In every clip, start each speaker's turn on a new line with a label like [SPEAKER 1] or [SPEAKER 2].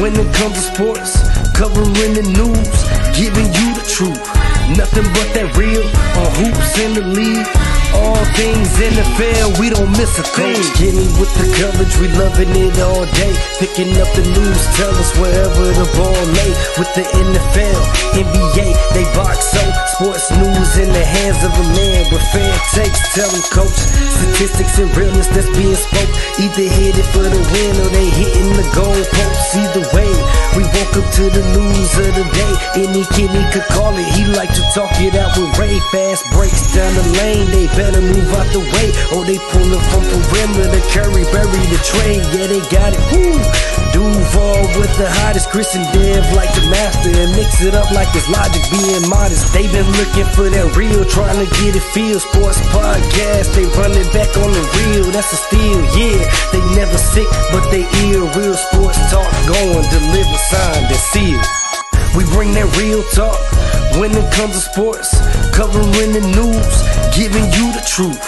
[SPEAKER 1] when it comes to sports, covering the news, giving you the truth. Nothing but that real on hoops in the league. All things NFL, we don't miss a thing. Getting with the coverage, we loving it all day. Picking up the news, tell us wherever the ball lay. With the NFL, NBA, they box so. Sports news in the hands of a man with fair takes. Tell them, coach, statistics and realness that's being spoke. Either hit it for the win or they hitting the goal posts. Either way, we woke up to the news of the day. Any kid he could call it, he like to talk it out with Ray. Fast breaks down the lane, they better move out the way, or they pullin' from perimeter. Curry bury the trade, yeah, they got it. Woo! Duval with the hottest, Chris and Dev like the master, and mix it up like it's Logic being modest. They been looking for that real, trying to get it feel. Sports podcast, they run it back on the real. That's a steal, yeah. They never sick, but they ill. Real sports talk going, deliver, signed and sealed. We bring that real talk when it comes to sports, covering the news, giving you the truth.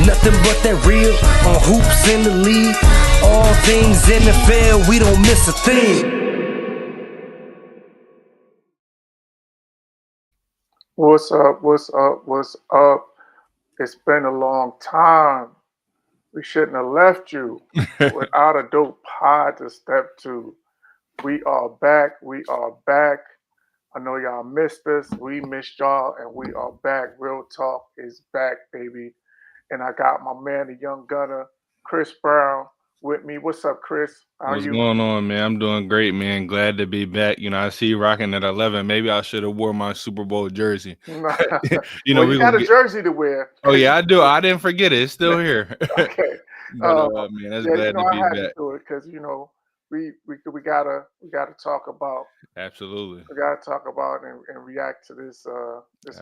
[SPEAKER 1] Nothing but that real on hoops in the league. All things NFL, we don't miss a thing.
[SPEAKER 2] What's up? What's up? What's up? It's been a long time. We shouldn't have left you without a dope pod to step to. We are back. We are back. I know y'all missed us. We missed y'all, and we are back. Real Talk is back, baby. And I got my man, the young gunner, Chris Brown, with me. What's up, Chris? How
[SPEAKER 3] What's
[SPEAKER 2] you?
[SPEAKER 3] going on, man? I'm doing great, man. Glad to be back. You know, I see you rocking at 11. Maybe I should have wore my Super Bowl jersey.
[SPEAKER 2] You
[SPEAKER 3] know,
[SPEAKER 2] well, you got a jersey to wear.
[SPEAKER 3] Oh yeah, I do. I didn't forget it. It's still here.
[SPEAKER 2] Okay.
[SPEAKER 3] But, man, that's glad to
[SPEAKER 2] I
[SPEAKER 3] be
[SPEAKER 2] had
[SPEAKER 3] back.
[SPEAKER 2] to do it because we gotta talk about.
[SPEAKER 3] Absolutely.
[SPEAKER 2] We gotta talk about and react to this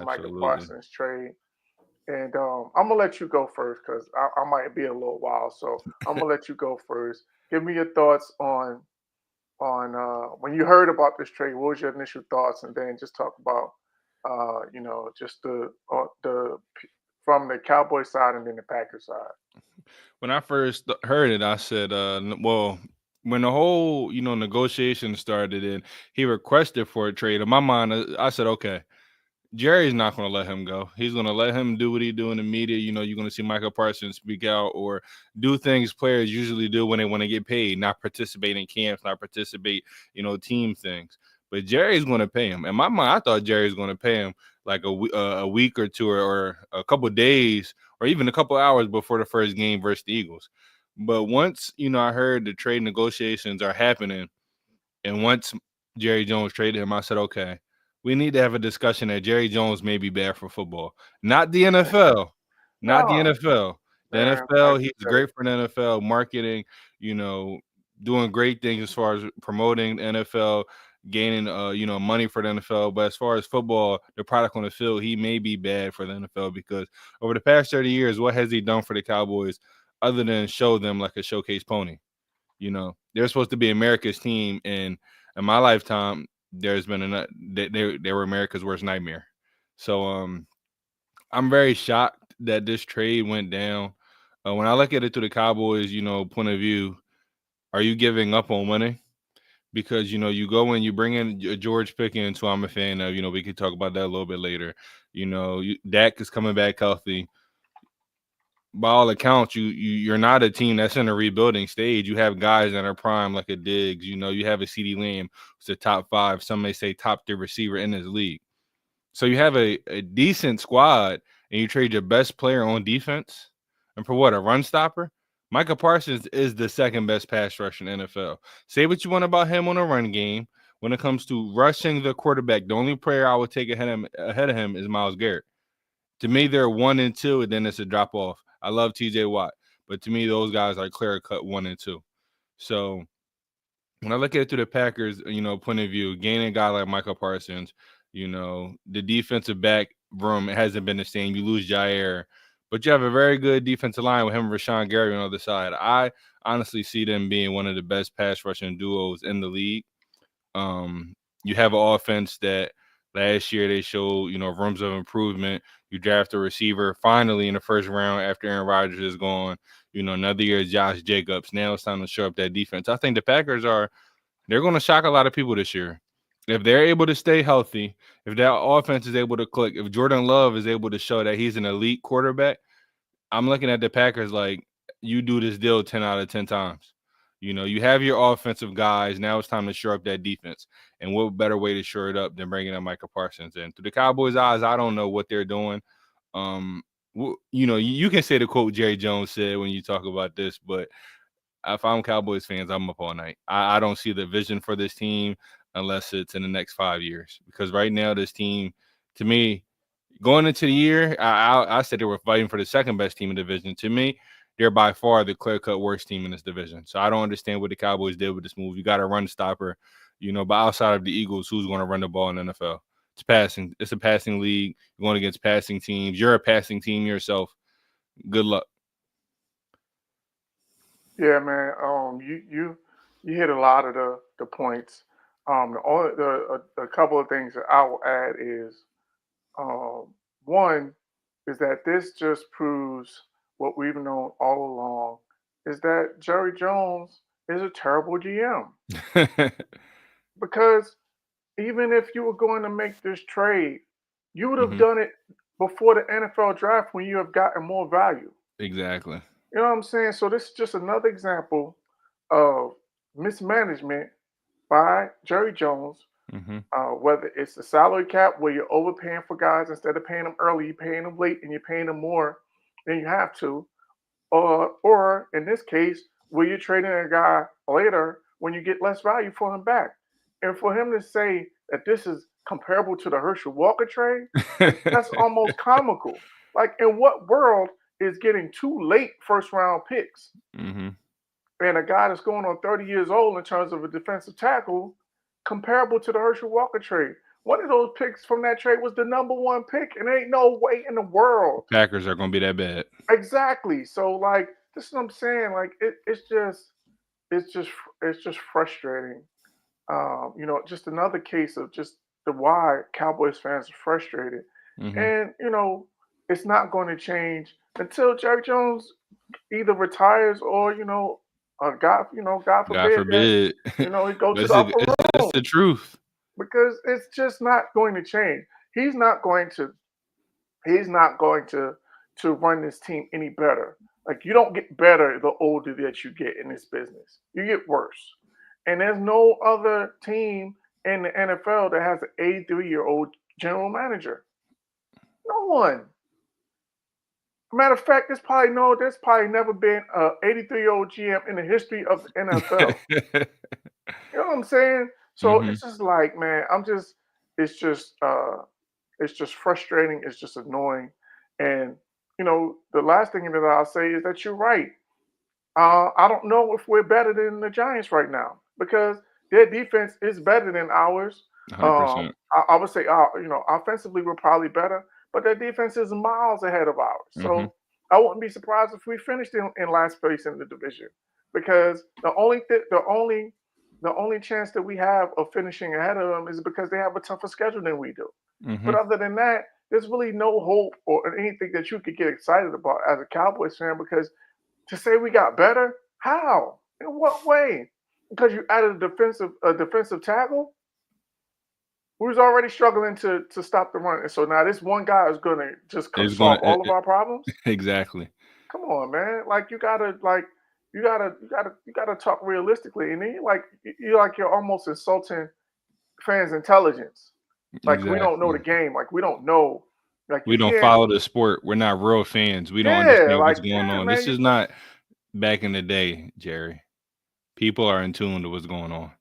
[SPEAKER 2] Micah Parsons trade. And I'm gonna let you go first because I might be a little wild. So I'm gonna let you go first. Give me your thoughts on when you heard about this trade. What was your initial thoughts, and then just talk about just the from the Cowboys side and then the Packers side.
[SPEAKER 3] When I first heard it, I said, well, when the whole negotiation started and he requested for a trade, in my mind, I said, okay, Jerry's not going to let him go. He's going to let him do what he do in the media. You know, you're going to see Micah Parsons speak out or do things players usually do when they want to get paid, not participate in camps, not participate, team things. But Jerry's going to pay him. In my mind, I thought Jerry's going to pay him like a week or two or a couple of days or even a couple of hours before the first game versus the Eagles. But once, I heard the trade negotiations are happening, and once Jerry Jones traded him, I said, okay, we need to have a discussion that Jerry Jones may be bad for football. Not the NFL. Not the NFL. The NFL, he's great for the NFL, marketing, doing great things as far as promoting the NFL, gaining, money for the NFL. But as far as football, the product on the field, he may be bad for the NFL because over the past 30 years, what has he done for the Cowboys other than show them like a showcase pony? They're supposed to be America's team, and in my lifetime, there's been they were America's worst nightmare. So I'm very shocked that this trade went down. When I look at it through the Cowboys, point of view, are you giving up on winning? Because you go in, you bring in George Pickens, who I'm a fan of. We can talk about that a little bit later. Dak is coming back healthy. By all accounts, you're not a team that's in a rebuilding stage. You have guys that are prime like a Diggs. You have a CeeDee Lamb who's a top 5. Some may say top 3 receiver in this league. So you have a decent squad, and you trade your best player on defense, and for what, a run stopper? Micah Parsons is the second best pass rusher in the NFL. Say what you want about him on a run game. When it comes to rushing the quarterback, the only player I would take ahead of him is Myles Garrett. To me, they're 1 and 2, and then it's a drop off. I love TJ Watt, but to me, those guys are clear cut 1 and 2. So when I look at it through the Packers, point of view, gaining a guy like Micah Parsons, the defensive back room hasn't been the same. You lose Jair, but you have a very good defensive line with him and Rashawn Gary on the other side. I honestly see them being one of the best pass rushing duos in the league. You have an offense that last year they showed, rooms of improvement. You draft a receiver finally in the first round after Aaron Rodgers is gone. Another year Josh Jacobs. Now it's time to show up that defense. I think the Packers They're going to shock a lot of people this year. If they're able to stay healthy, if their offense is able to click, if Jordan Love is able to show that he's an elite quarterback, I'm looking at the Packers like you do this deal 10 out of 10 times. You know, you have your offensive guys. Now it's time to shore up that defense. And what better way to shore it up than bringing in Micah Parsons? And through the Cowboys' eyes, I don't know what they're doing. You know, you can say the quote Jerry Jones said when you talk about this, but if I'm Cowboys fans, I'm up all night. I don't see the vision for this team unless it's in the next 5 years. Because right now, this team, to me, going into the year, I said they were fighting for the second best team in the division. To me, they're by far the clear-cut worst team in this division. So I don't understand what the Cowboys did with this move. You got a run stopper, you know, but outside of the Eagles, who's going to run the ball in the NFL? It's passing. It's a passing league. You're going against passing teams. You're a passing team yourself. Good luck.
[SPEAKER 2] Yeah, man. You hit a lot of the points. A couple of things that I will add is one is that this just proves what we've known all along is that Jerry Jones is a terrible GM because even if you were going to make this trade, you would have
[SPEAKER 3] Mhm.
[SPEAKER 2] done it before the NFL draft when you have gotten more value.
[SPEAKER 3] Exactly.
[SPEAKER 2] You know what I'm saying? So this is just another example of mismanagement by Jerry Jones.
[SPEAKER 3] Mhm.
[SPEAKER 2] Whether it's the salary cap where you're overpaying for guys instead of paying them early, you're paying them late, and you're paying them more than you have to, or in this case, where you're trading a guy later when you get less value for him back. And for him to say that this is comparable to the Herschel Walker trade, like that's almost comical. Like, in what world is getting two late first round picks
[SPEAKER 3] Mhm.
[SPEAKER 2] and a guy that's going on 30 years old in terms of a defensive tackle comparable to the Herschel Walker trade? One of those picks from that trade was the number one pick, and there ain't no way in the world.
[SPEAKER 3] Packers are going to be that bad.
[SPEAKER 2] Exactly. So, like, this is what I'm saying. Like, it's just, it's just frustrating. Just another case of just the why Cowboys fans are frustrated,
[SPEAKER 3] Mhm.
[SPEAKER 2] and it's not going to change until Jerry Jones either retires or God
[SPEAKER 3] God
[SPEAKER 2] forbid that
[SPEAKER 3] forbid.
[SPEAKER 2] he go
[SPEAKER 3] But
[SPEAKER 2] to the upper
[SPEAKER 3] it's
[SPEAKER 2] room
[SPEAKER 3] the truth.
[SPEAKER 2] because it's just not going to change. He's not going to he's not going to run this team any better. Like, you don't get better the older that you get in this business. You get worse. And there's no other team in the NFL that has an 83-year-old general manager. No one. Matter of fact, there's probably never been a 83-year-old GM in the history of the NFL. You know what I'm saying? So
[SPEAKER 3] Mhm.
[SPEAKER 2] it's just like, man, it's just it's just frustrating. It's just annoying. And the last thing that I'll say is that you're right. I don't know if we're better than the Giants right now because their defense is better than ours.
[SPEAKER 3] 100%.
[SPEAKER 2] I would say, offensively we're probably better, but their defense is miles ahead of ours.
[SPEAKER 3] Mhm.
[SPEAKER 2] So I wouldn't be surprised if we finished in last place in the division because the only chance that we have of finishing ahead of them is because they have a tougher schedule than we do. But
[SPEAKER 3] Mhm.
[SPEAKER 2] other than that, there's really no hope or anything that you could get excited about as a Cowboys fan because to say we got better, how? In what way? Because you added a defensive tackle? We was already struggling to stop the run. And so now this one guy is gonna just
[SPEAKER 3] It's
[SPEAKER 2] solve
[SPEAKER 3] going
[SPEAKER 2] all of our problems?
[SPEAKER 3] exactly.
[SPEAKER 2] Come on, man. Like, you gotta talk realistically. And then you're almost insulting fans' intelligence. Like, we don't know the
[SPEAKER 3] Exactly.
[SPEAKER 2] game. Like, we don't know. Like,
[SPEAKER 3] We
[SPEAKER 2] you
[SPEAKER 3] don't
[SPEAKER 2] can't.
[SPEAKER 3] follow the sport. We're not real fans. We don't
[SPEAKER 2] Yeah,
[SPEAKER 3] understand
[SPEAKER 2] like,
[SPEAKER 3] what's going
[SPEAKER 2] yeah,
[SPEAKER 3] on.
[SPEAKER 2] man.
[SPEAKER 3] This is not back in the day, Jerry. People are in tune to what's going on.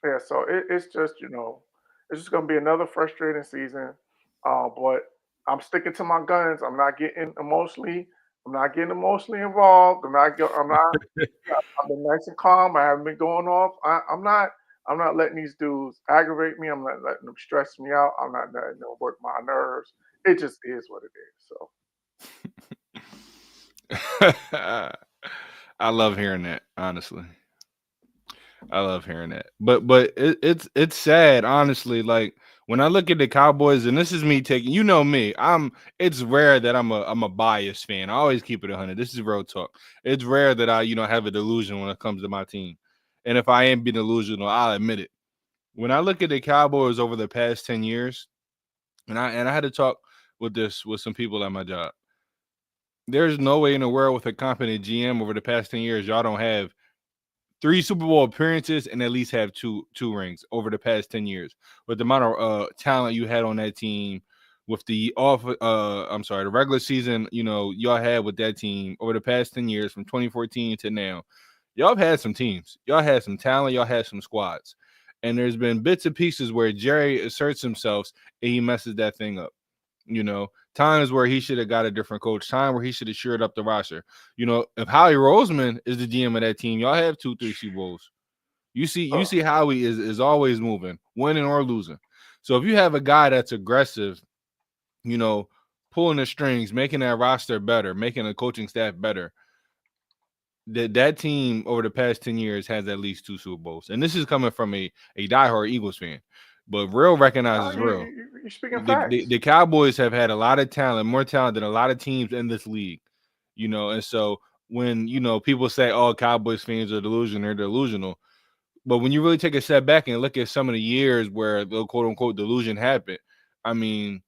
[SPEAKER 2] Yeah, so it's just, it's just gonna be another frustrating season. But I'm sticking to my guns. I'm not getting emotionally involved. I'm not. I've been nice and calm. I haven't been going off. I'm not letting these dudes aggravate me. I'm not letting them stress me out. I'm not letting them work my nerves. It just is what it is. So
[SPEAKER 3] I love hearing that, honestly. I love hearing that. But it's sad, honestly. Like when I look at the Cowboys, and this is me taking, me. It's rare that I'm a biased fan. I always keep it 100. This is real talk. It's rare that I have a delusion when it comes to my team. And if I am being delusional, I'll admit it. When I look at the Cowboys over the past 10 years, and I had to talk with some people at my job. There's no way in the world with a competent GM over the past 10 years, y'all don't have 3 Super Bowl appearances and at least have two rings over the past 10 years. With the amount of talent you had on that team, with the the regular season, y'all had with that team over the past 10 years from 2014 to now, y'all have had some teams. Y'all had some talent. Y'all had some squads. And there's been bits and pieces where Jerry asserts himself and he messes that thing up. Times where he should have got a different coach, time where he should have shored up the roster. If Howie Roseman is the GM of that team, y'all have 2-3 Super Bowls. You see Howie is always moving, winning or losing. So if you have a guy that's aggressive, pulling the strings, making that roster better, making the coaching staff better, that team over the past 10 years has at least 2 Super Bowls. And this is coming from a diehard Eagles fan. But real recognizes real.
[SPEAKER 2] You're speaking facts.
[SPEAKER 3] The Cowboys have had a lot of talent, more talent than a lot of teams in this league. And so when, people say, oh, Cowboys fans are delusional, they're delusional. But when you really take a step back and look at some of the years where the quote-unquote delusion happened, I mean,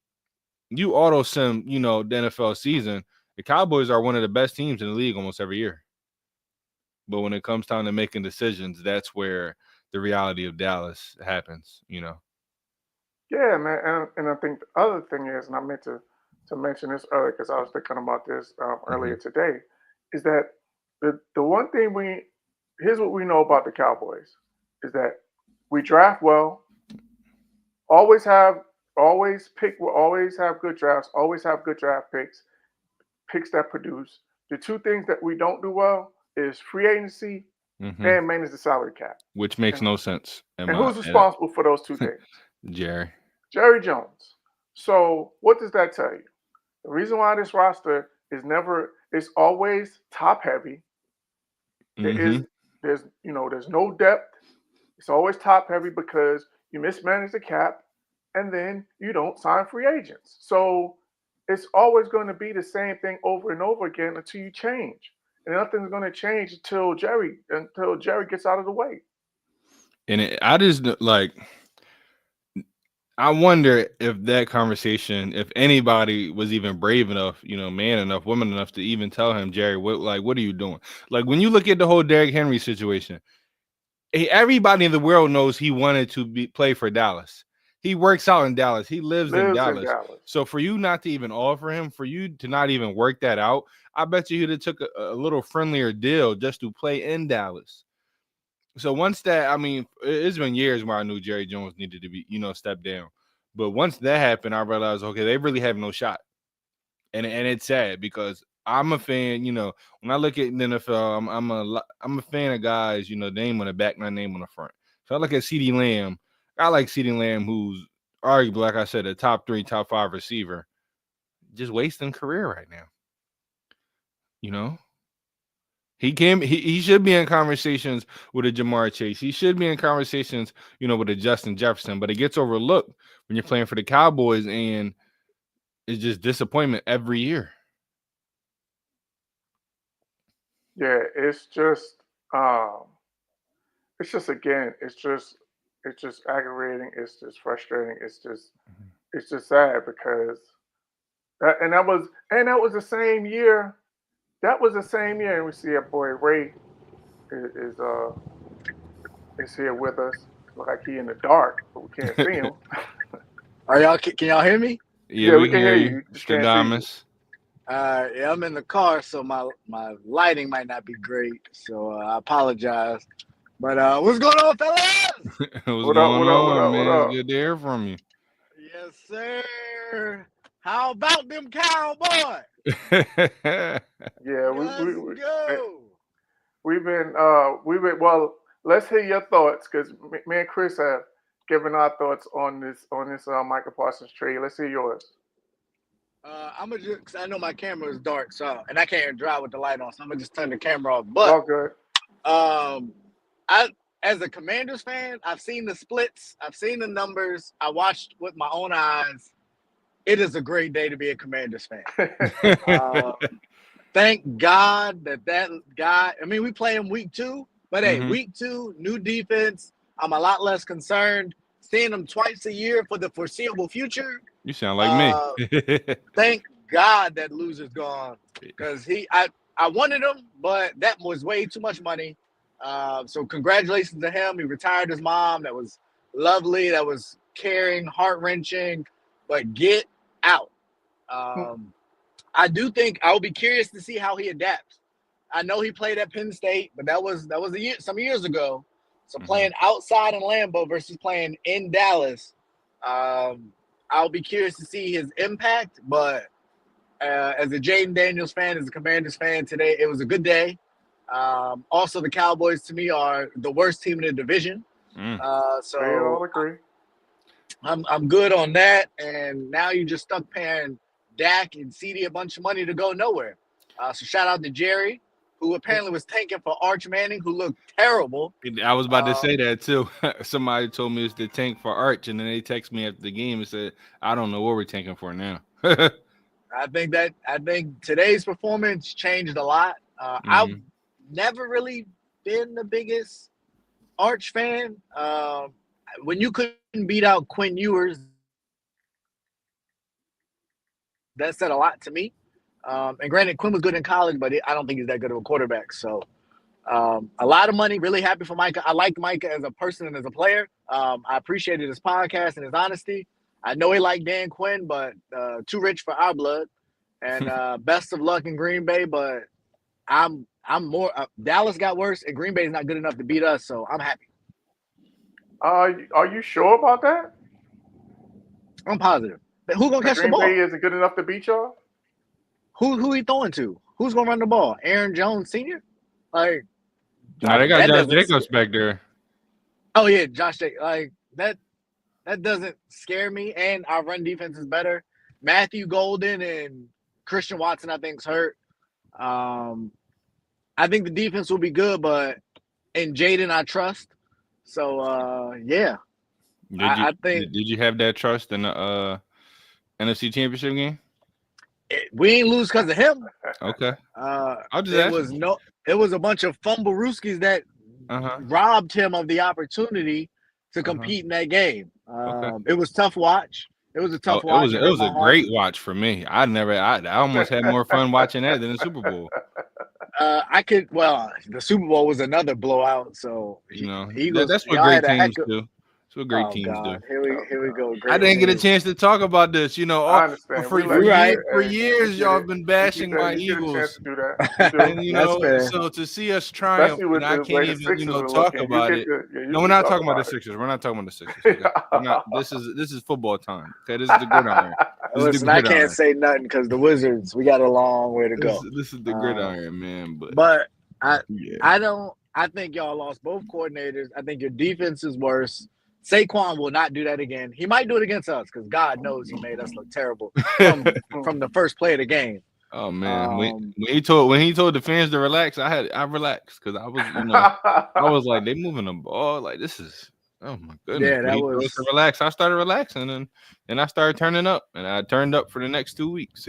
[SPEAKER 3] you auto-sim, the NFL season, the Cowboys are one of the best teams in the league almost every year. But when it comes time to making decisions, that's where the reality of Dallas happens,
[SPEAKER 2] Yeah, man, and I think the other thing is, and I meant to mention this earlier because I was thinking about this earlier today, is that the one thing here's what we know about the Cowboys is that we draft well, always have good drafts, always have good draft picks that produce. The two things that we don't do well is free agency and manage the salary cap,
[SPEAKER 3] which makes no sense.
[SPEAKER 2] And who's responsible for those two things? Jerry Jones. So what does that tell you? The reason why this roster is always top heavy. There's no depth. It's always top heavy because you mismanage the cap and then you don't sign free agents. So it's always going to be the same thing over and over again until you change. And nothing's going to change until Jerry gets out of the way.
[SPEAKER 3] And I wonder if that conversation, if anybody was even brave enough, man enough, woman enough to even tell him, Jerry, what are you doing? Like when you look at the whole Derrick Henry situation, everybody in the world knows he wanted to play for Dallas. He works out in Dallas. He lives in Dallas. So for you not to even offer him, for you to not even work that out, I bet you'd have took a little friendlier deal just to play in Dallas. So once that, I mean, it's been years where I knew Jerry Jones needed to be, step down. But once that happened, I realized, okay, they really have no shot. And it's sad because I'm a fan, when I look at the NFL, I'm a fan of guys, name on the back, not name on the front. So I look at CeeDee Lamb. I like CeeDee Lamb, who's arguably, like I said, a top 3, top 5 receiver. Just wasting career right now. He should be in conversations with a Jamar Chase. He should be in conversations, with a Justin Jefferson. But it gets overlooked when you're playing for the Cowboys, and it's just disappointment every year.
[SPEAKER 2] Yeah, it's just aggravating. It's just frustrating. It's just sad because that was the same year. That was the same year, and we see our boy Ray is here with us. Look like he in the dark, but we can't see him.
[SPEAKER 4] Can y'all hear me?
[SPEAKER 2] Yeah, we can hear you.
[SPEAKER 3] Mr. Damas.
[SPEAKER 4] Yeah, I'm in the car, so my lighting might not be great. So I apologize. But what's going on, fellas?
[SPEAKER 3] What's going on, man? It's good to hear from you.
[SPEAKER 4] Yes, sir. How about them Cowboys?
[SPEAKER 2] Yeah, we've been well. Let's hear your thoughts because me and Chris have given our thoughts on this Micah Parsons trade. Let's hear yours.
[SPEAKER 4] I'm gonna just, cause I know my camera is dark, and I can't drive with the light on, so I'm gonna just turn the camera off. But
[SPEAKER 2] all good.
[SPEAKER 4] I, as a Commanders fan, I've seen the splits, I've seen the numbers, I watched with my own eyes. It is a great day to be a Commanders fan. Thank God that guy. I mean, we play him week 2, But hey, week 2, new defense. I'm a lot less concerned. Seeing them twice a year for the foreseeable future.
[SPEAKER 3] You sound like me.
[SPEAKER 4] Thank God that loser's gone, because I wanted him, but that was way too much money. So congratulations to him. He retired his mom. That was lovely. That was caring, heart-wrenching. But get out. I do think I'll be curious to see how he adapts. I know he played at Penn State, but that was some years ago. So playing outside in Lambeau versus playing in Dallas, I'll be curious to see his impact. But as a Jaden Daniels fan, as a Commanders fan today, it was a good day. Also, the Cowboys to me are the worst team in the division. So
[SPEAKER 2] we all agree.
[SPEAKER 4] I'm good on that. And now you just stuck paying Dak and CD a bunch of money to go nowhere. So shout out to Jerry, who apparently was tanking for Arch Manning, who looked terrible.
[SPEAKER 3] I was about to say that too. Somebody told me it's the tank for Arch, and then they texted me after the game and said, "I don't know what we're tanking for now."
[SPEAKER 4] I think today's performance changed a lot. I've never really been the biggest Arch fan. When you couldn't beat out Quinn Ewers, that said a lot to me. And granted, Quinn was good in college, but I don't think he's that good of a quarterback. So a lot of money, really happy for Micah. I like Micah as a person and as a player. I appreciated his podcast and his honesty. I know he liked Dan Quinn, but too rich for our blood. And best of luck in Green Bay, but I'm more Dallas got worse, and Green Bay is not good enough to beat us, so I'm happy.
[SPEAKER 2] Are you sure about that?
[SPEAKER 4] I'm positive. Who's gonna catch the ball?
[SPEAKER 2] Green Bay isn't good enough to beat y'all?
[SPEAKER 4] Who he throwing to? Who's gonna run the ball? Aaron Jones Sr.? Like,
[SPEAKER 3] no, they got Josh Jacobs back there.
[SPEAKER 4] Oh yeah, Josh Jacobs. Like that doesn't scare me. And our run defense is better. Matthew Golden and Christian Watson, I think, is hurt. I think the defense will be good, but in Jaden I trust. So yeah. I think.
[SPEAKER 3] Did you have that trust in the NFC Championship game?
[SPEAKER 4] We ain't lose because of him.
[SPEAKER 3] Okay.
[SPEAKER 4] I'll just it was a bunch of fumble rooskies that robbed him of the opportunity to compete in that game. It was tough watch. It was a tough watch.
[SPEAKER 3] It was a great watch for me. I almost had more fun watching that than the Super Bowl.
[SPEAKER 4] The Super Bowl was another blowout. So
[SPEAKER 3] that's what great teams do. That's what great teams do.
[SPEAKER 4] Here we go.
[SPEAKER 3] I didn't get a chance to talk about this.
[SPEAKER 2] I understand.
[SPEAKER 3] For years, y'all have been bashing my Eagles. And, so to see us triumph, and I can't even talk about it. No, we're not talking about the Sixers. We're not talking about the Sixers. Okay? This is football time. Okay, this is the gridiron.
[SPEAKER 4] Listen, I can't say nothing because the Wizards, we got a long way to go.
[SPEAKER 3] This is the gridiron, man.
[SPEAKER 4] But I think y'all lost both coordinators. I think your defense is worse. Saquon will not do that again. He might do it against us because God knows he made us look terrible from the first play of the game.
[SPEAKER 3] Oh man, when he told the fans to relax, I relaxed because I was I was like, they moving the ball like this is oh my goodness.
[SPEAKER 4] Yeah, that was
[SPEAKER 3] to relax. I started relaxing and I started turning up, and I turned up for the next 2 weeks.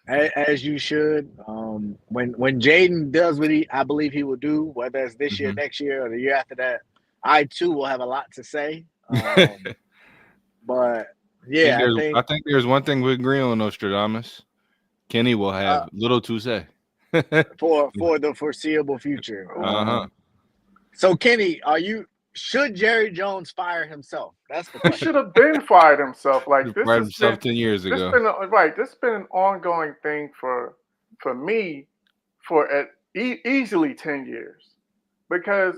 [SPEAKER 4] As you should. When Jaden does what I believe he will do, whether it's this year, next year, or the year after that, I too will have a lot to say. But yeah,
[SPEAKER 3] I think there's one thing we agree on, Nostradamus. Kenny will have little to say
[SPEAKER 4] for the foreseeable future. So Kenny, should Jerry Jones fire himself? That's the question.
[SPEAKER 2] He should have been fired himself. Like
[SPEAKER 3] he fired himself 10 years ago.
[SPEAKER 2] This has been an ongoing thing for me for easily 10 years, because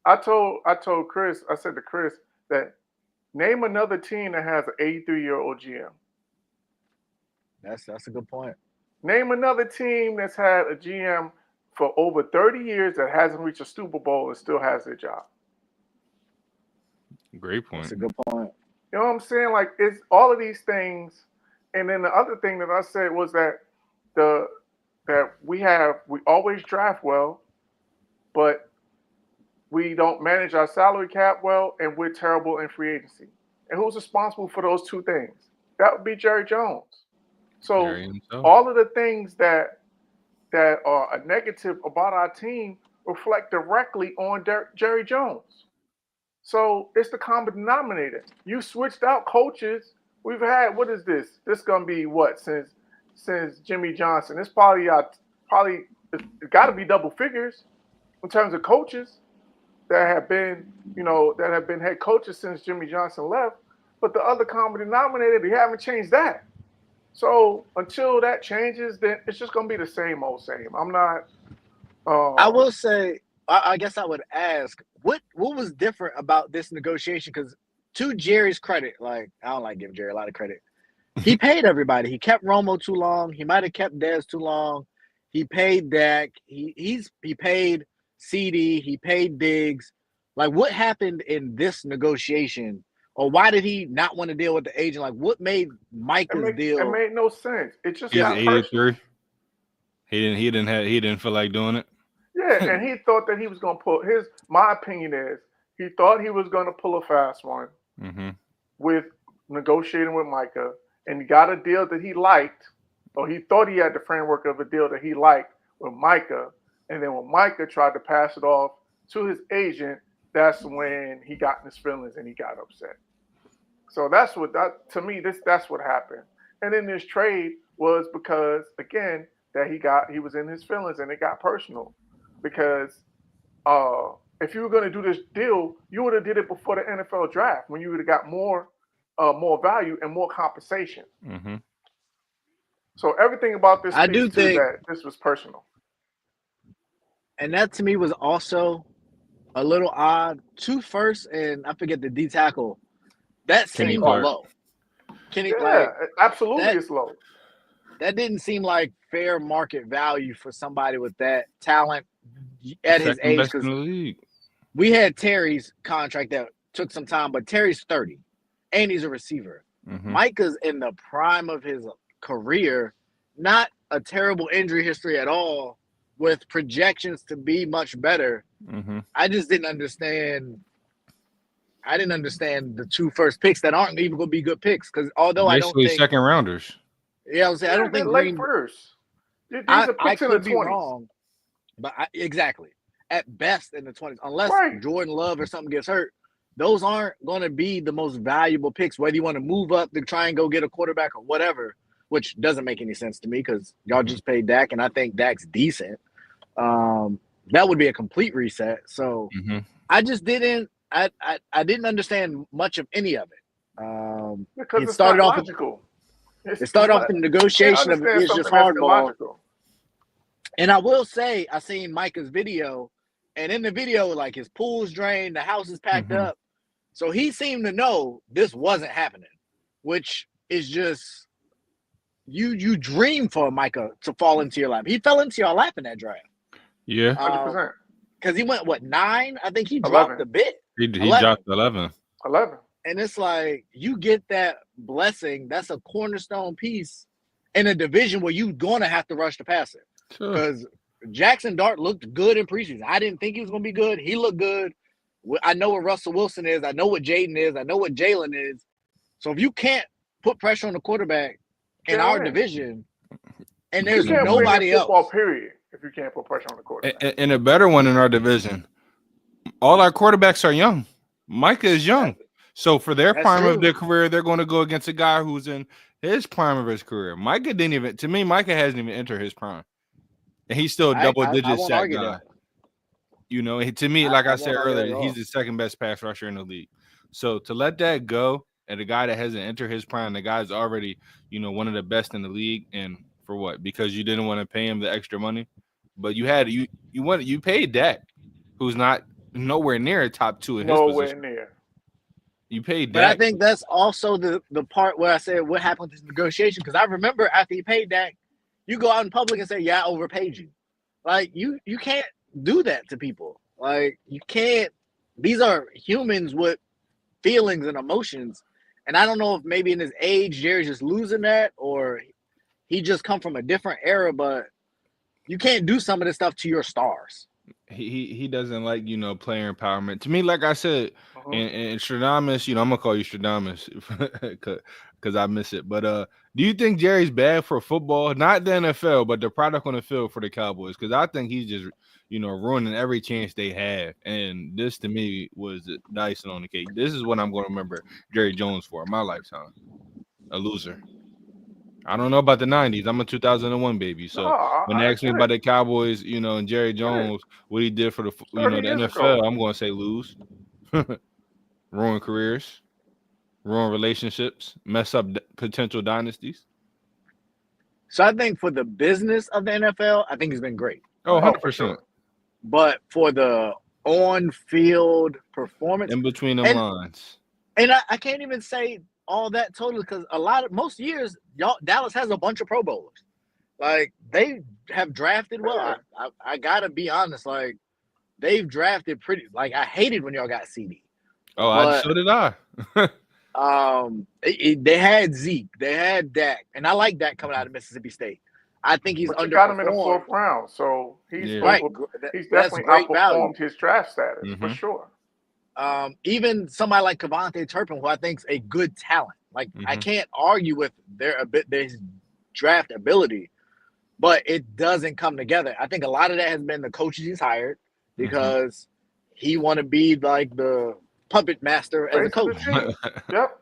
[SPEAKER 2] I told Chris, I said to Chris that name another team that has an 83-year-old GM.
[SPEAKER 4] That's a good point.
[SPEAKER 2] Name another team that's had a GM for over 30 years that hasn't reached a Super Bowl and still has their job.
[SPEAKER 3] Great point.
[SPEAKER 4] That's a good point.
[SPEAKER 2] You know what I'm saying? Like, it's all of these things. And then the other thing that I said was that we always draft well, but we don't manage our salary cap well, and we're terrible in free agency. And who's responsible for those two things? That would be Jerry Jones. So all of the things that are a negative about our team reflect directly on Jerry Jones. So it's the common denominator. You switched out coaches. We've had, what is this? This gonna be what, since Jimmy Johnson? It's probably it's got to be double figures in terms of coaches that have been, head coaches since Jimmy Johnson left. But the other common denominator, they haven't changed that. So until that changes, then it's just gonna be the same old same. I'm not.
[SPEAKER 4] I will say, I guess I would ask, what was different about this negotiation? Because to Jerry's credit, like, I don't like giving Jerry a lot of credit. He paid everybody. He kept Romo too long. He might have kept Dez too long. He paid Dak. He paid CD. He paid Diggs. Like, what happened in this negotiation? Or why did he not want to deal with the agent? Like, what made Micah's deal?
[SPEAKER 2] It made no sense. It just
[SPEAKER 3] He's
[SPEAKER 2] got
[SPEAKER 3] 83. He didn't feel like doing it.
[SPEAKER 2] Yeah, and he thought that he was going to pull my opinion is he thought he was going to pull a fast one with negotiating with Micah, and he got a deal that he liked, or he thought he had the framework of a deal that he liked with Micah, and then when Micah tried to pass it off to his agent, that's when he got in his feelings and he got upset. So that's what happened. And then this trade was because, again, that he was in his feelings and it got personal. Because if you were going to do this deal, you would have did it before the NFL draft when you would have got more value and more compensation.
[SPEAKER 3] Mm-hmm.
[SPEAKER 2] So everything about this,
[SPEAKER 4] I do think
[SPEAKER 2] that this was personal.
[SPEAKER 4] And that to me was also a little odd. 2 firsts, and I forget the D tackle. That seemed low.
[SPEAKER 2] Absolutely, it's low.
[SPEAKER 4] That didn't seem like fair market value for somebody with that talent at his age. Because we had Terry's contract that took some time, but Terry's 30, and he's a receiver.
[SPEAKER 3] Mm-hmm.
[SPEAKER 4] Micah's in the prime of his career, not a terrible injury history at all, with projections to be much better.
[SPEAKER 3] Mm-hmm.
[SPEAKER 4] I just didn't understand. I didn't understand the 2 first picks that aren't even going to be good picks. Because although
[SPEAKER 3] basically
[SPEAKER 4] I don't think
[SPEAKER 3] second rounders.
[SPEAKER 4] Yeah, I don't think
[SPEAKER 2] late first. These are picks in the 20s. Be wrong,
[SPEAKER 4] but exactly at best in the 20s, unless Jordan Love or something gets hurt. Those aren't going to be the most valuable picks. Whether you want to move up to try and go get a quarterback or whatever, which doesn't make any sense to me because y'all just paid Dak, and I think Dak's decent. That would be a complete reset. So I just didn't. I didn't understand much of any of it.
[SPEAKER 2] Because it started off logical.
[SPEAKER 4] It started off the negotiation of it's just hardball. And I will say, I seen Micah's video, and in the video, like his pool's drained, the house is packed up. So he seemed to know this wasn't happening, which is just you dream for Micah to fall into your lap. He fell into your lap in that draft.
[SPEAKER 3] Yeah,
[SPEAKER 2] 100%.
[SPEAKER 4] Because he went 9? I think he dropped a bit.
[SPEAKER 3] He dropped 11.
[SPEAKER 2] 11.
[SPEAKER 4] And it's like you get that blessing. That's a cornerstone piece in a division where you're going to have to rush the passer. Because Jackson Dart looked good in preseason. I didn't think he was going to be good. He looked good. I know what Russell Wilson is. I know what Jaden is. I know what Jalen is. So if you can't put pressure on the quarterback in our division, and there's nobody else.
[SPEAKER 2] Football, period. If you can't put pressure on the quarterback.
[SPEAKER 3] And a better one in our division. All our quarterbacks are young. Micah is young. So for their prime of their career, they're going to go against a guy who's in his prime of his career. Micah hasn't even entered his prime. And he's still a double-digit sack guy. That. You know, to me, like I said earlier, he's the second best pass rusher in the league. So to let that go, and a guy that hasn't entered his prime, the guy's already, one of the best in the league, and for what? Because you didn't want to pay him the extra money, but you paid Dak, who's not nowhere near a top 2 in his position. Nowhere near. You paid Dak.
[SPEAKER 4] But I think that's also the part where I said what happened with this negotiation. Because I remember after you paid Dak, you go out in public and say, "Yeah, I overpaid you." Like you can't do that to people. Like you can't. These are humans with feelings and emotions, and I don't know if maybe in his age Jerry's just losing that, or he just come from a different era. But you can't do some of this stuff to your stars.
[SPEAKER 3] he doesn't like player empowerment. To me, like I said,
[SPEAKER 2] Mhm.
[SPEAKER 3] and Stradamus, I'm gonna call you Stradamus because I miss it. But do you think Jerry's bad for football? Not the NFL, but the product on the field for the Cowboys? Because I think he's just ruining every chance they have. And this to me was the icing on the cake. This is what I'm gonna remember Jerry Jones for in my lifetime. A loser. I don't know about the 90s. I'm a 2001 baby.
[SPEAKER 2] No,
[SPEAKER 3] So when they
[SPEAKER 2] I
[SPEAKER 3] ask me
[SPEAKER 2] get
[SPEAKER 3] about
[SPEAKER 2] it.
[SPEAKER 3] the Cowboys, and Jerry
[SPEAKER 2] Get it.
[SPEAKER 3] Jones, what he did for the
[SPEAKER 2] 30
[SPEAKER 3] the
[SPEAKER 2] years ago.
[SPEAKER 3] NFL, I'm going to say lose, ruin careers, ruin relationships, mess up potential dynasties.
[SPEAKER 4] So I think for the business of the NFL, I think he's been great.
[SPEAKER 3] Oh,
[SPEAKER 2] Oh, for
[SPEAKER 3] 100%.
[SPEAKER 2] sure.
[SPEAKER 4] But for the on-field performance,
[SPEAKER 3] In between them
[SPEAKER 4] and
[SPEAKER 3] lines.
[SPEAKER 4] I can't even say all that totally because most years, Dallas has a bunch of Pro Bowlers. Like they have drafted well.
[SPEAKER 2] Yeah.
[SPEAKER 4] I gotta be honest. Like they've drafted pretty. Like I hated when y'all got CD,
[SPEAKER 3] Oh,
[SPEAKER 4] but
[SPEAKER 3] so did I.
[SPEAKER 4] they had Zeke, they had Dak, and I like Dak coming out of Mississippi State. I think he's
[SPEAKER 2] But you got him in the
[SPEAKER 4] underperformed.
[SPEAKER 2] 4th round, so
[SPEAKER 3] Yeah.
[SPEAKER 4] Right,
[SPEAKER 2] he's
[SPEAKER 4] that's
[SPEAKER 2] definitely
[SPEAKER 4] great value.
[SPEAKER 2] outperformed his draft status for
[SPEAKER 3] Mhm.
[SPEAKER 2] sure.
[SPEAKER 4] Even somebody like Kevontae Turpin, who I think is a good talent. Like I
[SPEAKER 3] Mhm.
[SPEAKER 4] can't argue with their draft ability, but it doesn't come together. I think a lot of that has been the coaches he's hired because he want to be like the puppet master as a
[SPEAKER 2] Face of the
[SPEAKER 4] coach.
[SPEAKER 2] team. Yep.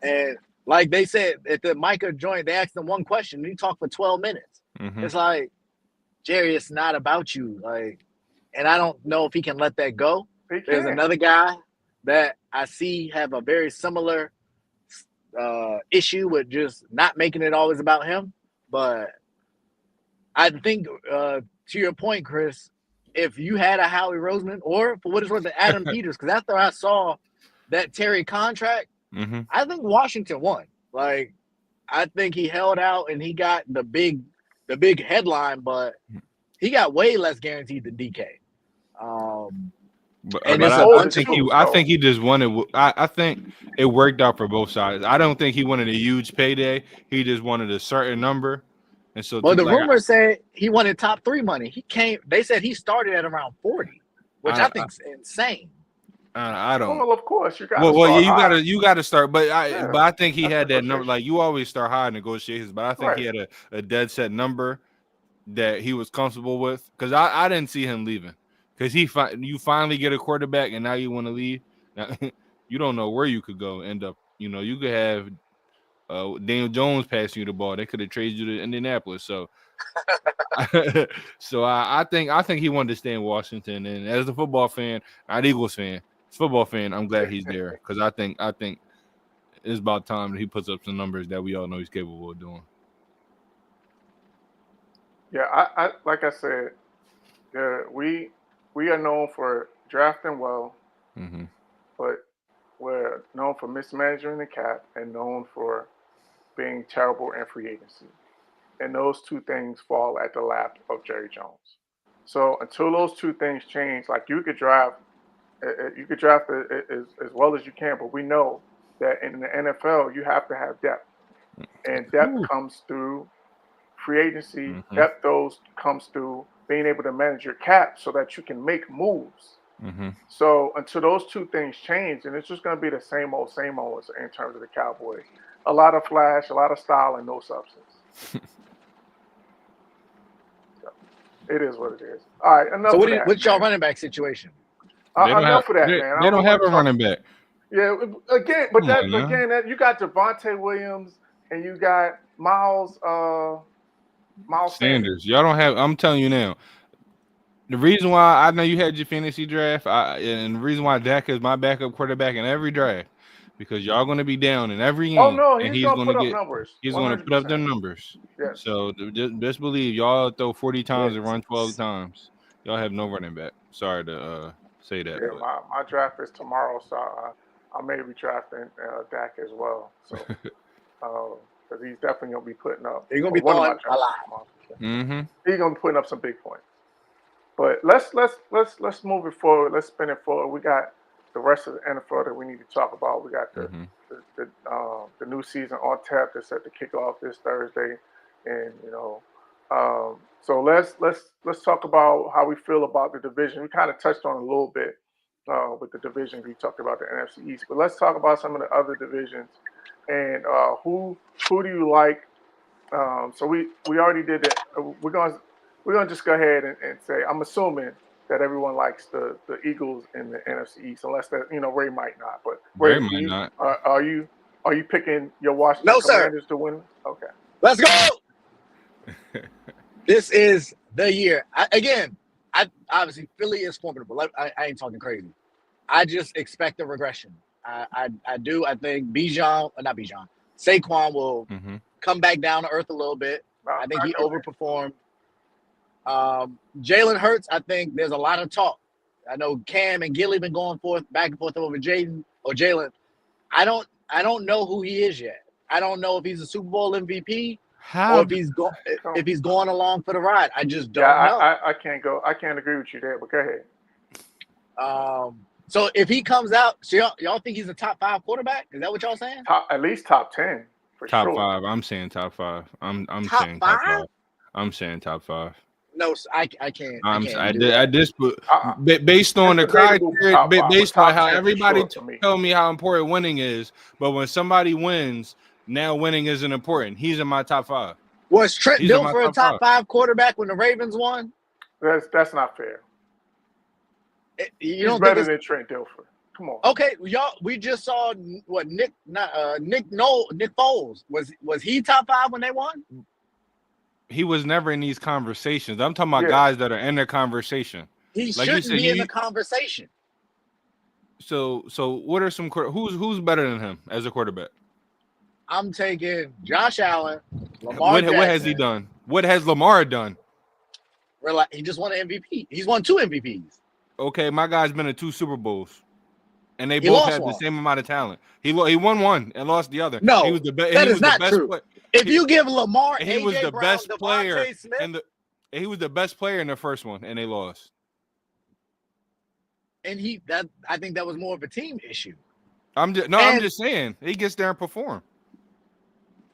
[SPEAKER 4] And like they said at the Micah joint, they asked him one question and he talked for 12 minutes.
[SPEAKER 3] Mhm.
[SPEAKER 4] It's like, Jerry, it's not about you. Like, and I don't know if he can let that go.
[SPEAKER 2] He
[SPEAKER 4] There's
[SPEAKER 2] can.
[SPEAKER 4] another guy that I see have a very similar issue with just not making it always about him. But I think, to your point, Chris, if you had a Howie Roseman or for what it's worth, Adam Peters, because after I saw that Terry contract,
[SPEAKER 3] Mhm.
[SPEAKER 4] I think Washington won. Like, I think he held out and he got the big headline, but he got way less guaranteed than DK.
[SPEAKER 3] But
[SPEAKER 4] And
[SPEAKER 2] He's
[SPEAKER 4] it's
[SPEAKER 3] I,
[SPEAKER 4] a
[SPEAKER 2] older
[SPEAKER 4] bunch of
[SPEAKER 2] too,
[SPEAKER 3] I
[SPEAKER 2] so
[SPEAKER 3] think he just wanted. I think it worked out for both sides. I don't think he wanted a huge payday. He just wanted a certain number, and so
[SPEAKER 4] well, the
[SPEAKER 3] like
[SPEAKER 4] rumors said he wanted top 3 money. They said he started at around 40, which I
[SPEAKER 3] I
[SPEAKER 4] think is insane.
[SPEAKER 3] I don't.
[SPEAKER 2] well, of course you got to
[SPEAKER 3] Well, yeah,
[SPEAKER 2] start high.
[SPEAKER 3] you gotta start, but
[SPEAKER 2] Yeah,
[SPEAKER 3] I think he
[SPEAKER 2] that's
[SPEAKER 3] had that number.
[SPEAKER 2] negotiation.
[SPEAKER 3] Like you always start high in negotiations, but I think he
[SPEAKER 2] Right.
[SPEAKER 3] had a dead set number that he was comfortable with. Because I didn't see him leaving. Because you finally get a quarterback, and now you want to leave. Now, you don't know where you could go. End up, you could have Daniel Jones passing you the ball. They could have traded you to Indianapolis. So, I think he wanted to stay in Washington. And as a football fan, not Eagles fan, football fan, I'm glad he's there because I think it's about time that he puts up some numbers that we all know he's capable of doing.
[SPEAKER 2] Yeah, I like I said, we are known for drafting well,
[SPEAKER 3] Mm-hmm.
[SPEAKER 2] but we're known for mismanaging the cap and known for being terrible in free agency. And those two things fall at the lap of Jerry Jones. So until those two things change, like you could draft as well as you can, but we know that in the NFL you have to have depth, and depth
[SPEAKER 3] Ooh.
[SPEAKER 2] comes through free agency.
[SPEAKER 3] Mm-hmm.
[SPEAKER 2] Depth those comes through being able to manage your cap so that you can make moves.
[SPEAKER 3] Mm-hmm.
[SPEAKER 2] So until those two things change, and it's just going to be the same old in terms of the Cowboys. A lot of flash, a lot of style, and no substance. So it is what it is. All right, enough
[SPEAKER 4] So
[SPEAKER 2] of that,
[SPEAKER 4] what's y'all
[SPEAKER 2] man.
[SPEAKER 4] running back situation?
[SPEAKER 2] Enough of that, man.
[SPEAKER 3] They don't have a
[SPEAKER 2] talk.
[SPEAKER 3] running back.
[SPEAKER 2] Yeah, again, but
[SPEAKER 3] Come on now.
[SPEAKER 2] that you got Javonte Williams and you got Miles Sanders.
[SPEAKER 3] Sanders. Y'all don't have. I'm telling you now. The reason why I know you had your fantasy draft, and the reason why Dak is my backup quarterback in every draft, because y'all going to be down in every
[SPEAKER 2] Oh
[SPEAKER 3] game,
[SPEAKER 2] no,
[SPEAKER 3] and
[SPEAKER 2] he's gonna put up numbers.
[SPEAKER 3] he's going to put up
[SPEAKER 2] 100%.
[SPEAKER 3] their numbers.
[SPEAKER 2] Yes.
[SPEAKER 3] So just believe y'all throw 40 times and
[SPEAKER 2] Yes.
[SPEAKER 3] run 12 times. Y'all have no running back. Sorry to say that.
[SPEAKER 2] Yeah, my draft is tomorrow, so I may be drafting Dak as well. So because he's definitely gonna be putting up.
[SPEAKER 4] You're gonna be
[SPEAKER 2] one of my
[SPEAKER 4] throwing a
[SPEAKER 2] drafts
[SPEAKER 4] lot.
[SPEAKER 2] tomorrow.
[SPEAKER 3] Mm-hmm.
[SPEAKER 2] He's gonna be putting up some big points. But let's move it forward. Let's spin it forward. We got the rest of the NFL that we need to talk about. We got
[SPEAKER 3] Mm-hmm.
[SPEAKER 2] the new season on tap that's set to kick off this Thursday, and So let's talk about how we feel about the division. We kind of touched on it a little bit with the divisions. We talked about the NFC East, but let's talk about some of the other divisions and who do you like? So we already did that. We're gonna just go ahead and say I'm assuming that everyone likes the Eagles in the NFC East, unless that Ray might not. But
[SPEAKER 3] Ray
[SPEAKER 2] Ray,
[SPEAKER 3] might not.
[SPEAKER 2] Are you picking your Washington
[SPEAKER 4] No, sir.
[SPEAKER 2] Commanders to win? Okay.
[SPEAKER 4] Let's go. This is the year. Obviously Philly is formidable. I ain't talking crazy. I just expect a regression. I do. I think Saquon will come back down to earth a little bit. I think he overperformed. Jalen Hurts, I think there's a lot of talk. I know Cam and Gilly been going back and forth over Jaden or Jalen. I don't know who he is yet. I don't know if he's a Super Bowl MVP or if he's going along for the ride. I just don't know.
[SPEAKER 2] I can't agree with you there, but go ahead.
[SPEAKER 4] So if he comes out, so y'all think he's a top 5 quarterback? Is that what y'all saying?
[SPEAKER 2] At least top 10 for
[SPEAKER 3] top
[SPEAKER 2] sure.
[SPEAKER 3] 5. I'm saying top 5. I'm
[SPEAKER 4] top
[SPEAKER 3] saying
[SPEAKER 4] 5?
[SPEAKER 3] top 5. I'm saying top 5.
[SPEAKER 4] No, I can't.
[SPEAKER 3] Based on the criteria, based on how everybody tell me how important winning is, but when somebody wins, now winning isn't important. He's in my top 5.
[SPEAKER 4] Was Trent Dilfer a top 5 quarterback when the Ravens won?
[SPEAKER 2] That's not fair. He's better than Trent Dilfer. Come on.
[SPEAKER 4] Okay, y'all. We just saw what Nick Foles was he top 5 when they won?
[SPEAKER 3] He was never in these conversations. I'm talking about guys that are in the conversation.
[SPEAKER 4] He shouldn't be in the conversation.
[SPEAKER 3] So what are some who's better than him as a quarterback?
[SPEAKER 4] I'm taking Josh Allen, Lamar Jackson.
[SPEAKER 3] What has he done? What has Lamar done?
[SPEAKER 4] He just won an MVP. He's won 2 MVPs.
[SPEAKER 3] Okay, my guy's been in 2 Super Bowls, and they both had the same amount of talent. He won one and lost the other.
[SPEAKER 4] No,
[SPEAKER 3] he was the best.
[SPEAKER 4] That is not true. If you give Lamar,
[SPEAKER 3] he was the best player,
[SPEAKER 4] Smith,
[SPEAKER 3] he was the best player in the first one, and they lost.
[SPEAKER 4] And I think that was more of a team issue.
[SPEAKER 3] I'm just saying he gets there and perform.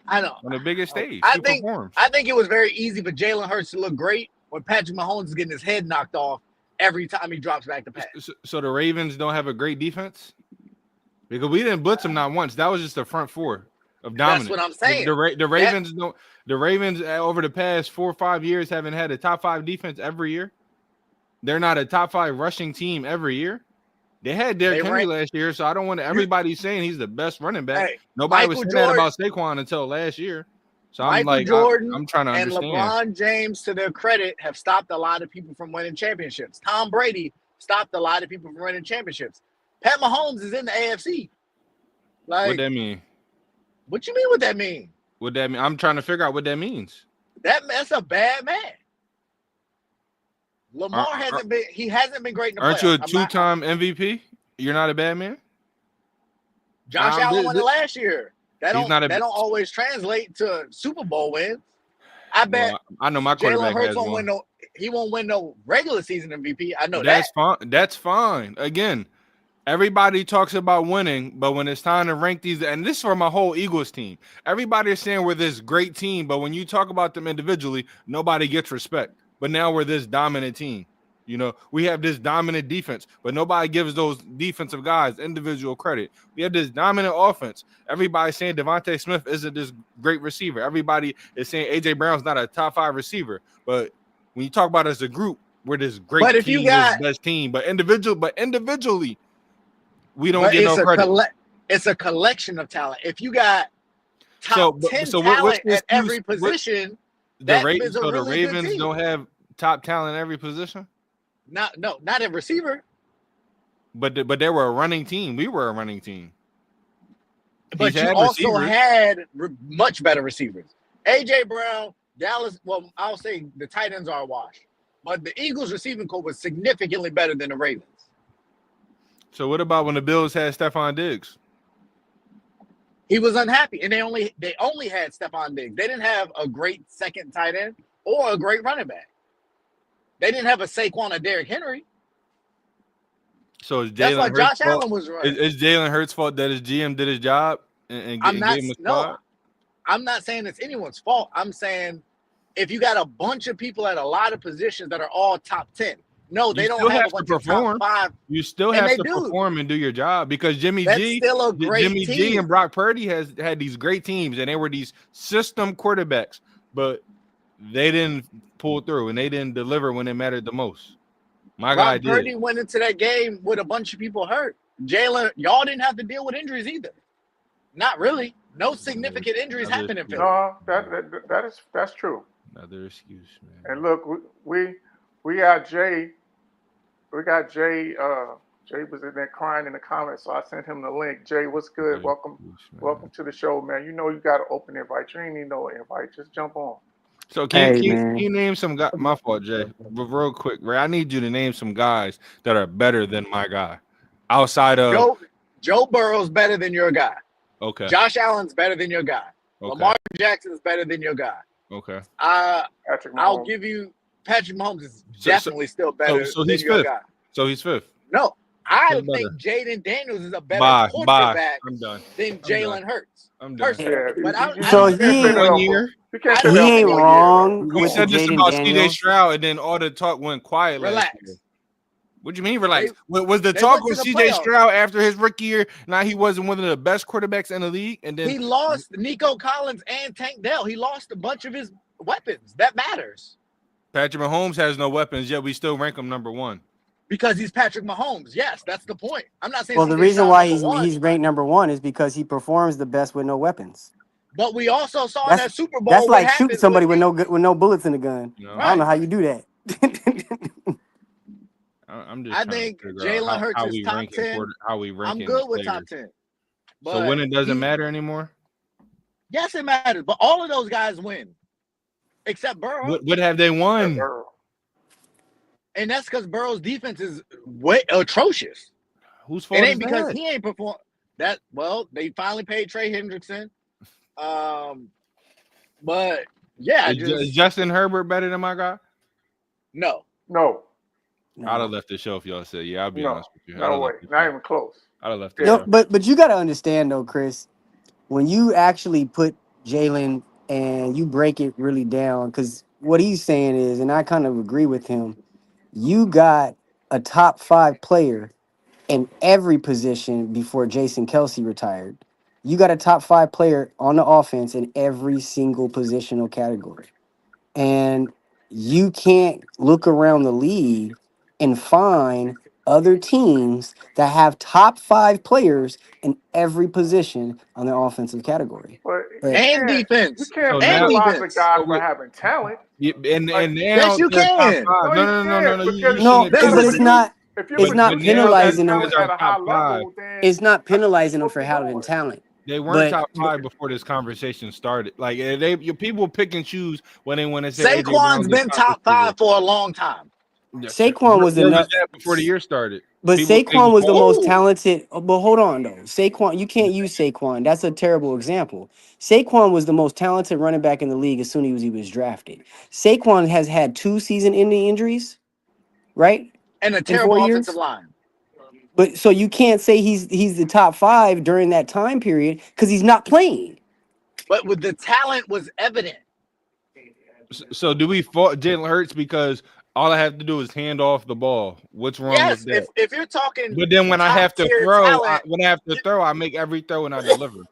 [SPEAKER 4] I know
[SPEAKER 3] on the biggest stage.
[SPEAKER 4] I think it was very easy for Jalen Hurts to look great when Patrick Mahomes is getting his head knocked off every time he drops back to pass.
[SPEAKER 3] So the Ravens don't have a great defense because we didn't blitz them not once. That was just the front 4 of dominance.
[SPEAKER 4] That's what I'm saying.
[SPEAKER 3] The Ravens don't. The Ravens over the past 4 or 5 years haven't had a top 5 defense every year. They're not a top 5 rushing team every year. They had Derrick Henry last year, so I don't want everybody saying he's the best running back.
[SPEAKER 4] Hey,
[SPEAKER 3] Nobody was saying that about Saquon until last year. So I'm like, I'm trying to understand.
[SPEAKER 4] And LeBron James, to their credit, have stopped a lot of people from winning championships. Tom Brady stopped a lot of people from winning championships. Pat Mahomes is in the AFC.
[SPEAKER 3] What that mean?
[SPEAKER 4] What you mean? What that mean?
[SPEAKER 3] What that mean? I'm trying to figure out what that means.
[SPEAKER 4] That's a bad man. Lamar hasn't been great in the playoffs.
[SPEAKER 3] Aren't you a 2-time MVP? You're not a bad man?
[SPEAKER 4] Josh Allen won it last year. That don't always translate to Super Bowl wins. I bet.
[SPEAKER 3] Well, I know my quarterback has one.
[SPEAKER 4] He won't win no regular season MVP. I know
[SPEAKER 3] that's fine. That's fine. Again, everybody talks about winning, but when it's time to rank these, and this is for my whole Eagles team, everybody is saying we're this great team, but when you talk about them individually, nobody gets respect. But now we're this dominant team. You know, we have this dominant defense, but nobody gives those defensive guys individual credit. We have this dominant offense. Everybody's saying Devontae Smith isn't this great receiver. Everybody is saying A.J. Brown's not a top 5 receiver. But when you talk about us as a group, we're this great team, this best team. But individually, we don't get no credit.
[SPEAKER 4] It's a collection of talent. If you got top 10 talent at every position,
[SPEAKER 3] the Ravens don't have top talent in every position?
[SPEAKER 4] Not a receiver.
[SPEAKER 3] But they were a running team. We were a running team.
[SPEAKER 4] But you also had much better receivers. A.J. Brown, Dallas, well, I'll say the tight ends are a wash. But the Eagles receiving corps was significantly better than the Ravens.
[SPEAKER 3] So what about when the Bills had Stephon Diggs?
[SPEAKER 4] He was unhappy, and they only had Stephon Diggs. They didn't have a great second tight end or a great running back. They didn't have a Saquon or Derrick Henry.
[SPEAKER 3] So is
[SPEAKER 4] that's why Josh Allen was running.
[SPEAKER 3] Is Jalen Hurts' fault that his GM did his job and gave him a spot?
[SPEAKER 4] I'm not saying it's anyone's fault. I'm saying if you got a bunch of people at a lot of positions that are all top 10. No, they
[SPEAKER 3] You
[SPEAKER 4] don't
[SPEAKER 3] still
[SPEAKER 4] have a
[SPEAKER 3] have to
[SPEAKER 4] bunch of
[SPEAKER 3] perform.
[SPEAKER 4] top 5.
[SPEAKER 3] You still
[SPEAKER 4] And
[SPEAKER 3] have
[SPEAKER 4] they
[SPEAKER 3] to
[SPEAKER 4] do.
[SPEAKER 3] perform and do your job because Jimmy
[SPEAKER 4] That's
[SPEAKER 3] G,
[SPEAKER 4] still a great
[SPEAKER 3] Jimmy G
[SPEAKER 4] team.
[SPEAKER 3] and Brock Purdy has had these great teams, and they were these system quarterbacks, but they didn't pull through and they didn't deliver when it mattered the most. My guy
[SPEAKER 4] Brock
[SPEAKER 3] did.
[SPEAKER 4] Purdy went into that game with a bunch of people hurt. Jalen, y'all didn't have to deal with injuries either. Not really. No significant injuries happened in Philly.
[SPEAKER 2] No, that's true.
[SPEAKER 3] Another excuse, man.
[SPEAKER 2] And look, we got Jay. We got Jay. Jay was in there crying in the comments, so I sent him the link. Jay, what's good? Welcome to the show, man. You know you got an open invite. You ain't need no invite. Just jump on.
[SPEAKER 3] So can you name some guys? My fault, Jay. But real quick, Ray, I need you to name some guys that are better than my guy. Outside of
[SPEAKER 4] Joe Burrow's better than your guy.
[SPEAKER 3] Okay.
[SPEAKER 4] Josh Allen's better than your guy.
[SPEAKER 3] Okay.
[SPEAKER 4] Lamar Jackson's better than your guy.
[SPEAKER 3] Okay.
[SPEAKER 4] I'll give you Patrick Mahomes is definitely still better than your guy.
[SPEAKER 3] So he's fifth.
[SPEAKER 4] No, I think Jaden Daniels is a better quarterback than Jalen Hurts.
[SPEAKER 3] I'm done.
[SPEAKER 5] He ain't wrong.
[SPEAKER 3] We said this about CJ Stroud, and then all the talk went quiet.
[SPEAKER 4] Relax.
[SPEAKER 3] What do you mean relax? Was the talk with CJ Stroud after his rookie year? Now he wasn't one of the best quarterbacks in the league, and then
[SPEAKER 4] he lost Nico Collins and Tank Dell. He lost a bunch of his weapons. That matters.
[SPEAKER 3] Patrick Mahomes has no weapons, yet we still rank him number 1.
[SPEAKER 4] Because he's Patrick Mahomes. Yes, that's the point. I'm not saying.
[SPEAKER 5] Well, the reason why he's ranked number 1 is because he performs the best with no weapons.
[SPEAKER 4] But we also saw in that Super Bowl.
[SPEAKER 5] That's like shooting somebody with no bullets in the gun.
[SPEAKER 3] No.
[SPEAKER 5] I don't know how you do that.
[SPEAKER 4] I think Jalen Hurts is top 10.
[SPEAKER 3] How we rank?
[SPEAKER 4] I'm good with top 10.
[SPEAKER 3] So when it doesn't matter anymore?
[SPEAKER 4] Yes, it matters. But all of those guys win, except Burrow.
[SPEAKER 3] What have they won?
[SPEAKER 4] And that's because Burrow's defense is way atrocious.
[SPEAKER 3] Whose fault?
[SPEAKER 4] It ain't because he ain't performed. They finally paid Trey Hendrickson. But yeah,
[SPEAKER 3] is Justin Herbert better than my guy?
[SPEAKER 4] No.
[SPEAKER 3] I'd have left the show if y'all said, yeah, I'll be honest with you.
[SPEAKER 2] No way. Not even close.
[SPEAKER 3] I'd have left the show.
[SPEAKER 5] But you got to understand, though, Chris, when you actually put Jalen and you break it really down, because what he's saying is, and I kind of agree with him, you got a top 5 player in every position before Jason Kelce retired. You got a top 5 player on the offense in every single positional category. And you can't look around the league and find other teams that have top 5 players in every position on their offensive category.
[SPEAKER 4] And defense.
[SPEAKER 2] You can't penalize a guy for having talent.
[SPEAKER 4] Yes, you can.
[SPEAKER 5] No, but it's not. It's not penalizing them. It's not penalizing them for having talent.
[SPEAKER 3] They weren't top 5 before this conversation started. Like people pick and choose when they want to say.
[SPEAKER 4] Saquon's been top 5 for a long time.
[SPEAKER 5] Saquon was enough
[SPEAKER 3] before the year started.
[SPEAKER 5] But Saquon was the most talented. But hold on, though. Saquon, you can't use Saquon. That's a terrible example. Saquon was the most talented running back in the league as soon as he was drafted. Saquon has had 2 season-ending injuries, right?
[SPEAKER 4] And a terrible offensive line.
[SPEAKER 5] But so you can't say he's the top 5 during that time period because he's not playing.
[SPEAKER 4] But with the talent was evident.
[SPEAKER 3] So do we fault Jalen Hurts because all I have to do is hand off the ball? What's wrong with that?
[SPEAKER 4] If you're talking,
[SPEAKER 3] but then when I have to throw, I make every throw and I deliver.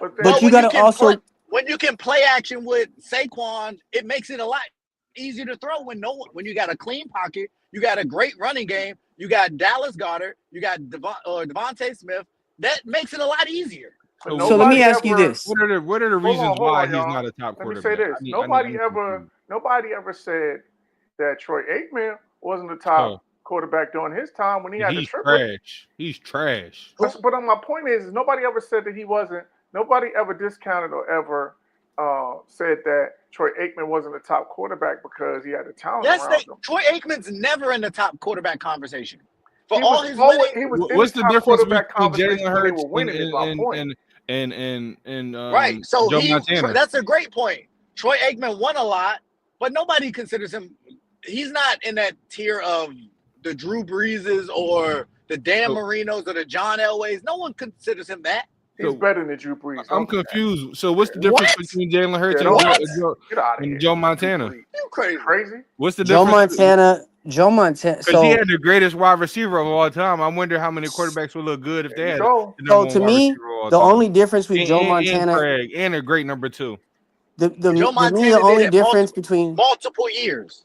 [SPEAKER 5] But you got to also
[SPEAKER 4] when you can play action with Saquon, it makes it a lot easier to throw when you got a clean pocket, you got a great running game, you got Dallas Goedert, you got Devontae Smith. That makes it a lot easier.
[SPEAKER 5] So let me ask you this:
[SPEAKER 3] What are the reasons why he's not a top quarterback?
[SPEAKER 2] Let me say this: nobody ever said that Troy Aikman wasn't the top quarterback during his time when he had the triple.
[SPEAKER 3] He's trash.
[SPEAKER 2] But my point is, nobody ever said that he wasn't. Nobody ever discounted or ever said that Troy Aikman wasn't the top quarterback because he had the talent around him.
[SPEAKER 4] Troy Aikman's never in the top quarterback conversation. What's
[SPEAKER 3] the difference between Jalen Hurts and
[SPEAKER 4] right? So
[SPEAKER 3] Joe Montana?
[SPEAKER 4] That's a great point. Troy Aikman won a lot, but nobody considers him. He's not in that tier of the Drew Breeses or the Dan Marinos or the John Elways. No one considers him that.
[SPEAKER 2] He's better than Drew Brees.
[SPEAKER 3] I'm
[SPEAKER 2] Don't do that.
[SPEAKER 3] confused. So what's the difference
[SPEAKER 4] What?
[SPEAKER 3] between Jalen Hurts
[SPEAKER 2] Yeah,
[SPEAKER 3] and
[SPEAKER 2] don't- Get out of
[SPEAKER 3] and
[SPEAKER 2] here.
[SPEAKER 3] Joe Montana?
[SPEAKER 2] Drew Brees.
[SPEAKER 4] You crazy?
[SPEAKER 2] Crazy?
[SPEAKER 3] What's the
[SPEAKER 5] Joe
[SPEAKER 3] difference?
[SPEAKER 5] Montana.
[SPEAKER 3] Because he
[SPEAKER 5] So,
[SPEAKER 3] had the greatest wide receiver of all time. I wonder how many quarterbacks would look good if they
[SPEAKER 2] There you
[SPEAKER 3] had
[SPEAKER 2] go.
[SPEAKER 3] the number one
[SPEAKER 5] to
[SPEAKER 3] wide
[SPEAKER 5] me,
[SPEAKER 3] receiver of all
[SPEAKER 5] the
[SPEAKER 3] time.
[SPEAKER 5] only difference with Joe
[SPEAKER 3] And
[SPEAKER 5] Montana,
[SPEAKER 3] Craig, and a great number 2.
[SPEAKER 4] Joe
[SPEAKER 5] to me,
[SPEAKER 4] Montana
[SPEAKER 5] the only
[SPEAKER 4] did it
[SPEAKER 5] difference between
[SPEAKER 4] multiple years.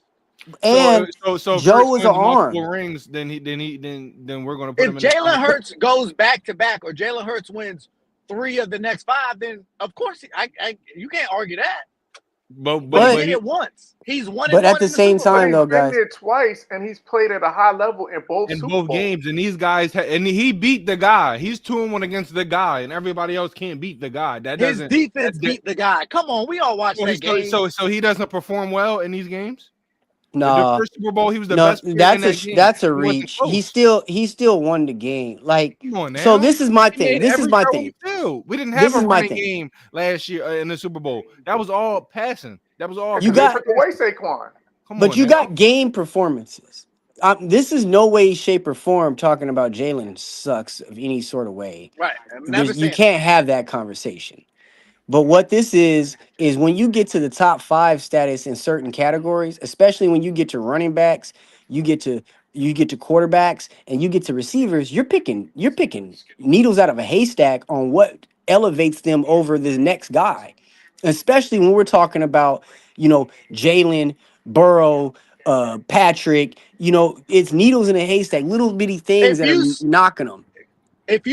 [SPEAKER 5] and
[SPEAKER 3] So if
[SPEAKER 5] Joe
[SPEAKER 3] Hurts
[SPEAKER 5] was
[SPEAKER 3] wins
[SPEAKER 5] an
[SPEAKER 3] multiple
[SPEAKER 5] arm.
[SPEAKER 3] rings, then we're gonna put
[SPEAKER 4] If
[SPEAKER 3] him in the
[SPEAKER 4] Jalen
[SPEAKER 3] conversation.
[SPEAKER 4] Hurts goes back to back, or Jalen Hurts wins 3 of the next 5, then of course you can't argue that. But he did it once. He's won it.
[SPEAKER 5] But at the same
[SPEAKER 2] But
[SPEAKER 5] time,
[SPEAKER 2] he's
[SPEAKER 5] though,
[SPEAKER 2] been
[SPEAKER 5] guys,
[SPEAKER 2] there twice, and he's played at a high level in both Super Bowls.
[SPEAKER 3] games, and these guys and he beat the guy. He's 2-1 against the guy, and everybody else can't beat the guy. That
[SPEAKER 4] His
[SPEAKER 3] doesn't.
[SPEAKER 4] defense beat the guy. Come on, we all watched that game.
[SPEAKER 3] So he doesn't perform well in these games. The
[SPEAKER 5] no,
[SPEAKER 3] first Super Bowl, he was the best player in that game.
[SPEAKER 5] that's a
[SPEAKER 3] He wasn't
[SPEAKER 5] reach.
[SPEAKER 3] close.
[SPEAKER 5] He still won the game. Like,
[SPEAKER 3] Come on now.
[SPEAKER 5] so this is my
[SPEAKER 3] He
[SPEAKER 5] thing.
[SPEAKER 3] made
[SPEAKER 5] This is
[SPEAKER 3] every
[SPEAKER 5] my
[SPEAKER 3] throw
[SPEAKER 5] thing.
[SPEAKER 3] he threw. We didn't
[SPEAKER 5] This
[SPEAKER 3] have a
[SPEAKER 5] is my
[SPEAKER 3] running
[SPEAKER 5] thing.
[SPEAKER 3] game last year in the Super Bowl. That was all passing. That was all.
[SPEAKER 5] You
[SPEAKER 2] They
[SPEAKER 5] got-
[SPEAKER 2] took away Saquon.
[SPEAKER 3] Come
[SPEAKER 5] But
[SPEAKER 3] on
[SPEAKER 5] you
[SPEAKER 3] now.
[SPEAKER 5] got game performances. This is no way, shape, or form talking about Jalen sucks of any sort of way.
[SPEAKER 4] Right. I'm never
[SPEAKER 5] You
[SPEAKER 4] saying
[SPEAKER 5] can't have that conversation. But what this is when you get to the top 5 status in certain categories, especially when you get to running backs, you get to quarterbacks, and you get to receivers, you're picking needles out of a haystack on what elevates them over the next guy. Especially when we're talking about, Jalen, Burrow, Patrick, it's needles in a haystack, little bitty things that are knocking them.
[SPEAKER 4] if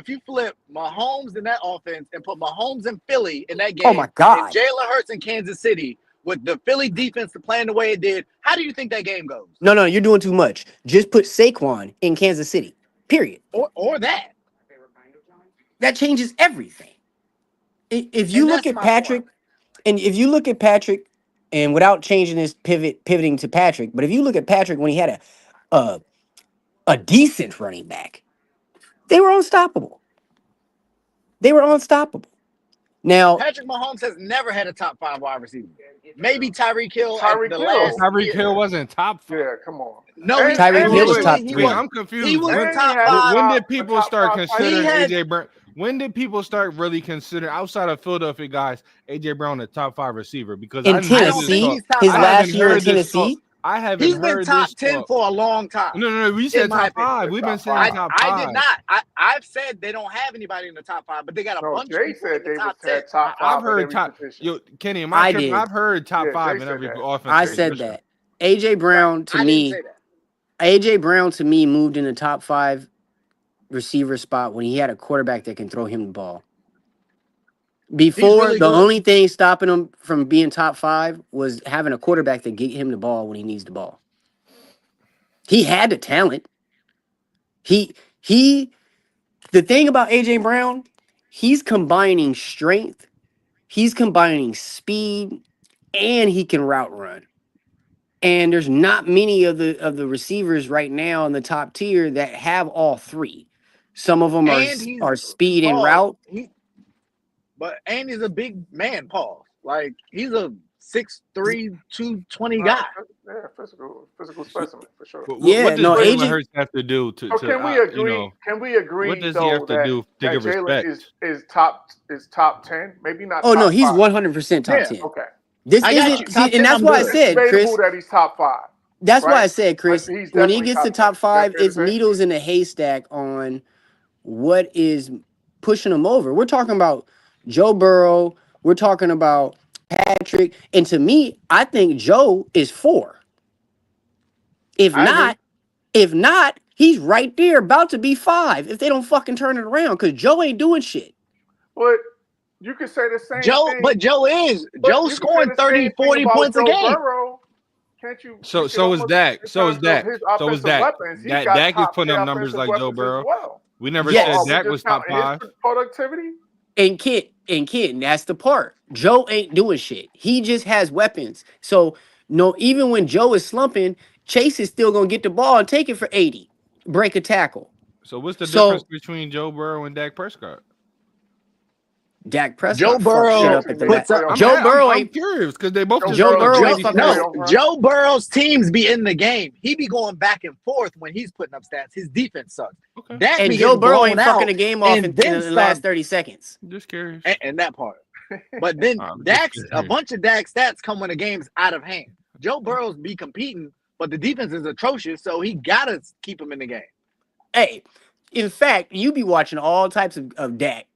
[SPEAKER 4] you flip Mahomes in that offense and put Mahomes in Philly in that game,
[SPEAKER 5] Oh my God.
[SPEAKER 4] and Jalen Hurts in Kansas City with the Philly defense playing the way it did, how do you think that game goes?
[SPEAKER 5] No, you're doing too much. Just put Saquon in Kansas City. Period.
[SPEAKER 4] Or that.
[SPEAKER 5] That changes everything. If you
[SPEAKER 4] And
[SPEAKER 5] look
[SPEAKER 4] that's
[SPEAKER 5] at
[SPEAKER 4] my
[SPEAKER 5] Patrick,
[SPEAKER 4] point.
[SPEAKER 5] and if you look at Patrick, and without changing this pivoting to Patrick, but if you look at Patrick when he had a decent running back, they were unstoppable. Now,
[SPEAKER 4] Patrick Mahomes has never had a top 5 wide receiver. Maybe Tyreek Hill.
[SPEAKER 2] Tyreek Hill.
[SPEAKER 3] Tyreek Hill wasn't top 5.
[SPEAKER 2] Yeah, come on.
[SPEAKER 4] No,
[SPEAKER 5] Tyreek Hill was top 3.
[SPEAKER 3] I'm confused.
[SPEAKER 4] He was
[SPEAKER 2] And
[SPEAKER 4] the
[SPEAKER 2] he
[SPEAKER 4] top
[SPEAKER 2] had
[SPEAKER 4] 5.
[SPEAKER 3] When
[SPEAKER 2] top-
[SPEAKER 3] did people
[SPEAKER 2] top
[SPEAKER 3] start
[SPEAKER 2] 5
[SPEAKER 3] considering
[SPEAKER 4] He had-
[SPEAKER 3] AJ Brown? When did people start really considering, outside of Philadelphia guys, AJ Brown a top 5 receiver? Because
[SPEAKER 5] in
[SPEAKER 3] I never
[SPEAKER 5] Tennessee,
[SPEAKER 4] he's top
[SPEAKER 5] his
[SPEAKER 4] five.
[SPEAKER 5] last
[SPEAKER 3] haven't
[SPEAKER 5] year in
[SPEAKER 3] heard this
[SPEAKER 5] Tennessee,
[SPEAKER 3] I haven't
[SPEAKER 4] He's been
[SPEAKER 3] heard
[SPEAKER 4] top
[SPEAKER 3] this
[SPEAKER 4] 10 for a long time.
[SPEAKER 3] No. We said
[SPEAKER 4] in my
[SPEAKER 3] top 5.
[SPEAKER 4] opinion.
[SPEAKER 3] We've been
[SPEAKER 2] Top
[SPEAKER 3] saying
[SPEAKER 2] five.
[SPEAKER 3] top 5.
[SPEAKER 4] I did not. I've said they don't have anybody in the top 5, but they got a
[SPEAKER 2] No,
[SPEAKER 4] bunch
[SPEAKER 2] Jay
[SPEAKER 4] of people
[SPEAKER 2] said
[SPEAKER 4] in the
[SPEAKER 2] they
[SPEAKER 4] top
[SPEAKER 2] was
[SPEAKER 4] 10.
[SPEAKER 2] had top 5
[SPEAKER 3] I've heard
[SPEAKER 2] at every
[SPEAKER 3] top.
[SPEAKER 2] position.
[SPEAKER 3] Yo, Kenny, am
[SPEAKER 5] I
[SPEAKER 3] I tripping?
[SPEAKER 5] did.
[SPEAKER 3] I've heard top
[SPEAKER 2] Yeah,
[SPEAKER 3] 5
[SPEAKER 2] Jay
[SPEAKER 3] in
[SPEAKER 2] said
[SPEAKER 3] every
[SPEAKER 2] that.
[SPEAKER 3] offense.
[SPEAKER 5] I said that. AJ Brown to
[SPEAKER 4] I
[SPEAKER 5] me,
[SPEAKER 4] didn't say that.
[SPEAKER 5] AJ Brown to me moved in the top 5 receiver spot when he had a quarterback that can throw him the ball. Before,
[SPEAKER 4] really
[SPEAKER 5] the
[SPEAKER 4] good.
[SPEAKER 5] only thing stopping him from being top 5 was having a quarterback that get him the ball when he needs the ball. He had the talent. The thing about AJ Brown, he's combining strength, he's combining speed, and he can route run. And there's not many of the receivers right now in the top tier that have all 3. Some of them
[SPEAKER 4] And he's-
[SPEAKER 5] are speed and
[SPEAKER 4] Paul,
[SPEAKER 5] route.
[SPEAKER 4] And he's a big man, Paul. Like, he's a 6'3", 220 guy.
[SPEAKER 2] Yeah, physical specimen for sure.
[SPEAKER 3] But
[SPEAKER 5] Yeah,
[SPEAKER 3] what does
[SPEAKER 5] no,
[SPEAKER 3] Jalen
[SPEAKER 5] AJ
[SPEAKER 3] Hurts have to do to?
[SPEAKER 2] So can we agree? Can we agree
[SPEAKER 3] what does he
[SPEAKER 2] though
[SPEAKER 3] have to do to
[SPEAKER 2] that
[SPEAKER 3] get
[SPEAKER 2] Jalen
[SPEAKER 3] respect?
[SPEAKER 2] is top 10? Maybe not.
[SPEAKER 5] Oh no,
[SPEAKER 2] top
[SPEAKER 5] he's
[SPEAKER 2] 5.
[SPEAKER 5] 100% top
[SPEAKER 4] Yeah,
[SPEAKER 5] 10.
[SPEAKER 2] Okay.
[SPEAKER 5] This
[SPEAKER 4] I got
[SPEAKER 5] isn't,
[SPEAKER 4] you.
[SPEAKER 5] see,
[SPEAKER 4] Top 10,
[SPEAKER 5] and that's
[SPEAKER 4] I'm
[SPEAKER 5] why I
[SPEAKER 4] good.
[SPEAKER 5] said,
[SPEAKER 2] It's
[SPEAKER 5] Chris.
[SPEAKER 2] debatable that he's top 5.
[SPEAKER 5] That's why I
[SPEAKER 2] right?
[SPEAKER 5] said, Chris,
[SPEAKER 2] He's
[SPEAKER 5] when he
[SPEAKER 2] definitely
[SPEAKER 5] gets to
[SPEAKER 2] top
[SPEAKER 5] top 5,
[SPEAKER 2] That's fair to
[SPEAKER 5] it's
[SPEAKER 2] say?
[SPEAKER 5] needles in a haystack on what is pushing him over. We're talking about Joe Burrow. We're talking about Patrick. And to me, I think Joe is 4. If
[SPEAKER 4] I
[SPEAKER 5] not, he's right there about to be 5 if they don't fucking turn it around, because Joe ain't doing shit.
[SPEAKER 2] But you could say the same thing.
[SPEAKER 4] But Joe is.
[SPEAKER 2] But
[SPEAKER 4] Joe
[SPEAKER 2] you can
[SPEAKER 4] scoring
[SPEAKER 2] say the same
[SPEAKER 4] 30,
[SPEAKER 2] thing
[SPEAKER 4] 40
[SPEAKER 2] about
[SPEAKER 4] points a
[SPEAKER 2] Joe
[SPEAKER 4] game.
[SPEAKER 2] Burrow. Can't you?
[SPEAKER 3] So
[SPEAKER 2] you
[SPEAKER 3] is
[SPEAKER 2] can almost-
[SPEAKER 3] Dak.
[SPEAKER 2] in
[SPEAKER 3] So is
[SPEAKER 2] terms of
[SPEAKER 3] Dak.
[SPEAKER 2] his
[SPEAKER 3] So is
[SPEAKER 2] offensive
[SPEAKER 3] Dak.
[SPEAKER 2] weapons, he's got
[SPEAKER 3] Dak is
[SPEAKER 2] top
[SPEAKER 3] putting
[SPEAKER 2] 10
[SPEAKER 3] up numbers
[SPEAKER 2] offensive
[SPEAKER 3] like Joe
[SPEAKER 2] weapons as
[SPEAKER 3] Burrow.
[SPEAKER 2] well.
[SPEAKER 3] We never
[SPEAKER 5] Yes.
[SPEAKER 3] said
[SPEAKER 2] Are we
[SPEAKER 3] Dak
[SPEAKER 2] just
[SPEAKER 3] was top
[SPEAKER 2] counting
[SPEAKER 3] 5.
[SPEAKER 2] his productivity?
[SPEAKER 5] And Kid, that's the part. Joe ain't doing shit. He just has weapons. So no, even when Joe is slumping, Chase is still gonna get the ball and take it for 80, break a tackle.
[SPEAKER 3] So what's the
[SPEAKER 5] So-
[SPEAKER 3] difference between Joe Burrow and Dak Prescott?
[SPEAKER 5] Dak Prescott
[SPEAKER 4] Joe
[SPEAKER 5] fucked
[SPEAKER 4] Burrow
[SPEAKER 5] shit up at the
[SPEAKER 4] puts
[SPEAKER 5] back.
[SPEAKER 4] up.
[SPEAKER 5] Joe Burrow
[SPEAKER 3] I'm
[SPEAKER 5] ain't.
[SPEAKER 3] curious because they both just
[SPEAKER 5] Joe
[SPEAKER 3] dropped
[SPEAKER 5] Burrow
[SPEAKER 3] a
[SPEAKER 5] ain't
[SPEAKER 3] crazy
[SPEAKER 5] fucking
[SPEAKER 3] stat.
[SPEAKER 5] up.
[SPEAKER 4] Joe Burrow's teams be in the game. He be going back and forth when he's putting up stats. His defense sucks.
[SPEAKER 3] Okay.
[SPEAKER 4] Dak
[SPEAKER 5] And
[SPEAKER 4] be
[SPEAKER 5] Joe
[SPEAKER 4] getting
[SPEAKER 5] Burrow
[SPEAKER 4] blown
[SPEAKER 5] ain't fucking
[SPEAKER 4] out
[SPEAKER 5] the game off in
[SPEAKER 4] and then
[SPEAKER 5] the last 30 seconds.
[SPEAKER 3] Just curious.
[SPEAKER 4] and that part. But then
[SPEAKER 3] I'm just
[SPEAKER 4] Dak's a
[SPEAKER 3] curious.
[SPEAKER 4] bunch of Dak stats come when the game's out of hand. Joe Burrow's be competing, but the defense is atrocious, so he gotta keep him in the game.
[SPEAKER 5] Hey, in fact, you be watching all types of Dak,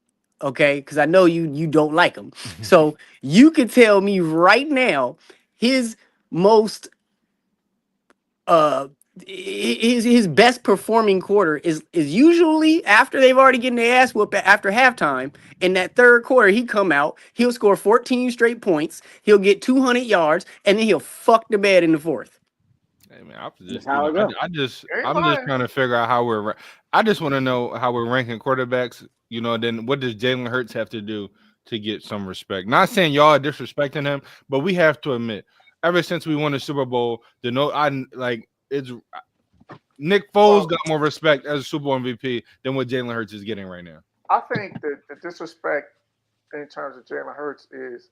[SPEAKER 5] okay? Because I know you don't like him. So you could tell me right now his most his best performing quarter is usually after they've already getting their ass whooped after halftime. In that third quarter, he come out, he'll score 14 straight points, he'll get 200 yards, and then he'll fuck the bed in the fourth.
[SPEAKER 3] Hey man, I'm just,
[SPEAKER 4] how it goes.
[SPEAKER 3] I'm just
[SPEAKER 2] lying.
[SPEAKER 3] trying to figure out how we're. I just want to know how we're ranking quarterbacks. You know, then what does Jalen Hurts have to do to get some respect? Not saying y'all are disrespecting him, but we have to admit, ever since we won the Super Bowl, it's Nick Foles got more respect as a Super Bowl MVP than what Jalen Hurts is getting right now.
[SPEAKER 2] I think that the disrespect in terms of Jalen Hurts is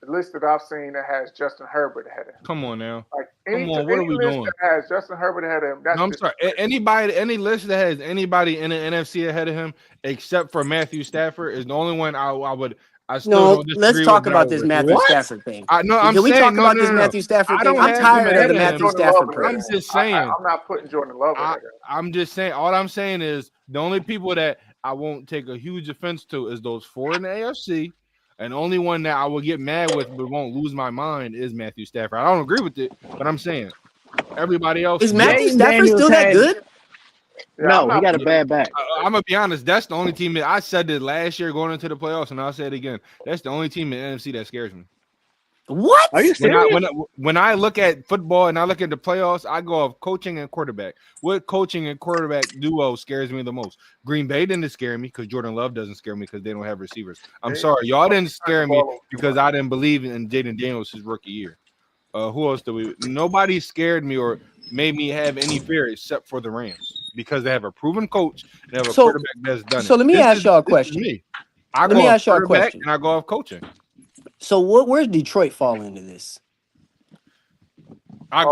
[SPEAKER 2] the list that I've seen that has Justin Herbert ahead of him.
[SPEAKER 3] Come on now.
[SPEAKER 2] Like
[SPEAKER 3] Come on, what are we
[SPEAKER 2] list
[SPEAKER 3] doing?
[SPEAKER 2] that has Justin Herbert ahead of him. That's
[SPEAKER 3] No, I'm sorry. Any list that has anybody in the NFC ahead of him except for Matthew Stafford is the only one I would. I still don't disagree
[SPEAKER 5] let's talk
[SPEAKER 3] with
[SPEAKER 5] about this Matthew Stafford thing.
[SPEAKER 3] I'm
[SPEAKER 5] Can we
[SPEAKER 3] saying,
[SPEAKER 5] talk about this Matthew Stafford
[SPEAKER 3] I
[SPEAKER 5] thing?
[SPEAKER 3] don't
[SPEAKER 5] I'm
[SPEAKER 3] have
[SPEAKER 5] tired
[SPEAKER 3] him
[SPEAKER 5] of the
[SPEAKER 3] ahead
[SPEAKER 5] Matthew
[SPEAKER 3] him.
[SPEAKER 5] Stafford
[SPEAKER 3] I'm
[SPEAKER 5] praise.
[SPEAKER 3] just saying.
[SPEAKER 2] I'm not putting Jordan Love ahead of him.
[SPEAKER 3] I'm just saying. All I'm saying is the only people that I won't take a huge offense to is those four in the AFC. And the only one that I will get mad with but won't lose my mind is Matthew Stafford. I don't agree with it, but I'm saying everybody else.
[SPEAKER 5] Is Matthew
[SPEAKER 4] Jaden
[SPEAKER 5] Stafford
[SPEAKER 4] Daniels
[SPEAKER 5] still that
[SPEAKER 4] had-
[SPEAKER 5] good?
[SPEAKER 2] Yeah,
[SPEAKER 4] No, he got a bad back.
[SPEAKER 3] I'm gonna be honest. That's the only team that I said it last year going into the playoffs, and I'll say it again. That's the only team in the NFC that scares me.
[SPEAKER 5] What?
[SPEAKER 4] Are you serious?
[SPEAKER 3] When I look at football and I look at the playoffs, I go off coaching and quarterback. What coaching and quarterback duo scares me the most? Green Bay didn't scare me because Jordan Love doesn't scare me because they don't have receivers. I'm sorry, y'all didn't scare me because I didn't believe in Jaden Daniels his rookie year. Who else do we? Nobody scared me or made me have any fear except for the Rams because they have a proven coach. They have a quarterback that's done it.
[SPEAKER 5] So let me ask y'all a question.
[SPEAKER 3] Let me ask y'all a question. And I go off coaching.
[SPEAKER 5] So where's Detroit fall into this?
[SPEAKER 3] I go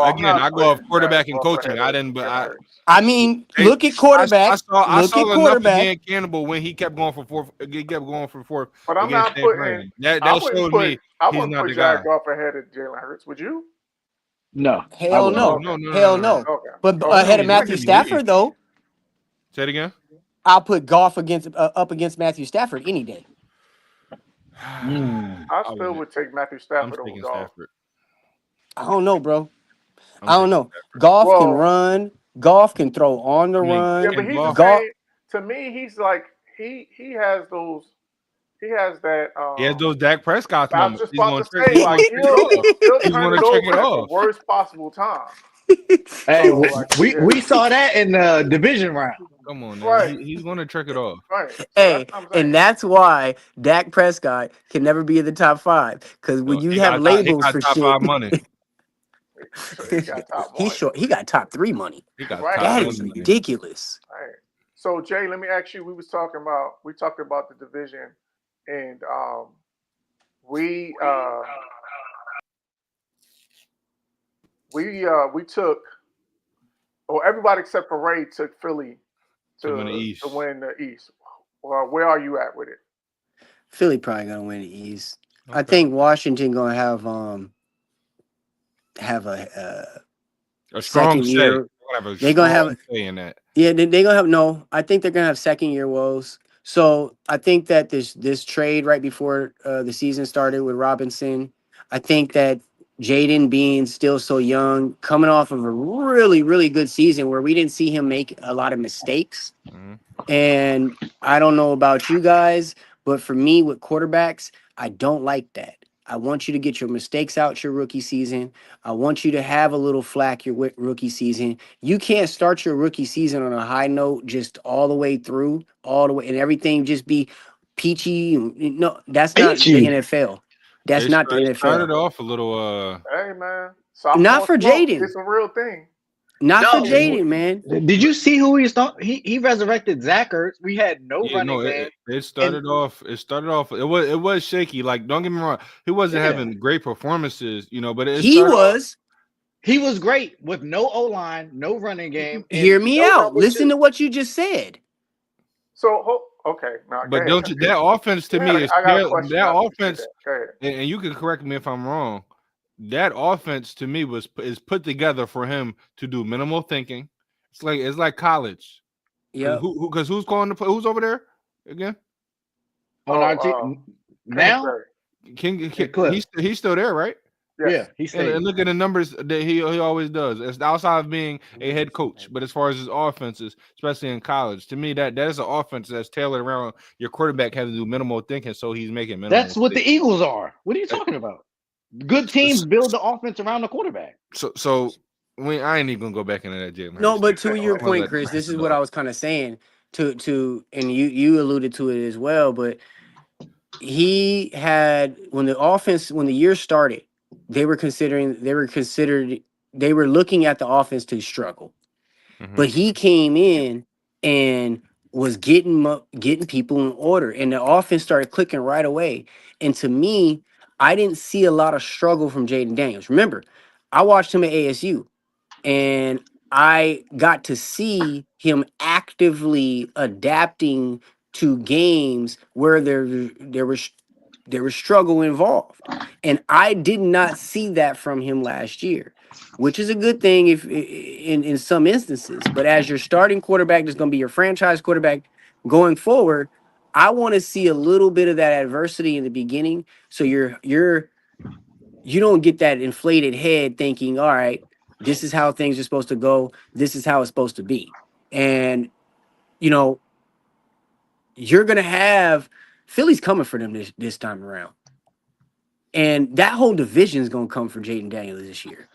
[SPEAKER 3] off quarterback and coaching.
[SPEAKER 5] I mean, look at quarterback.
[SPEAKER 3] I saw enough
[SPEAKER 5] quarterback.
[SPEAKER 3] of Dan Campbell when he kept going for fourth. He kept going for fourth.
[SPEAKER 2] But I'm not putting.
[SPEAKER 3] That showed me he's not the guy.
[SPEAKER 2] Jared Goff ahead of Jalen Hurts. Would you?
[SPEAKER 4] No.
[SPEAKER 5] Hell no. Hell no.
[SPEAKER 2] Okay.
[SPEAKER 5] But ahead of Matthew Stafford, though.
[SPEAKER 3] Say it again.
[SPEAKER 5] I'll put Goff up against Matthew Stafford any day.
[SPEAKER 2] I still would take Matthew Stafford over Goff.
[SPEAKER 5] I don't know, bro. I don't know. Goff can run. Goff can throw on the run.
[SPEAKER 2] Yeah, but he's Goff. To me, he's like he has those. He has that.
[SPEAKER 3] He has those Dak Prescott moments.
[SPEAKER 2] He's going to say, like, he'll turn it over at the worst possible time.
[SPEAKER 4] Hey, we saw that in the division round.
[SPEAKER 3] Come on, right. He's going to trick it off.
[SPEAKER 2] Right. So
[SPEAKER 5] hey, and that's why Dak Prescott can never be in the top 5 because when you have labels for
[SPEAKER 3] top
[SPEAKER 5] shit,
[SPEAKER 3] 5 money.
[SPEAKER 5] He got top 3 money. That is ridiculous.
[SPEAKER 2] Right. So Jay, let me ask you. We talked about the division, and we took, or everybody except for Ray took Philly to win the East. Well, where are you at with it?
[SPEAKER 5] Philly probably gonna win the East. Okay. I think Washington gonna have a
[SPEAKER 3] strong
[SPEAKER 5] year. They're gonna have
[SPEAKER 3] in that.
[SPEAKER 5] Yeah, they're gonna have I think they're gonna have second year woes. So I think that this trade right before the season started with Robinson, I think that Jaden being still so young, coming off of a really, really good season where we didn't see him make a lot of mistakes. Mm-hmm. And I don't know about you guys, but for me with quarterbacks, I don't like that. I want you to get your mistakes out your rookie season. I want you to have a little flack your rookie season. You can't start your rookie season on a high note just all the way through, and everything just be peachy. No, that's not the NFL. That's not the NFL.
[SPEAKER 3] Started off a little.
[SPEAKER 2] Hey man,
[SPEAKER 5] not for Jaden.
[SPEAKER 2] It's a real thing.
[SPEAKER 5] Not for
[SPEAKER 4] No.
[SPEAKER 5] Jaden, man.
[SPEAKER 4] Did you see who he started? He resurrected Zach Ertz. We had no
[SPEAKER 3] Yeah,
[SPEAKER 4] running
[SPEAKER 3] no,
[SPEAKER 4] game.
[SPEAKER 3] it started off. It started off. It was shaky. Like, don't get me wrong, he wasn't having great performances, but it
[SPEAKER 5] He
[SPEAKER 3] started off.
[SPEAKER 5] was.
[SPEAKER 4] He was great with no O-line, no running game, and
[SPEAKER 5] Hear me
[SPEAKER 4] no
[SPEAKER 5] out.
[SPEAKER 4] number
[SPEAKER 5] Listen
[SPEAKER 4] two.
[SPEAKER 5] to what you just said.
[SPEAKER 2] So okay, now go
[SPEAKER 3] But
[SPEAKER 2] ahead.
[SPEAKER 3] don't you? That offense to me is
[SPEAKER 2] I got a question.
[SPEAKER 3] that
[SPEAKER 2] after you say
[SPEAKER 3] offense,
[SPEAKER 2] that. Go ahead.
[SPEAKER 3] and you can correct me if I'm wrong. That offense to me is put together for him to do minimal thinking. It's like college.
[SPEAKER 5] Yep.
[SPEAKER 3] Because who's going to play? Who's over there again?
[SPEAKER 4] On our team now.
[SPEAKER 3] He's still there, right?
[SPEAKER 2] Yes.
[SPEAKER 4] Yeah, he stayed.
[SPEAKER 3] And look at the numbers that he always does. It's outside of being a head coach, but as far as his offenses, especially in college, to me that is an offense that's tailored around your quarterback having to do minimal thinking, so he's making minimal.
[SPEAKER 4] That's what the Eagles are. What are you talking about? Good teams build the offense around the quarterback.
[SPEAKER 3] So I ain't even gonna go back into that, Jalen.
[SPEAKER 5] No, but to your point, Chris, this is what I was kind of saying to and you alluded to it as well, but he had when the year started, they were looking at the offense to struggle. But he came in and was getting people in order, and the offense started clicking right away. And to me, I didn't see a lot of struggle from Jaden Daniels. Remember, I watched him at ASU, and I got to see him actively adapting to games where there was struggle involved, and I did not see that from him last year, which is a good thing if in some instances. But as your starting quarterback, that's going to be your franchise quarterback going forward, I want to see a little bit of that adversity in the beginning, so you don't get that inflated head thinking, all right, this is how things are supposed to go, this is how it's supposed to be. And you're going to have Philly's coming for them this time around. And that whole division is going to come for Jaden Daniels this year.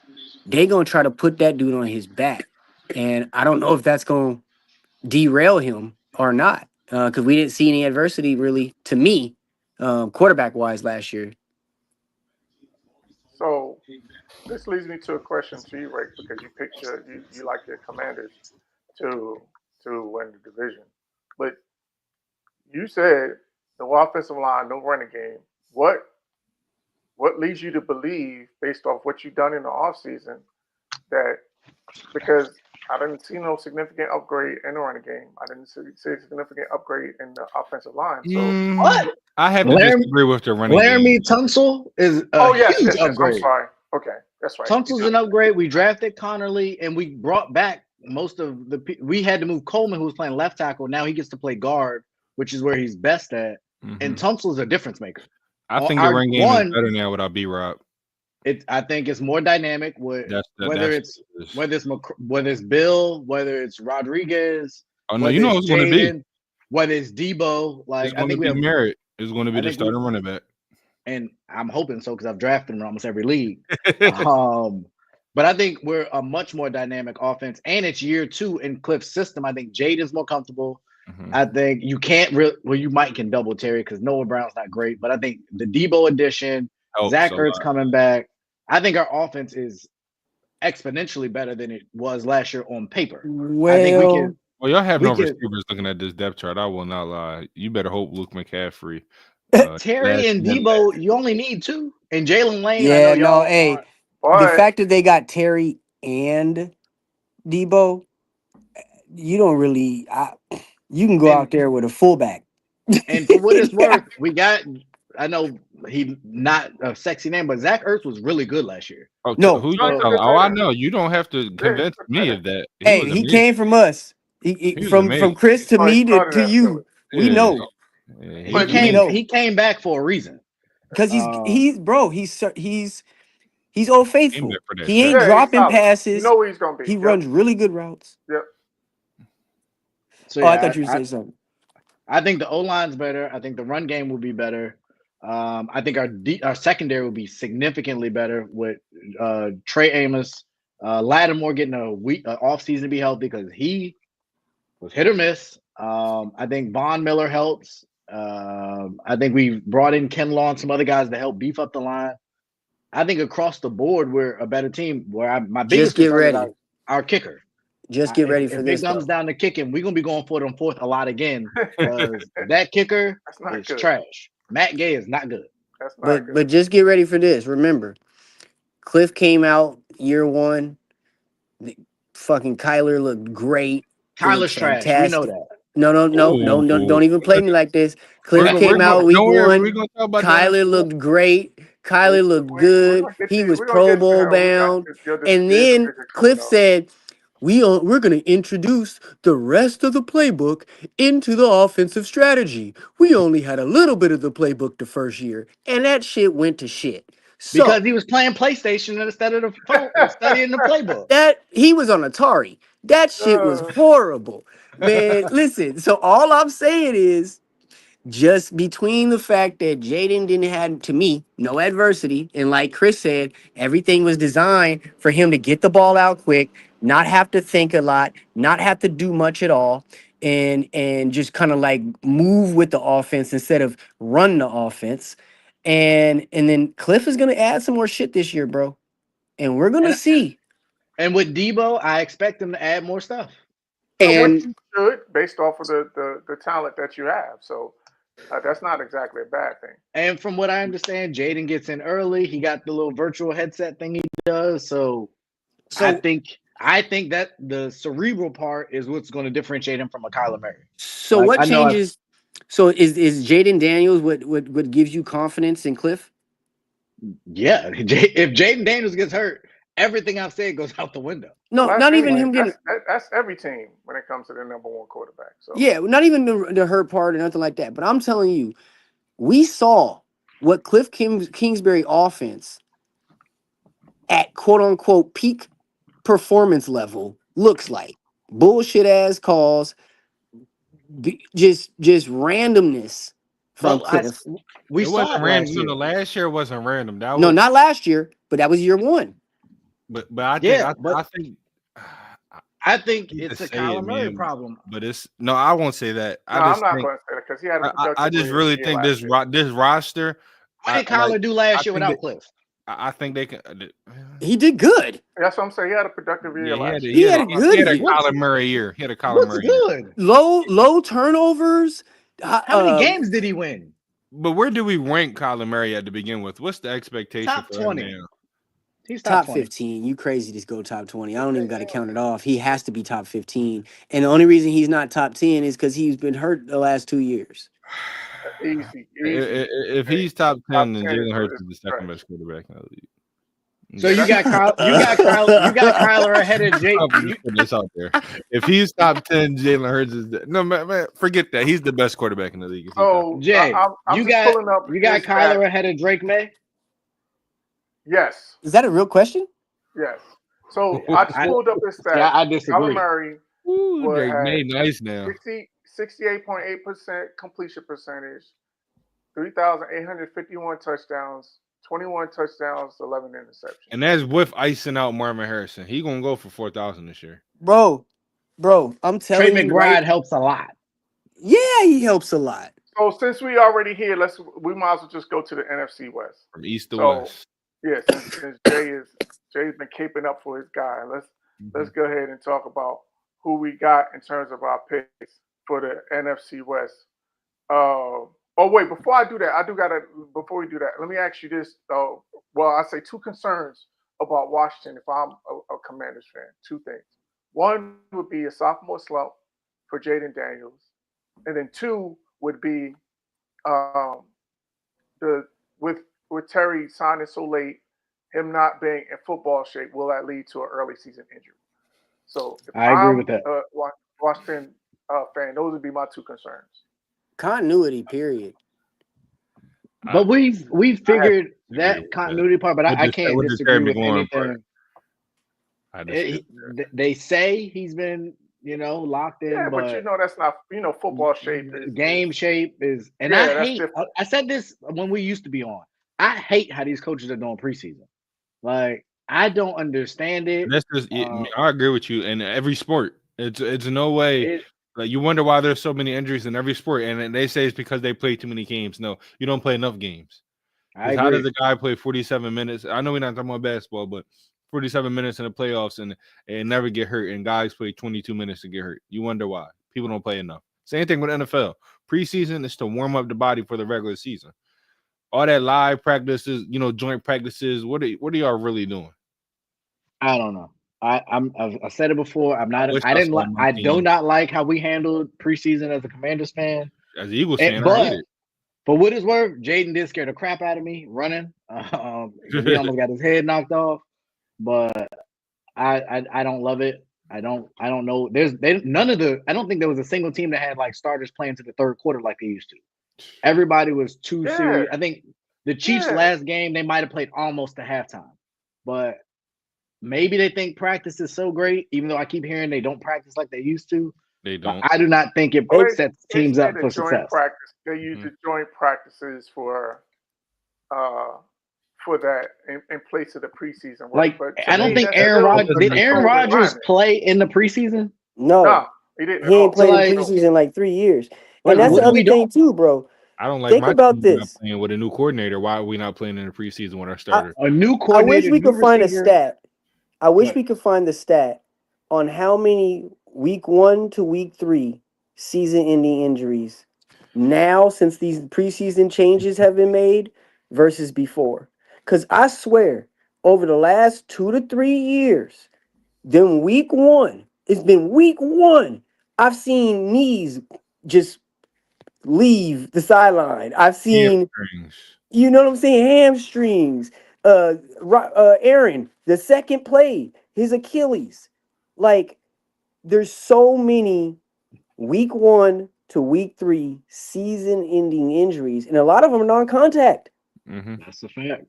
[SPEAKER 5] They're going to try to put that dude on his back. And I don't know if that's going to derail him or not, because we didn't see any adversity really, to me, quarterback-wise last year.
[SPEAKER 2] So this leads me to a question to you, Rick, because you picked you like your Commanders to win the division. But you said no offensive line, no running game. What leads you to believe, based off what you've done in the offseason, that because I didn't see no significant upgrade in the running game. I didn't see a significant upgrade in the offensive line. So
[SPEAKER 4] What?
[SPEAKER 3] I have to disagree with the running
[SPEAKER 4] Laramie
[SPEAKER 3] game.
[SPEAKER 4] Tunsil is a huge upgrade.
[SPEAKER 2] I'm sorry. Okay, that's right.
[SPEAKER 4] Tunsil's an upgrade. We drafted Connerly, and we brought back most of we had to move Coleman, who was playing left tackle. Now he gets to play guard, which is where he's best at. And Tunsil's a difference maker.
[SPEAKER 3] I think the run game is better now without B-Rob.
[SPEAKER 4] I think it's more dynamic with whether it's Bill, whether it's Rodriguez.
[SPEAKER 3] Oh no, you know who's going to be.
[SPEAKER 4] Whether it's Debo,
[SPEAKER 3] I think we have Merritt is going to be the starting running back.
[SPEAKER 4] And I'm hoping so because I've drafted him in almost every league. But I think we're a much more dynamic offense, and it's year 2 in Cliff's system. I think Jaden's more comfortable. I think you can't really. Well, you can double Terry because Noah Brown's not great, but I think the Debo addition, Zach Ertz coming back, I think our offense is exponentially better than it was last year on paper.
[SPEAKER 5] Well,
[SPEAKER 4] I think we can.
[SPEAKER 3] Well, y'all have no receivers looking at this depth chart. I will not lie. You better hope Luke McCaffrey.
[SPEAKER 4] Terry and Debo, you only need 2, and Jalen Lane.
[SPEAKER 5] Yeah, the fact that they got Terry and Debo, you don't really. You can go out there with a fullback.
[SPEAKER 4] And for what it's worth, we got. I know he not a sexy name, but Zach Ertz was really good last year.
[SPEAKER 3] Oh, no, who you telling? Oh, I know. You don't have to convince me of that.
[SPEAKER 5] He came from us. From Chris to me to you. We know.
[SPEAKER 4] He came back for a reason.
[SPEAKER 5] Because he's Old Faithful. He ain't dropping passes.
[SPEAKER 2] You know where he's gonna be.
[SPEAKER 5] He runs really good routes.
[SPEAKER 2] Yep.
[SPEAKER 4] So,
[SPEAKER 5] I thought you were saying something.
[SPEAKER 4] I think the O-line's better. I think the run game will be better. I think our secondary will be significantly better with Trey Amos, Lattimore getting a week off season to be healthy because he was hit or miss. I think Von Miller helps. I think we brought in Ken Law and some other guys to help beef up the line. I think across the board we're a better team. My biggest
[SPEAKER 5] just get ready.
[SPEAKER 4] our kicker.
[SPEAKER 5] Just get ready
[SPEAKER 4] If
[SPEAKER 5] for
[SPEAKER 4] it
[SPEAKER 5] this.
[SPEAKER 4] comes
[SPEAKER 5] Though.
[SPEAKER 4] down to kicking, we're gonna be going for it on fourth a lot again because that kicker
[SPEAKER 2] That's not
[SPEAKER 4] is
[SPEAKER 2] good.
[SPEAKER 4] trash. Matt Gay is not good.
[SPEAKER 2] That's not good.
[SPEAKER 5] But just get ready for this. Remember, Cliff came out year one. Fucking Kyler looked great. He looked
[SPEAKER 4] Kyler's trash. We know
[SPEAKER 5] fantastic.
[SPEAKER 4] that.
[SPEAKER 5] No, don't even play me like this. Cliff came out week
[SPEAKER 3] Don't worry,
[SPEAKER 5] one.
[SPEAKER 3] we're gonna talk about
[SPEAKER 5] Kyler
[SPEAKER 3] that.
[SPEAKER 5] looked great. Kyler looked
[SPEAKER 2] We're
[SPEAKER 5] good.
[SPEAKER 2] gonna get
[SPEAKER 5] He
[SPEAKER 2] to,
[SPEAKER 5] was
[SPEAKER 2] we're gonna
[SPEAKER 5] Pro
[SPEAKER 2] get to
[SPEAKER 5] Bowl
[SPEAKER 2] him. We got
[SPEAKER 5] bound.
[SPEAKER 2] your
[SPEAKER 5] And
[SPEAKER 2] division
[SPEAKER 5] then
[SPEAKER 2] coming
[SPEAKER 5] Cliff
[SPEAKER 2] up.
[SPEAKER 5] said, we're going to introduce the rest of the playbook into the offensive strategy. We only had a little bit of the playbook the first year, and that shit went to shit. So
[SPEAKER 4] Because he was playing PlayStation instead of studying the playbook.
[SPEAKER 5] that he was on Atari. That shit was horrible. Man, listen, so all I'm saying is just between the fact that Jaden didn't have, to me, no adversity, and like Chris said, everything was designed for him to get the ball out quick, not have to think a lot, not have to do much at all, and just kind of like move with the offense instead of run the offense. And then Cliff is gonna add some more shit this year, bro. And we're gonna see.
[SPEAKER 4] And with Debo, I expect him to add more stuff.
[SPEAKER 2] What
[SPEAKER 5] And
[SPEAKER 2] you should, based off of the talent that you have. So that's not exactly a bad thing.
[SPEAKER 4] And from what I understand, Jaden gets in early. He got the little virtual headset thing he does. So I think that the cerebral part is what's going to differentiate him from a Kyler Murray.
[SPEAKER 5] so
[SPEAKER 4] Like,
[SPEAKER 5] what
[SPEAKER 4] I know
[SPEAKER 5] changes? So is Jaden Daniels what gives you confidence in Cliff?
[SPEAKER 4] Yeah, if Jaden Daniels gets hurt, everything I've said goes out the window.
[SPEAKER 5] No,
[SPEAKER 2] Well,
[SPEAKER 5] not even him getting.
[SPEAKER 2] That's every team when it comes to the number one quarterback. So
[SPEAKER 5] Yeah, not even the hurt part or nothing like that. But I'm telling you, we saw what Cliff Kingsbury offense at quote unquote peak performance level looks like. Bullshit ass calls, just randomness from
[SPEAKER 4] Well,
[SPEAKER 5] Cliff.
[SPEAKER 4] we
[SPEAKER 3] It
[SPEAKER 4] saw
[SPEAKER 3] wasn't
[SPEAKER 4] it
[SPEAKER 3] random.
[SPEAKER 4] last
[SPEAKER 3] No,
[SPEAKER 4] year.
[SPEAKER 3] the last year wasn't random. That
[SPEAKER 5] No,
[SPEAKER 3] was
[SPEAKER 5] not last year, but that was year one.
[SPEAKER 3] but I think
[SPEAKER 4] Yeah,
[SPEAKER 3] I
[SPEAKER 4] I think
[SPEAKER 3] hate
[SPEAKER 4] it's
[SPEAKER 3] to
[SPEAKER 4] a
[SPEAKER 3] say
[SPEAKER 4] Kyler
[SPEAKER 3] it,
[SPEAKER 4] Murray
[SPEAKER 3] man,
[SPEAKER 4] problem.
[SPEAKER 3] but it's no, I won't say that.
[SPEAKER 2] no, I'm not going to say that because he had a productive
[SPEAKER 3] I just really
[SPEAKER 2] year
[SPEAKER 3] think
[SPEAKER 2] last year.
[SPEAKER 3] this roster.
[SPEAKER 4] What did Kyler do last year without Cliff?
[SPEAKER 3] I think they can.
[SPEAKER 5] He did good.
[SPEAKER 2] That's what I'm saying. He had a productive year last year.
[SPEAKER 5] He had a good
[SPEAKER 3] he had a
[SPEAKER 5] year.
[SPEAKER 3] Kyler Murray year. He had a Kyler Murray year.
[SPEAKER 4] Good.
[SPEAKER 5] Low turnovers.
[SPEAKER 4] How many games did he win?
[SPEAKER 3] But where do we rank Kyler Murray at to begin with? What's the expectation
[SPEAKER 4] Top
[SPEAKER 3] for
[SPEAKER 4] 20.
[SPEAKER 3] him now?
[SPEAKER 4] He's
[SPEAKER 5] top
[SPEAKER 4] 20.
[SPEAKER 5] 15. You crazy to go top 20. I don't even got to count it off. He has to be top 15. And the only reason he's not top 10 is because he's been hurt the last 2 years.
[SPEAKER 2] Easy.
[SPEAKER 3] If he's top 10, then
[SPEAKER 2] 10
[SPEAKER 3] Jalen Hurts
[SPEAKER 2] is
[SPEAKER 3] is the second best quarterback in the league.
[SPEAKER 4] So you got Kyler ahead of Jake.
[SPEAKER 3] I'm just putting this out there. If he's top 10, Jalen Hurts is no man. Forget that. He's the best quarterback in the league.
[SPEAKER 2] So
[SPEAKER 4] Jay,
[SPEAKER 2] I'm
[SPEAKER 4] you
[SPEAKER 2] just pulling up
[SPEAKER 4] got
[SPEAKER 2] his
[SPEAKER 4] Kyler
[SPEAKER 2] stats.
[SPEAKER 4] ahead of Drake May.
[SPEAKER 2] Yes.
[SPEAKER 5] Is that a real question?
[SPEAKER 2] Yes. So I just pulled up his stats.
[SPEAKER 4] Yeah, I disagree.
[SPEAKER 2] Kyler Murray
[SPEAKER 3] Ooh,
[SPEAKER 2] would
[SPEAKER 3] Drake
[SPEAKER 2] have
[SPEAKER 3] May, nice now.
[SPEAKER 2] 68.8% completion percentage, 3,851 touchdowns, 21 touchdowns, 11 interceptions.
[SPEAKER 3] And that's with icing out Marvin Harrison. He gonna go for 4,000 this year.
[SPEAKER 5] Bro, I'm telling
[SPEAKER 4] Trey
[SPEAKER 5] you.
[SPEAKER 4] McBride helps a lot.
[SPEAKER 5] Yeah, he helps a lot.
[SPEAKER 2] So since we already here, we might as well just go to the NFC West.
[SPEAKER 3] From east to
[SPEAKER 2] So,
[SPEAKER 3] west.
[SPEAKER 2] Yeah, since Jay's been caping up for his guy, let's go ahead and talk about who we got in terms of our picks for the NFC West. Wait, before I do that, before we do that, let me ask you this. Well, I say two concerns about Washington if I'm a Commanders fan. Two things. One would be a sophomore slump for Jaden Daniels, and then two would be with Terry signing so late, him not being in football shape, will that lead to an early season injury? So if
[SPEAKER 4] I agree with that.
[SPEAKER 2] Washington fan, those would be my two concerns.
[SPEAKER 5] Continuity, period.
[SPEAKER 4] But we've figured that continuity part, but I can't disagree with anything. They say he's been, locked in.
[SPEAKER 2] Yeah, but that's not, football shape.
[SPEAKER 4] Game shape is, and I said this when we used to be on. I hate how these coaches are doing preseason. Like, I don't understand it.
[SPEAKER 3] That's just, I agree with you. In every sport, it's no way. Like, you wonder why there's so many injuries in every sport, and they say it's because they play too many games. No, you don't play enough games. How does a guy play 47 minutes? I know we're not talking about basketball, but 47 minutes in the playoffs and never get hurt, and guys play 22 minutes to get hurt. You wonder why people don't play enough. Same thing with NFL. Preseason is to warm up the body for the regular season. All that live practices, joint practices. What are y'all really doing?
[SPEAKER 4] I don't know. I've said it before. I do
[SPEAKER 3] team.
[SPEAKER 4] not like how we handled preseason as a Commanders fan.
[SPEAKER 3] As an Eagles fan, I hate it.
[SPEAKER 4] For what it's worth, Jaden did scare the crap out of me running. He almost got his head knocked off. But I don't love it. I don't know. I don't think there was a single team that had like starters playing to the third quarter like they used to. Everybody was too serious. I think the Chiefs last game, they might have played almost to halftime. But maybe they think practice is so great, even though I keep hearing they don't practice like they used to.
[SPEAKER 3] They don't.
[SPEAKER 4] But I do not think it sets teams up for success.
[SPEAKER 2] They use the joint practices for that in place of the preseason work. But
[SPEAKER 4] I don't think Aaron Rodgers did. Aaron Rodgers play in the preseason?
[SPEAKER 2] No, he didn't.
[SPEAKER 5] He ain't played in preseason in like 3 years. And that's the other thing too, bro.
[SPEAKER 3] I don't like.
[SPEAKER 5] Think about this.
[SPEAKER 3] Playing with a new coordinator. Why are we not playing in the preseason with our starter?
[SPEAKER 4] A new coordinator.
[SPEAKER 5] I wish we could find a stat. I wish we could find the stat on how many week 1 to week 3 season-ending injuries now since these preseason changes have been made versus before. Because I swear, over the last 2 to 3 years, then week 1, it's been week 1, I've seen knees just leave the sideline. I've seen, you know what I'm saying, hamstrings. Aaron, the second play, his Achilles. Like, there's so many week 1 to week 3 season-ending injuries, and a lot of them are non-contact.
[SPEAKER 3] Mm-hmm.
[SPEAKER 4] That's a fact.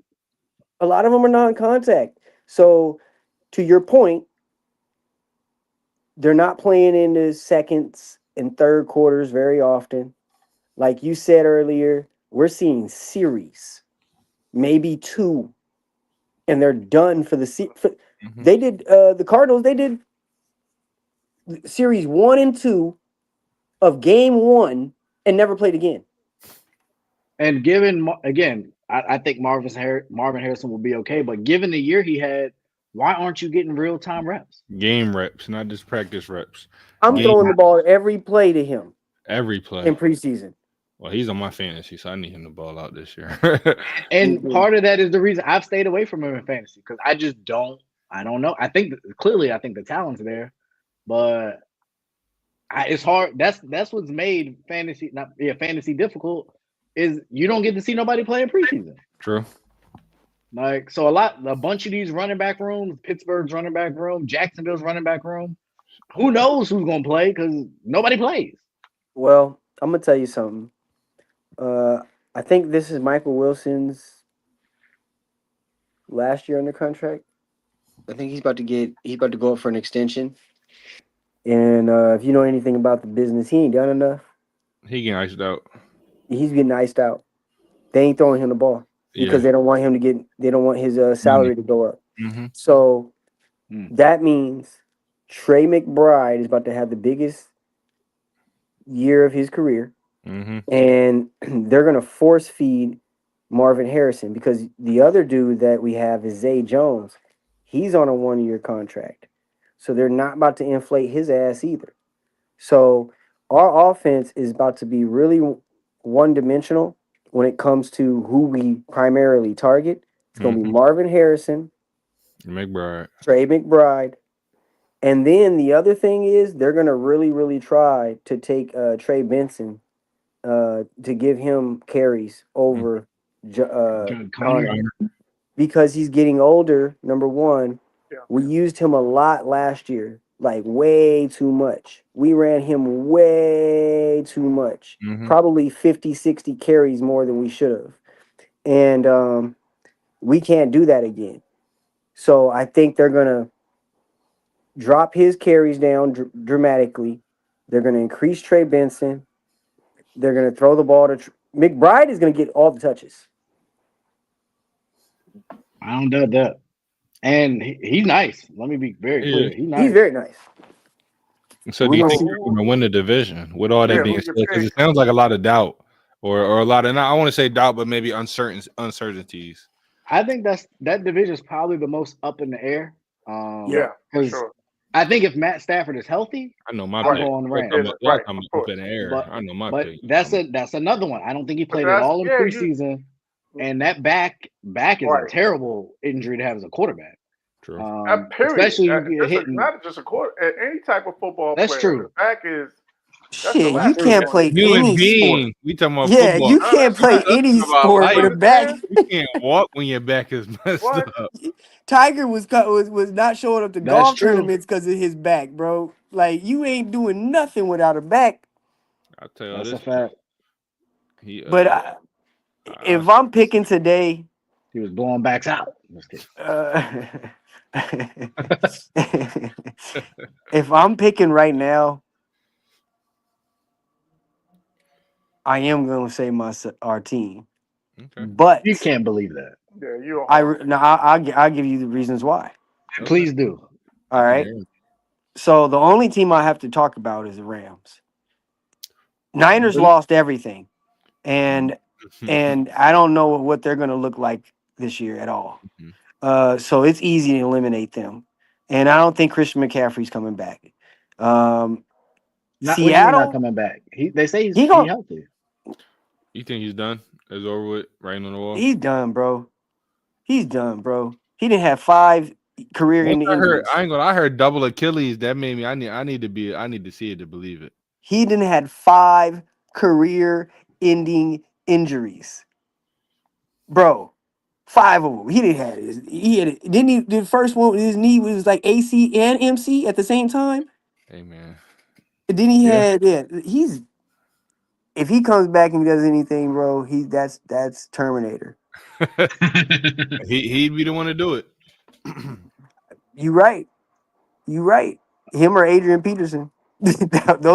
[SPEAKER 5] A lot of them are non-contact. So, to your point, they're not playing in the seconds and third quarters very often. Like you said earlier, we're seeing series, maybe 2, and they're done for the series. They did the Cardinals. They did series 1 and 2 of game 1 and never played again.
[SPEAKER 4] And given again, I think Marvin Harrison will be okay. But given the year he had, why aren't you getting real time reps?
[SPEAKER 3] Game reps, not just practice reps.
[SPEAKER 5] I'm throwing the ball every play to him.
[SPEAKER 3] Every play
[SPEAKER 5] in preseason.
[SPEAKER 3] Well, he's on my fantasy, so I need him to ball out this year.
[SPEAKER 4] And part of that is the reason I've stayed away from him in fantasy because I just don't. I don't know. I think the talent's there, but it's hard. That's what's made fantasy difficult. Is you don't get to see nobody play in preseason.
[SPEAKER 3] True.
[SPEAKER 4] Like a bunch of these running back rooms, Pittsburgh's running back room, Jacksonville's running back room. Who knows who's gonna play because nobody plays.
[SPEAKER 5] Well, I'm gonna tell you something. I think this is Michael Wilson's last year under contract. I think he's about to go up for an extension. And if you know anything about the business, he ain't done enough.
[SPEAKER 3] He getting iced out.
[SPEAKER 5] He's getting iced out. They ain't throwing him the ball because they don't want him to get. They don't want his salary to go up.
[SPEAKER 3] Mm-hmm.
[SPEAKER 5] So that means Trey McBride is about to have the biggest year of his career, and they're gonna force feed Marvin Harrison because the other dude that we have is Zay Jones. He's on a 1-year contract, so they're not about to inflate his ass either. So our offense is about to be really one-dimensional when it comes to who we primarily target. It's going to be Marvin Harrison, Trey McBride, and then the other thing is they're going to really, really try to take Trey Benson to give him carries over Connor because he's getting older, number one.
[SPEAKER 2] Yeah.
[SPEAKER 5] We used him a lot last year, like way too much. We ran him way too much, probably 50, 60 carries more than we should have. And we can't do that again. So I think they're going to drop his carries down dramatically. They're going to increase Trey Benson. They're going to throw the ball to McBride is going to get all the touches.
[SPEAKER 4] I don't doubt that. And he's nice. Let me be very clear. He's
[SPEAKER 5] very nice.
[SPEAKER 3] So do you think they're going to win the division with all that being said? Because it sounds like a lot of doubt or a lot of, I want to say doubt, but maybe uncertainties.
[SPEAKER 4] I think that division is probably the most up in the air.
[SPEAKER 2] Yeah, for
[SPEAKER 4] 'cause
[SPEAKER 2] sure.
[SPEAKER 4] I think if Matt Stafford is healthy,
[SPEAKER 3] I know my
[SPEAKER 4] I'm
[SPEAKER 3] pick.
[SPEAKER 4] going
[SPEAKER 3] Y'all
[SPEAKER 4] Rams.
[SPEAKER 3] talking about
[SPEAKER 2] Right,
[SPEAKER 3] up
[SPEAKER 2] of
[SPEAKER 3] in
[SPEAKER 2] course.
[SPEAKER 3] the air.
[SPEAKER 4] But
[SPEAKER 3] I know my
[SPEAKER 4] but
[SPEAKER 3] pick.
[SPEAKER 4] that's another one. I don't think he
[SPEAKER 2] But
[SPEAKER 4] played at
[SPEAKER 2] that's
[SPEAKER 4] all in
[SPEAKER 2] yeah,
[SPEAKER 4] preseason, and that back is a
[SPEAKER 2] right.
[SPEAKER 4] terrible injury to have as a quarterback.
[SPEAKER 3] True.
[SPEAKER 2] Period.
[SPEAKER 4] Especially you get hit.
[SPEAKER 2] Not just a quarter. Any type of football
[SPEAKER 4] That's
[SPEAKER 2] player,
[SPEAKER 4] true.
[SPEAKER 2] the back is that's the
[SPEAKER 5] Shit, you
[SPEAKER 2] last thing you
[SPEAKER 5] can't
[SPEAKER 2] want to
[SPEAKER 5] play
[SPEAKER 2] do.
[SPEAKER 3] Human
[SPEAKER 5] any sport.
[SPEAKER 3] being. We talking about
[SPEAKER 5] Yeah,
[SPEAKER 3] football.
[SPEAKER 5] you
[SPEAKER 2] No,
[SPEAKER 5] can't
[SPEAKER 2] that's
[SPEAKER 5] play
[SPEAKER 2] right.
[SPEAKER 5] any
[SPEAKER 3] Talking about
[SPEAKER 5] sport
[SPEAKER 2] You
[SPEAKER 5] with
[SPEAKER 3] life.
[SPEAKER 5] a back.
[SPEAKER 2] understand?
[SPEAKER 3] You can't walk when your back is messed
[SPEAKER 2] What?
[SPEAKER 3] up.
[SPEAKER 5] Tiger was not showing up to
[SPEAKER 4] That's
[SPEAKER 5] golf
[SPEAKER 4] true.
[SPEAKER 5] tournaments because of his back, bro. Like you ain't doing nothing without a back.
[SPEAKER 3] I tell you
[SPEAKER 4] That's
[SPEAKER 3] this.
[SPEAKER 4] a fact.
[SPEAKER 3] He
[SPEAKER 5] But
[SPEAKER 3] I
[SPEAKER 5] if I'm picking today,
[SPEAKER 4] He was blowing backs out. Just kidding.
[SPEAKER 5] if I'm picking right now, I am gonna say our team.
[SPEAKER 3] okay.
[SPEAKER 5] But
[SPEAKER 4] You can't believe that.
[SPEAKER 2] Yeah, you're
[SPEAKER 5] I'll give you the reasons why.
[SPEAKER 3] Okay.
[SPEAKER 4] Please do.
[SPEAKER 5] All right. So the only team I have to talk about is the Rams. Niners lost everything, and I don't know what they're going to look like this year at all. So it's easy to eliminate them, and I don't think Christian McCaffrey's coming back.
[SPEAKER 4] What do you mean not
[SPEAKER 5] Seattle,
[SPEAKER 4] coming back? They say
[SPEAKER 5] he
[SPEAKER 4] he's
[SPEAKER 5] gon-
[SPEAKER 4] healthy.
[SPEAKER 3] You think he's done? It's over with, writing on the wall.
[SPEAKER 5] he's done, bro. He's done, bro. He didn't have 5 career-ending injuries.
[SPEAKER 3] I heard double Achilles. That made me. I need to see it to believe it.
[SPEAKER 5] He didn't had 5 career-ending injuries, bro. 5 of them. He didn't have his. He had it. Didn't he? The first one, his knee was like AC and MC at the same time.
[SPEAKER 3] Hey man.
[SPEAKER 5] And then he
[SPEAKER 4] Yeah.
[SPEAKER 5] had He's if he comes back and does anything, bro, that's Terminator.
[SPEAKER 3] He'd be the one to do it.
[SPEAKER 5] You right. You right. Him or Adrian Peterson. Those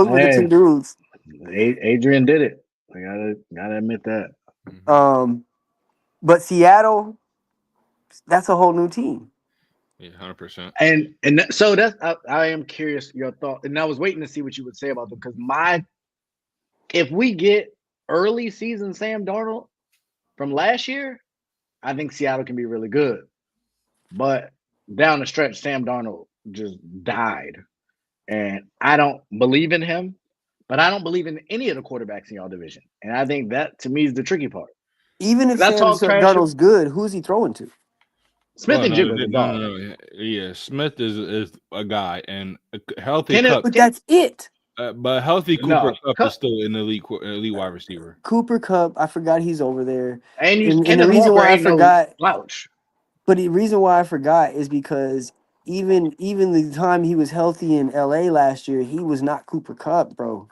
[SPEAKER 5] were the 2
[SPEAKER 4] Hey,
[SPEAKER 5] dudes.
[SPEAKER 4] Adrian did it. I gotta admit that.
[SPEAKER 5] But Seattle, that's a whole new team.
[SPEAKER 3] Yeah, 100%.
[SPEAKER 4] So that's I am curious your thought, and I was waiting to see what you would say about them because if we get early season Sam Darnold from last year, I think Seattle can be really good. But down the stretch, Sam Darnold just died, and I don't believe in him. But I don't believe in any of the quarterbacks in y'all division, and I think that to me is the tricky part.
[SPEAKER 5] Even if
[SPEAKER 4] I
[SPEAKER 5] Sam
[SPEAKER 4] talk trash.
[SPEAKER 5] Darnold's good, who's he throwing to?
[SPEAKER 4] Smith and Jigga's a dog.
[SPEAKER 3] No. Yeah, Smith is a guy, and a healthy Cup.
[SPEAKER 5] But that's it.
[SPEAKER 3] But healthy Cooper Cup is still an elite wide receiver.
[SPEAKER 5] Cooper Cup, I forgot he's over there.
[SPEAKER 4] And
[SPEAKER 5] the reason why I forgot,
[SPEAKER 4] slouch.
[SPEAKER 5] But the reason why I forgot is because even the time he was healthy in LA last year, he was not Cooper Cup, bro.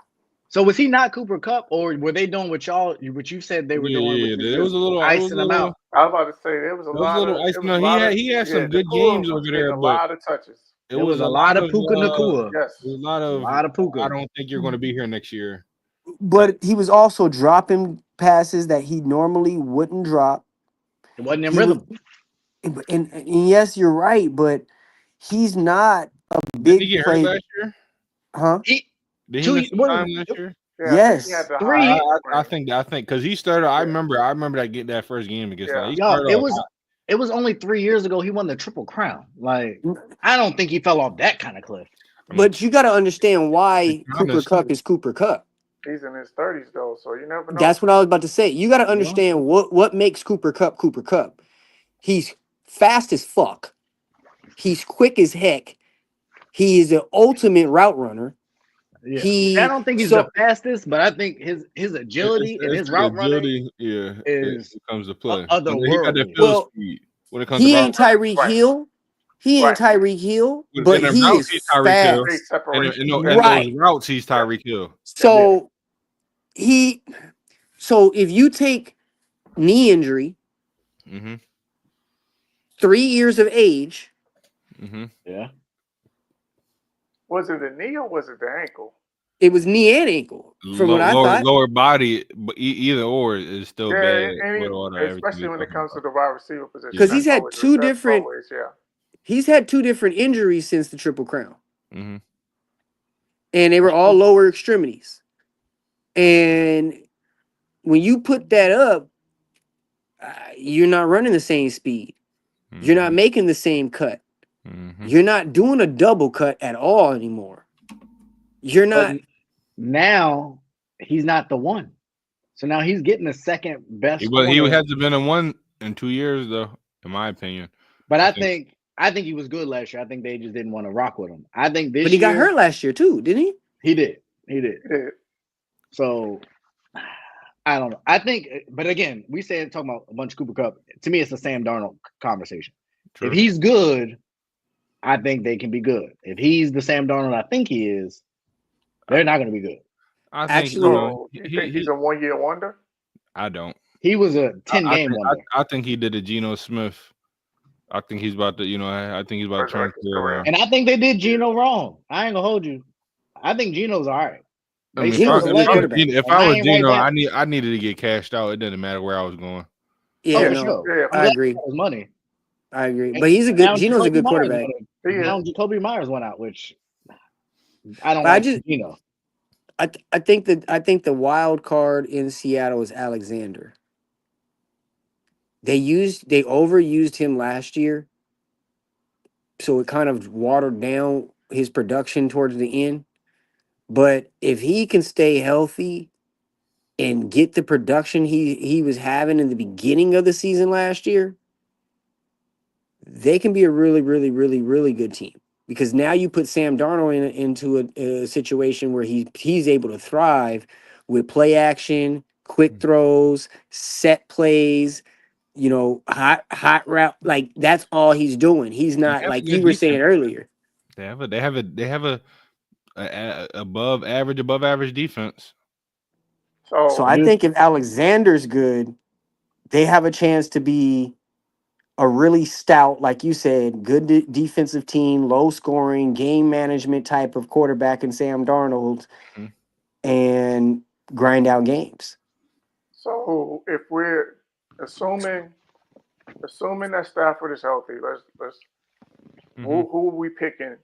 [SPEAKER 4] So was he not Cooper Cup, or were they doing what you said they were doing?
[SPEAKER 3] Yeah, there was a little
[SPEAKER 4] icing them out.
[SPEAKER 2] I was about to say there was a lot of.
[SPEAKER 3] Ice. No, he had some good games over there,
[SPEAKER 2] a
[SPEAKER 3] but
[SPEAKER 2] lot of touches.
[SPEAKER 3] It was a
[SPEAKER 4] lot of Puka Nacua.
[SPEAKER 2] Yes,
[SPEAKER 3] it was a lot of
[SPEAKER 4] Puka.
[SPEAKER 3] I don't think you're going to be here next year.
[SPEAKER 5] But he was also dropping passes that he normally wouldn't drop.
[SPEAKER 4] It wasn't in rhythm.
[SPEAKER 5] And yes, you're right, but he's not a big
[SPEAKER 3] Did he get
[SPEAKER 5] play.
[SPEAKER 3] hurt last year?
[SPEAKER 5] Huh?
[SPEAKER 3] Did he miss some time last year?
[SPEAKER 2] Yeah,
[SPEAKER 5] yes.
[SPEAKER 2] I
[SPEAKER 3] think because he started. I remember that first game against.
[SPEAKER 4] It was only 3 years ago he won the Triple Crown. Like I don't think he fell off that kind of cliff.
[SPEAKER 5] But you got to understand why Cooper Cup is Cooper Cup.
[SPEAKER 2] He's in his 30s though, so you never know.
[SPEAKER 5] That's what I was about to say. You got to understand what makes Cooper Cup Cooper Cup. He's fast as fuck. He's quick as heck. He is an ultimate route runner.
[SPEAKER 4] Yeah. I don't think he's the fastest, but I think his agility and his route running
[SPEAKER 3] it comes to play.
[SPEAKER 5] Well, when it comes he ain't Tyreek Hill. He ain't Tyreek Hill, but he is fast.
[SPEAKER 3] In those routes, he's Tyreek Hill.
[SPEAKER 5] So if you take knee injury, 3 years of age,
[SPEAKER 4] yeah.
[SPEAKER 2] Was it the knee or was it the ankle?
[SPEAKER 5] It was knee and ankle. From what I thought,
[SPEAKER 3] lower body, but either or is still bad.
[SPEAKER 2] Especially when it comes to the wide receiver position,
[SPEAKER 5] because he's had two different. He's had 2 different injuries since the Triple Crown, and they were all lower extremities. And when you put that up, you're not running the same speed. You're not making the same cut.
[SPEAKER 3] Mm-hmm.
[SPEAKER 5] You're not doing a double cut at all anymore. You're not.
[SPEAKER 4] But now he's not the one. So now he's getting the second best.
[SPEAKER 3] He
[SPEAKER 4] corner.
[SPEAKER 3] hasn't been in one in 2 years though, in my opinion.
[SPEAKER 4] But I think he was good last year. I think they just didn't want to rock with him. I think this
[SPEAKER 5] But he
[SPEAKER 4] year,
[SPEAKER 5] got hurt last year too, didn't he?
[SPEAKER 4] He did.
[SPEAKER 2] Yeah.
[SPEAKER 4] So I don't know. I think, but again, we said talking about a bunch of Cooper Kupp. To me, it's a Sam Darnold conversation.
[SPEAKER 3] True.
[SPEAKER 4] If he's good, I think they can be good. If he's the Sam Darnold I think he is, they're not going to be good.
[SPEAKER 3] I think
[SPEAKER 2] So you think he's a 1 year wonder?
[SPEAKER 3] I don't.
[SPEAKER 4] He was a 10-game wonder.
[SPEAKER 3] I think he did a Geno Smith. I think he's about to, I think he's about to transfer around.
[SPEAKER 4] And I think they did Geno wrong. I ain't gonna hold you. I think Geno's all right.
[SPEAKER 3] I mean,
[SPEAKER 5] Geno's a good quarterback.
[SPEAKER 3] if I was Geno, I needed to get cashed out. It didn't matter where I was going.
[SPEAKER 5] Yeah,
[SPEAKER 4] for
[SPEAKER 5] no,
[SPEAKER 4] sure.
[SPEAKER 2] Yeah,
[SPEAKER 5] I agree.
[SPEAKER 4] Money.
[SPEAKER 5] I agree. But he's a good. Geno's a good quarterback.
[SPEAKER 4] Now Jacoby Myers went out, which I don't
[SPEAKER 5] But
[SPEAKER 4] like. Geno.
[SPEAKER 5] I think the wild card in Seattle is Alexander. They overused him last year, so it kind of watered down his production towards the end. But if he can stay healthy and get the production he was having in the beginning of the season last year, they can be a really, really, really, really good team. Because now you put Sam Darnold into a situation where he's able to thrive with play action, quick throws, set plays, hot route. Like that's all he's doing. He's not like you were saying earlier.
[SPEAKER 3] They have a above average defense.
[SPEAKER 5] So I think if Alexander's good, they have a chance to be a really stout, like you said, good defensive team, low scoring, game management type of quarterback in Sam Darnold, and grind out games.
[SPEAKER 2] So if we're assuming that Stafford is healthy, let's who are we picking?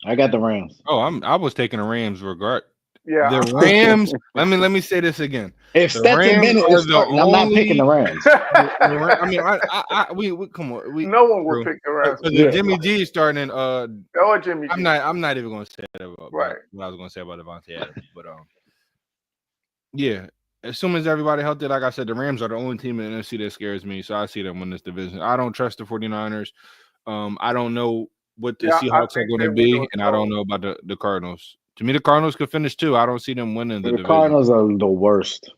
[SPEAKER 4] I got the Rams.
[SPEAKER 3] Oh, I was taking the Rams regard.
[SPEAKER 2] Yeah,
[SPEAKER 3] the Rams. let me say this again.
[SPEAKER 4] If
[SPEAKER 3] the
[SPEAKER 4] Stetson Bennett is starting, I'm not picking the Rams.
[SPEAKER 3] I mean, we come on.
[SPEAKER 2] No one will pick the Rams.
[SPEAKER 3] Jimmy G is starting.
[SPEAKER 2] Or Jimmy G.
[SPEAKER 3] I'm not even going to say that about
[SPEAKER 2] what
[SPEAKER 3] I was going to say about Devontae Adams, but yeah. As soon as everybody healthy, like I said, the Rams are the only team in the NFC that scares me. So I see them win this division. I don't trust the 49ers. I don't know what the Seahawks are going to be, and I don't know about the Cardinals. To me, the Cardinals could finish too. I don't see them winning the division.
[SPEAKER 4] Cardinals are the worst.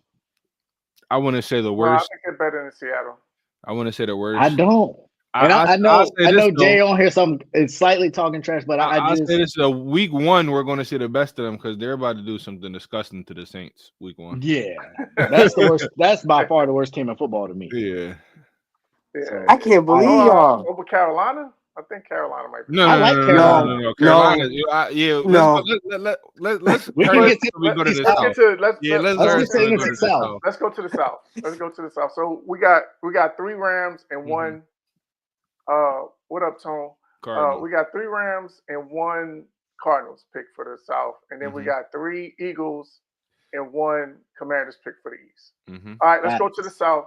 [SPEAKER 3] I wouldn't say the worst.
[SPEAKER 2] I think they're better than Seattle.
[SPEAKER 3] I wouldn't say the worst.
[SPEAKER 4] I don't. I know Jay on here is slightly talking trash, but I just
[SPEAKER 3] say this is week 1. We're going to see the best of them because they're about to do something disgusting to the Saints week 1.
[SPEAKER 4] Yeah, that's the worst. That's by far the worst team in football to me.
[SPEAKER 3] Yeah.
[SPEAKER 5] I can't believe y'all
[SPEAKER 2] over Carolina. I think Carolina might be.
[SPEAKER 3] No, Carolina. Carolina. Let's
[SPEAKER 2] we
[SPEAKER 3] can get
[SPEAKER 2] to the South. Let's go to the South. Let's go to the South. So we got 3 Rams and 1. What up, Tone? We got 3 Rams and 1 Cardinals pick for the South, and then we got 3 Eagles and 1 Commanders pick for the East. All right, let's go to the South.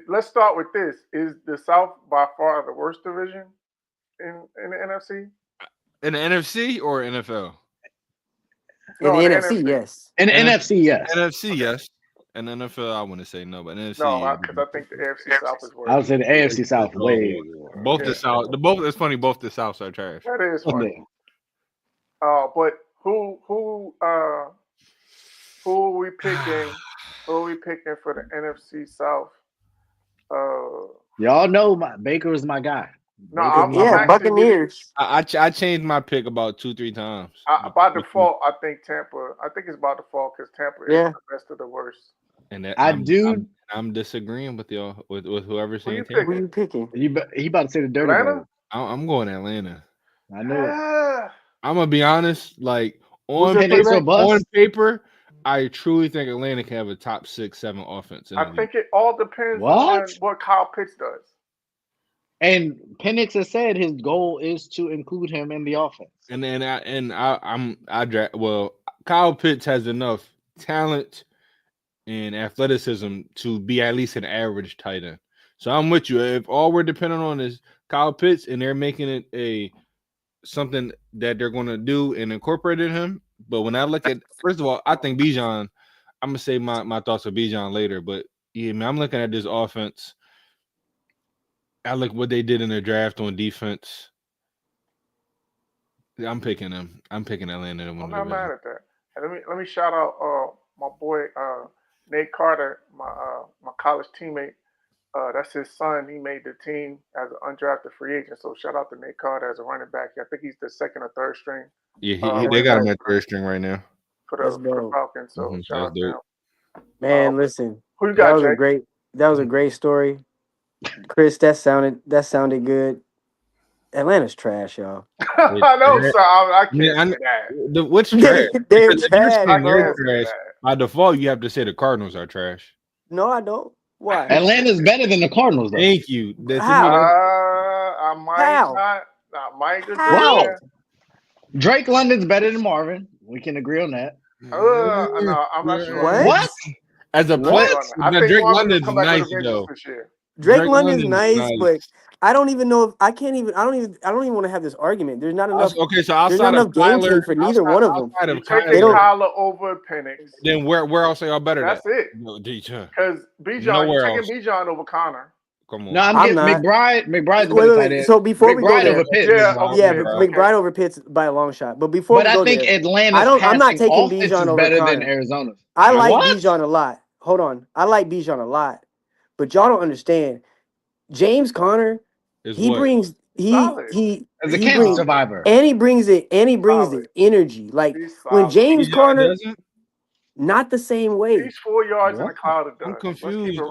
[SPEAKER 2] Let's start with this. Is the South by far the worst division in the NFC?
[SPEAKER 3] In the NFC or NFL?
[SPEAKER 5] In the NFC, yes.
[SPEAKER 4] In the NFC, yes.
[SPEAKER 3] NFC, yes. And NFL, I wouldn't say no, but NFC.
[SPEAKER 2] No, because I think the AFC South is worse.
[SPEAKER 4] I would say the AFC South way.
[SPEAKER 3] Both the South. It's funny. Both the Souths are trash.
[SPEAKER 2] That is funny. But who are we picking? Who are we picking for the NFC South?
[SPEAKER 4] Y'all know Baker is my guy.
[SPEAKER 2] No, I'm
[SPEAKER 5] Buccaneers.
[SPEAKER 3] I changed my pick about 2-3 times.
[SPEAKER 2] By default, I think Tampa. I think it's by default because Tampa is the best of the worst.
[SPEAKER 3] And that, I'm disagreeing with y'all with whoever's saying Tampa.
[SPEAKER 5] Who are you picking?
[SPEAKER 4] He about to say the dirty
[SPEAKER 2] Atlanta?
[SPEAKER 3] I'm going Atlanta.
[SPEAKER 4] I know it.
[SPEAKER 3] I'm gonna be honest. Like on paper, I truly think Atlanta can have a top 6-7 offense.
[SPEAKER 2] I think it all depends on what Kyle Pitts does.
[SPEAKER 4] And Penix has said his goal is to include him in the offense.
[SPEAKER 3] Kyle Pitts has enough talent and athleticism to be at least an average tight end. So I'm with you. If all we're depending on is Kyle Pitts and they're making it something that they're going to do and incorporating him. But when I look at, first of all, I think Bijan, I'm going to say my thoughts of Bijan later. But yeah, man, I'm looking at this offense. I look what they did in their draft on defense. I'm picking them. I'm picking Atlanta.
[SPEAKER 2] I'm not mad at that. And let me shout out my boy Nate Carter, my college teammate. That's his son. He made the team as an undrafted free agent. So shout out to Nate Carter as a running back. I think he's the second or third string.
[SPEAKER 3] Yeah, they got him at third string right now
[SPEAKER 2] for the Falcons. So shout out to him.
[SPEAKER 5] Man, listen.
[SPEAKER 2] Who you got,
[SPEAKER 5] Jake? That was a great story. Chris, that sounded good. Atlanta's trash, y'all.
[SPEAKER 2] I know, so I can't say that.
[SPEAKER 3] What's trash?
[SPEAKER 5] They're trash,
[SPEAKER 3] trash. By default, you have to say the Cardinals are trash.
[SPEAKER 5] No, I don't. Why?
[SPEAKER 4] Atlanta's better than the Cardinals, though.
[SPEAKER 3] Thank you.
[SPEAKER 2] I might agree.
[SPEAKER 4] Wow. Drake London's better than Marvin. We can agree on that.
[SPEAKER 2] No, I'm not sure.
[SPEAKER 4] What?
[SPEAKER 3] As a player, Drake London's nice though.
[SPEAKER 5] Drake London's nice, but I don't even know if I don't even want to have this argument. There's not enough.
[SPEAKER 3] Okay, so outside
[SPEAKER 5] there's not enough game tape for neither one of them.
[SPEAKER 2] Taking Kyler over Penix.
[SPEAKER 3] Then where else are y'all better?
[SPEAKER 2] That's it. Because Bijan, taking Bijan over Connor.
[SPEAKER 3] Come on.
[SPEAKER 4] No, I'm getting McBride. McBride's
[SPEAKER 5] so before we go there,
[SPEAKER 4] over Pitts.
[SPEAKER 5] McBride over Pitts by a long shot. But before we go
[SPEAKER 4] I think
[SPEAKER 5] there,
[SPEAKER 4] Atlanta's
[SPEAKER 5] I'm not taking Bijan over
[SPEAKER 4] better
[SPEAKER 5] Connor.
[SPEAKER 4] than Arizona.
[SPEAKER 5] I like Bijan a lot. Hold on, I like Bijan a lot, but y'all don't understand. James Conner, brings
[SPEAKER 4] as a cancer survivor,
[SPEAKER 5] and he brings the energy. Like when James Conner, not the same way.
[SPEAKER 2] He's 4 yards in a cloud of dust.
[SPEAKER 3] I'm confused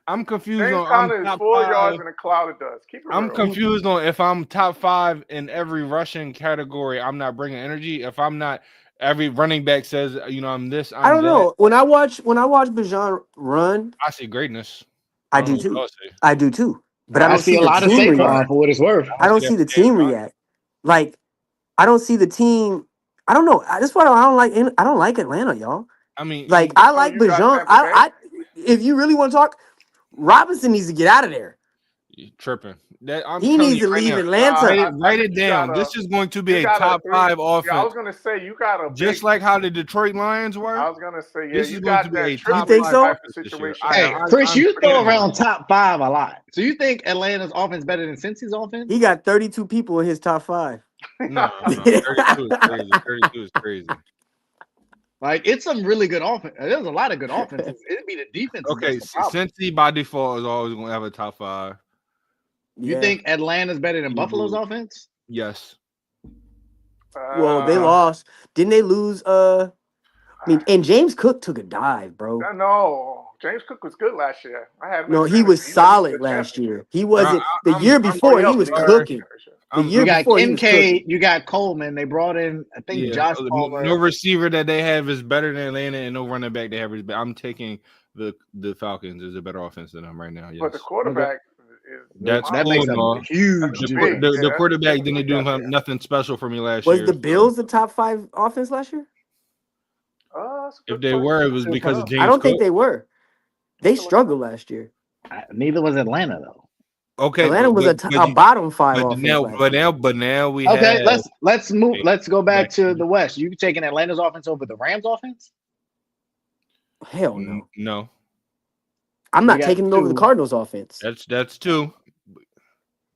[SPEAKER 3] I'm confused
[SPEAKER 2] James
[SPEAKER 3] on.
[SPEAKER 2] Conner is 4 yards in a cloud of dust.
[SPEAKER 3] I'm confused on if I'm top 5 in every rushing category. I'm not bringing energy. If I'm not, every running back says, I'm this.
[SPEAKER 5] I don't know. When I watch Bijan run,
[SPEAKER 3] I see greatness.
[SPEAKER 5] I do too. I do too. But I don't see
[SPEAKER 4] a lot of Saquon for what it's worth.
[SPEAKER 5] I don't see the team react. Like I don't see the team. I don't know. That's why I don't like Atlanta, y'all.
[SPEAKER 3] I mean,
[SPEAKER 5] like I like Bijan. I if you really want to talk, Robinson needs to get out of there.
[SPEAKER 3] You're tripping.
[SPEAKER 5] He needs to leave Atlanta.
[SPEAKER 3] Write it down. This is going to be a top 5 offense.
[SPEAKER 2] I was going to say you got a
[SPEAKER 3] just like how the Detroit Lions were.
[SPEAKER 2] I was going to say
[SPEAKER 3] this is going to be a top
[SPEAKER 5] 5
[SPEAKER 2] situation.
[SPEAKER 4] Hey, Chris, you throw around top 5 a lot. So you think Atlanta's offense better than Cincy's offense?
[SPEAKER 5] He got 32 people in his top 5.
[SPEAKER 3] No, 32 is crazy. 32 is crazy.
[SPEAKER 4] Like it's some really good offense. There's a lot of good offenses. It'd be the defense.
[SPEAKER 3] Okay, Cincy by default is always going to have a top 5.
[SPEAKER 4] You think Atlanta's better than Buffalo's offense?
[SPEAKER 3] Yes.
[SPEAKER 5] Well, they lost. Didn't they lose? I mean, and James Cook took a dive, bro.
[SPEAKER 2] No, James Cook was good last year.
[SPEAKER 5] He was solid last year. He wasn't the year before. He was cooking. The year
[SPEAKER 4] you got
[SPEAKER 5] before,
[SPEAKER 4] Kincaid, you got Coleman. They brought in, I think, Josh Palmer.
[SPEAKER 3] No receiver that they have is better than Atlanta, and no running back they have is better. I'm taking the Falcons as a better offense than them right now. Yes.
[SPEAKER 2] But the quarterback.
[SPEAKER 3] That
[SPEAKER 4] makes a huge.
[SPEAKER 3] The quarterback didn't do nothing special for me last year.
[SPEAKER 5] Was the Bills the top 5 offense last year?
[SPEAKER 3] If they were, it was because of James.
[SPEAKER 5] I don't think they were. They struggled last year.
[SPEAKER 4] Neither was Atlanta though.
[SPEAKER 5] Okay, Atlanta was a bottom 5 offense.
[SPEAKER 3] But now we
[SPEAKER 4] okay. Let's move. Let's go back to the West. You taking Atlanta's offense over the Rams' offense?
[SPEAKER 5] Hell no.
[SPEAKER 3] No.
[SPEAKER 5] I'm not taking it over the Cardinals' offense.
[SPEAKER 3] That's 2.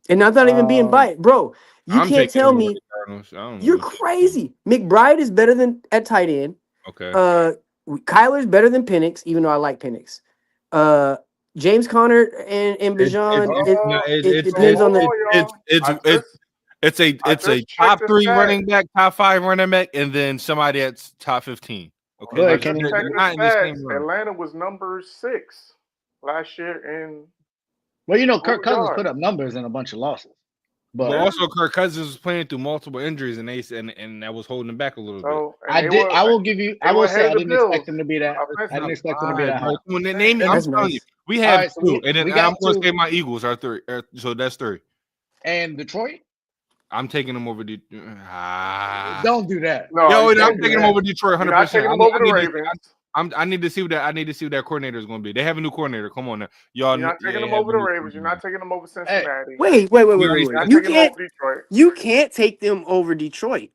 [SPEAKER 5] And I'm not even being biased, bro. You can't tell me you're crazy. McBride is better than at tight end.
[SPEAKER 3] Okay.
[SPEAKER 5] Kyler's better than Penix, even though I like Penix. James Conner and Bijan. It depends on the.
[SPEAKER 3] It's a top 3 running back, top 5 running back, and then somebody that's top 15. Okay.
[SPEAKER 2] Atlanta was number 6 last year in.
[SPEAKER 4] Well, Kirk Cousins put up numbers in a bunch of losses.
[SPEAKER 3] But also Kirk Cousins was playing through multiple injuries and that was holding him back a little bit.
[SPEAKER 4] I will say I didn't expect him to be that. I didn't expect him to be that high.
[SPEAKER 3] When they name I'm telling you, we have 2, and then I'm going to say my Eagles are 3. So that's 3.
[SPEAKER 4] And Detroit?
[SPEAKER 3] I'm taking them over.
[SPEAKER 4] Don't do that.
[SPEAKER 2] No,
[SPEAKER 3] I'm taking them over Detroit 100%.
[SPEAKER 2] I'm taking them over the Ravens.
[SPEAKER 3] I need to see what that coordinator is going to be. They have a new coordinator. Come on now, y'all.
[SPEAKER 2] You're not taking them over the Ravens. You're not taking them over Cincinnati.
[SPEAKER 5] Wait.
[SPEAKER 2] You're not taking them over Detroit.
[SPEAKER 5] You can't take them over Detroit.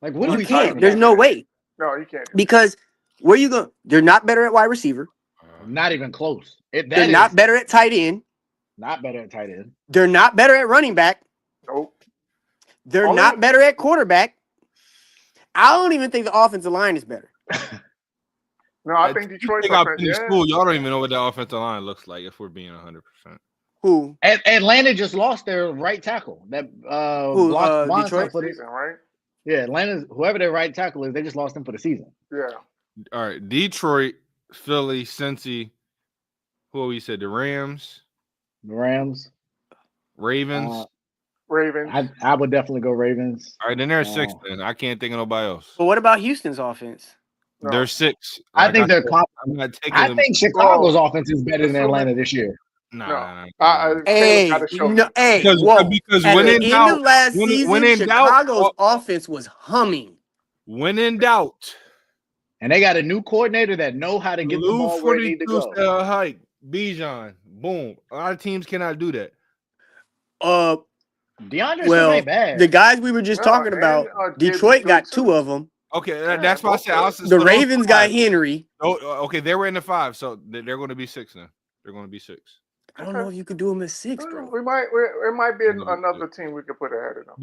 [SPEAKER 4] Like, what are we
[SPEAKER 5] can't.
[SPEAKER 4] talking
[SPEAKER 5] There's
[SPEAKER 4] about?
[SPEAKER 5] no way.
[SPEAKER 2] No, you can't.
[SPEAKER 5] Because where you go? They're not better at wide receiver.
[SPEAKER 4] Not even close.
[SPEAKER 5] They're not better at tight end.
[SPEAKER 4] Not better at tight end.
[SPEAKER 5] They're not better at running back.
[SPEAKER 2] Nope.
[SPEAKER 5] They're not better at quarterback. I don't even think the offensive line is better.
[SPEAKER 2] No, I think Detroit's
[SPEAKER 3] offense. School. Y'all don't even know what that offensive line looks like. If we're being 100%.
[SPEAKER 5] Who?
[SPEAKER 4] Atlanta just lost their right tackle. That blocked
[SPEAKER 5] Detroit
[SPEAKER 2] for the season, right?
[SPEAKER 4] Yeah, Atlanta's whoever their right tackle is, they just lost him for the season.
[SPEAKER 2] Yeah.
[SPEAKER 3] All right, Detroit, Philly, Cincy. Who said? The Rams.
[SPEAKER 4] Ravens. I would definitely go Ravens.
[SPEAKER 3] All right, then they're 6. Then I can't think of nobody else.
[SPEAKER 5] But what about Houston's offense?
[SPEAKER 2] No.
[SPEAKER 3] They're 6.
[SPEAKER 4] I think they're. I think Chicago's offense is better than Atlanta this year.
[SPEAKER 3] Nah.
[SPEAKER 5] Because
[SPEAKER 3] when in doubt,
[SPEAKER 5] last season, Chicago's offense was humming.
[SPEAKER 3] When in doubt,
[SPEAKER 4] and they got a new coordinator that know how to get the ball where it need to go.
[SPEAKER 3] Hike, Bijan, boom. A lot of teams cannot do that.
[SPEAKER 4] DeAndre ain't bad.
[SPEAKER 5] The guys we were just talking about, Detroit got 2 of them.
[SPEAKER 3] Okay, that's why I said
[SPEAKER 5] the Ravens got Henry.
[SPEAKER 3] Oh, okay, they were in the 5, so they're going to be 6 now. They're going to be 6.
[SPEAKER 5] I don't know if you could do them at 6, bro.
[SPEAKER 2] It might be another team we could put ahead of them.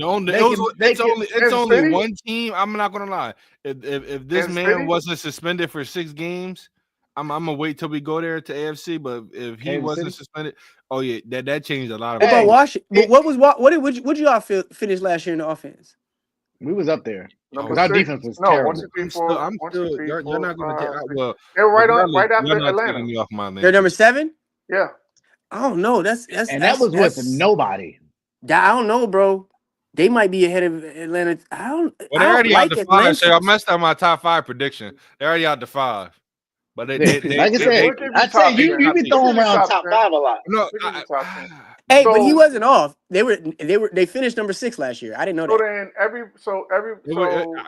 [SPEAKER 3] It's only one team. I'm not gonna lie. If this man wasn't suspended for 6 games, I'm gonna wait till we go there to AFC. But if he wasn't suspended, oh yeah, that changed a lot of.
[SPEAKER 5] What about Washington? But what y'all finish last year in the offense?
[SPEAKER 4] We was up there because our defense was terrible.
[SPEAKER 2] 1, 2, 3, 4.
[SPEAKER 3] I'm still. You're not gonna take. Well,
[SPEAKER 2] they're right after Atlanta.
[SPEAKER 5] They're number 7.
[SPEAKER 2] Yeah.
[SPEAKER 5] I don't know. That
[SPEAKER 4] was with nobody.
[SPEAKER 5] I don't know, bro. They might be ahead of Atlanta.
[SPEAKER 3] Well, they're already out the 5. So I messed up my top 5 prediction. They're already out the 5. But they
[SPEAKER 4] like I said, I tell you be throwing around top 5 a lot.
[SPEAKER 3] No,
[SPEAKER 5] but he wasn't off. They finished number 6 last year. I didn't know
[SPEAKER 2] that.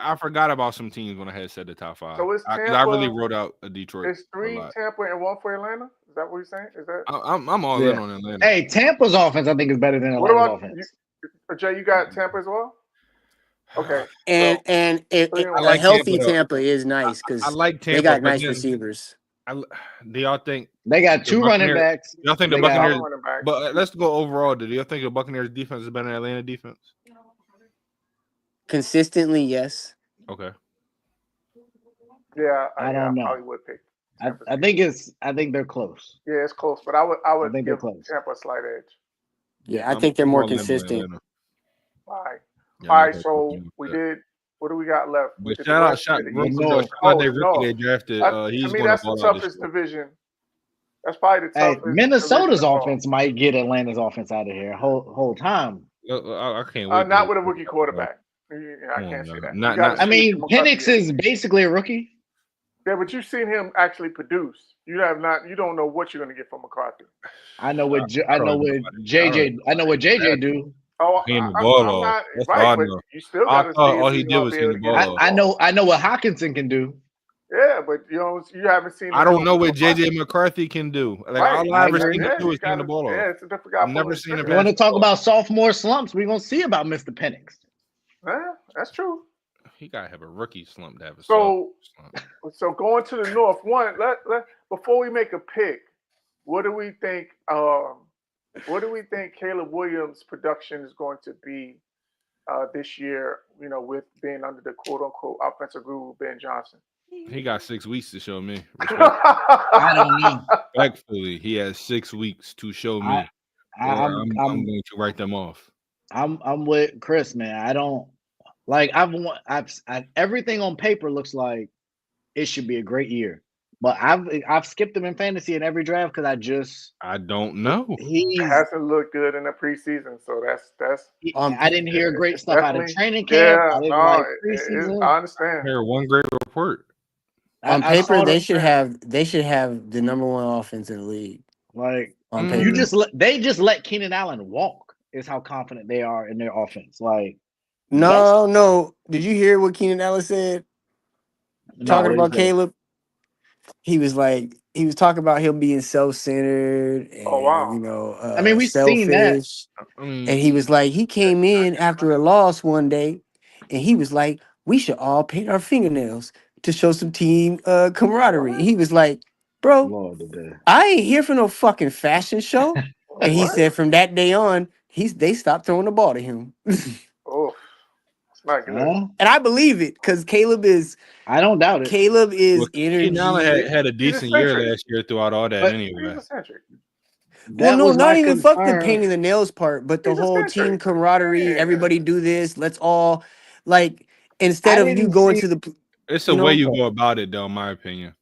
[SPEAKER 3] I forgot about some teams when I had said the top 5.
[SPEAKER 2] So it's Tampa,
[SPEAKER 3] I really wrote out a Detroit.
[SPEAKER 2] It's 3 Tampa and 1 for Atlanta. Is that what you're saying? Is that?
[SPEAKER 3] I'm all in on Atlanta.
[SPEAKER 4] Hey, Tampa's offense I think is better than Atlanta's offense.
[SPEAKER 2] Jay, you got Tampa as well? Okay.
[SPEAKER 5] And a healthy Tampa is nice because
[SPEAKER 3] I like Tampa.
[SPEAKER 5] They got nice receivers.
[SPEAKER 3] Do y'all think
[SPEAKER 4] they got 2 running backs?
[SPEAKER 3] Y'all think the Buccaneers? But let's go overall. Do y'all think the Buccaneers defense is better than Atlanta defense?
[SPEAKER 5] Consistently, yes.
[SPEAKER 3] Okay.
[SPEAKER 2] Yeah,
[SPEAKER 4] I don't know.
[SPEAKER 2] Probably would pick.
[SPEAKER 4] I think they're close.
[SPEAKER 2] Yeah, it's close, but I would
[SPEAKER 4] give
[SPEAKER 2] Tampa a slight edge.
[SPEAKER 5] Yeah, I think they're more consistent.
[SPEAKER 2] All right. So we did. What do we got left?
[SPEAKER 3] Shout out they drafted.
[SPEAKER 2] To me, that's the toughest division. That's probably the toughest.
[SPEAKER 4] Minnesota's offense might get Atlanta's offense out of here whole time.
[SPEAKER 3] I can't wait.
[SPEAKER 2] Not with a rookie quarterback. I can't say that.
[SPEAKER 4] Penix is basically a rookie.
[SPEAKER 2] Yeah, but you've seen him actually produce. You don't know what you're going to get from McCarthy.
[SPEAKER 4] I know what JJ do.
[SPEAKER 2] Oh,
[SPEAKER 3] I'm not
[SPEAKER 2] right, but you still got to see.
[SPEAKER 3] All he did was get the ball.
[SPEAKER 4] I know what Hawkinson can do.
[SPEAKER 2] Yeah, but you haven't seen.
[SPEAKER 3] I don't know what JJ McCarthy can do. Like all I ever seen him do is hand the ball off.
[SPEAKER 2] Yeah, it's a different guy.
[SPEAKER 3] I've never seen him.
[SPEAKER 4] You want to talk about sophomore slumps? We're gonna see about Mr. Penix.
[SPEAKER 2] That's true.
[SPEAKER 3] He gotta have a rookie slump to have a
[SPEAKER 2] slump. So going to the north, before we make a pick, what do we think? What do we think Caleb Williams' production is going to be this year? With being under the quote unquote offensive guru Ben Johnson.
[SPEAKER 3] He got 6 weeks to show me.
[SPEAKER 4] I don't know.
[SPEAKER 3] Respectfully, he has 6 weeks to show me. I'm going to write them off.
[SPEAKER 4] I'm with Chris, man. I don't like. I've everything on paper looks like it should be a great year, but I've skipped him in fantasy in every draft because I
[SPEAKER 3] don't know.
[SPEAKER 2] He hasn't looked good in the preseason, so that's.
[SPEAKER 4] I didn't hear great stuff out of training camp.
[SPEAKER 2] I understand.
[SPEAKER 3] I hear one great report.
[SPEAKER 5] On paper, they should have the number 1 offense in the league.
[SPEAKER 4] Like on paper, they just let Keenan Allen walk. Is how confident they are in their offense. Like
[SPEAKER 5] no. Did you hear what Keenan Allen said? Talking about Caleb. he was talking about him being self-centered
[SPEAKER 2] Oh
[SPEAKER 5] and
[SPEAKER 2] wow.
[SPEAKER 4] I mean, we've seen that.
[SPEAKER 5] selfish.
[SPEAKER 3] I mean,
[SPEAKER 5] And he was like, he came in after a loss one day, and he was like, we should all paint our fingernails to show some team camaraderie.
[SPEAKER 2] What?
[SPEAKER 5] He was like, bro,
[SPEAKER 6] Lord today.
[SPEAKER 5] I ain't here for no fucking fashion show. And he
[SPEAKER 2] What?
[SPEAKER 5] said from that day on, they stopped throwing the ball to him.
[SPEAKER 2] Oh, it's not good.
[SPEAKER 6] Huh?
[SPEAKER 5] And I believe it because
[SPEAKER 6] I don't doubt it.
[SPEAKER 3] well, Keenan Allen
[SPEAKER 5] energy.
[SPEAKER 3] had a decent year
[SPEAKER 2] eccentric.
[SPEAKER 3] last year throughout all that
[SPEAKER 6] But-
[SPEAKER 3] anyway.
[SPEAKER 2] He's eccentric.
[SPEAKER 5] Well,
[SPEAKER 6] That
[SPEAKER 5] no,
[SPEAKER 6] was
[SPEAKER 5] not
[SPEAKER 6] my
[SPEAKER 5] even fuck the
[SPEAKER 6] concern.
[SPEAKER 5] painting the nails part, but the
[SPEAKER 2] He's
[SPEAKER 5] whole
[SPEAKER 2] eccentric.
[SPEAKER 5] team camaraderie.
[SPEAKER 2] Yeah.
[SPEAKER 5] Everybody do this. Let's all like instead
[SPEAKER 6] I
[SPEAKER 5] of you
[SPEAKER 6] didn't
[SPEAKER 5] going
[SPEAKER 6] see-
[SPEAKER 5] to the.
[SPEAKER 3] It's
[SPEAKER 5] You
[SPEAKER 3] the way
[SPEAKER 5] know?
[SPEAKER 3] you go about it, though, in my opinion.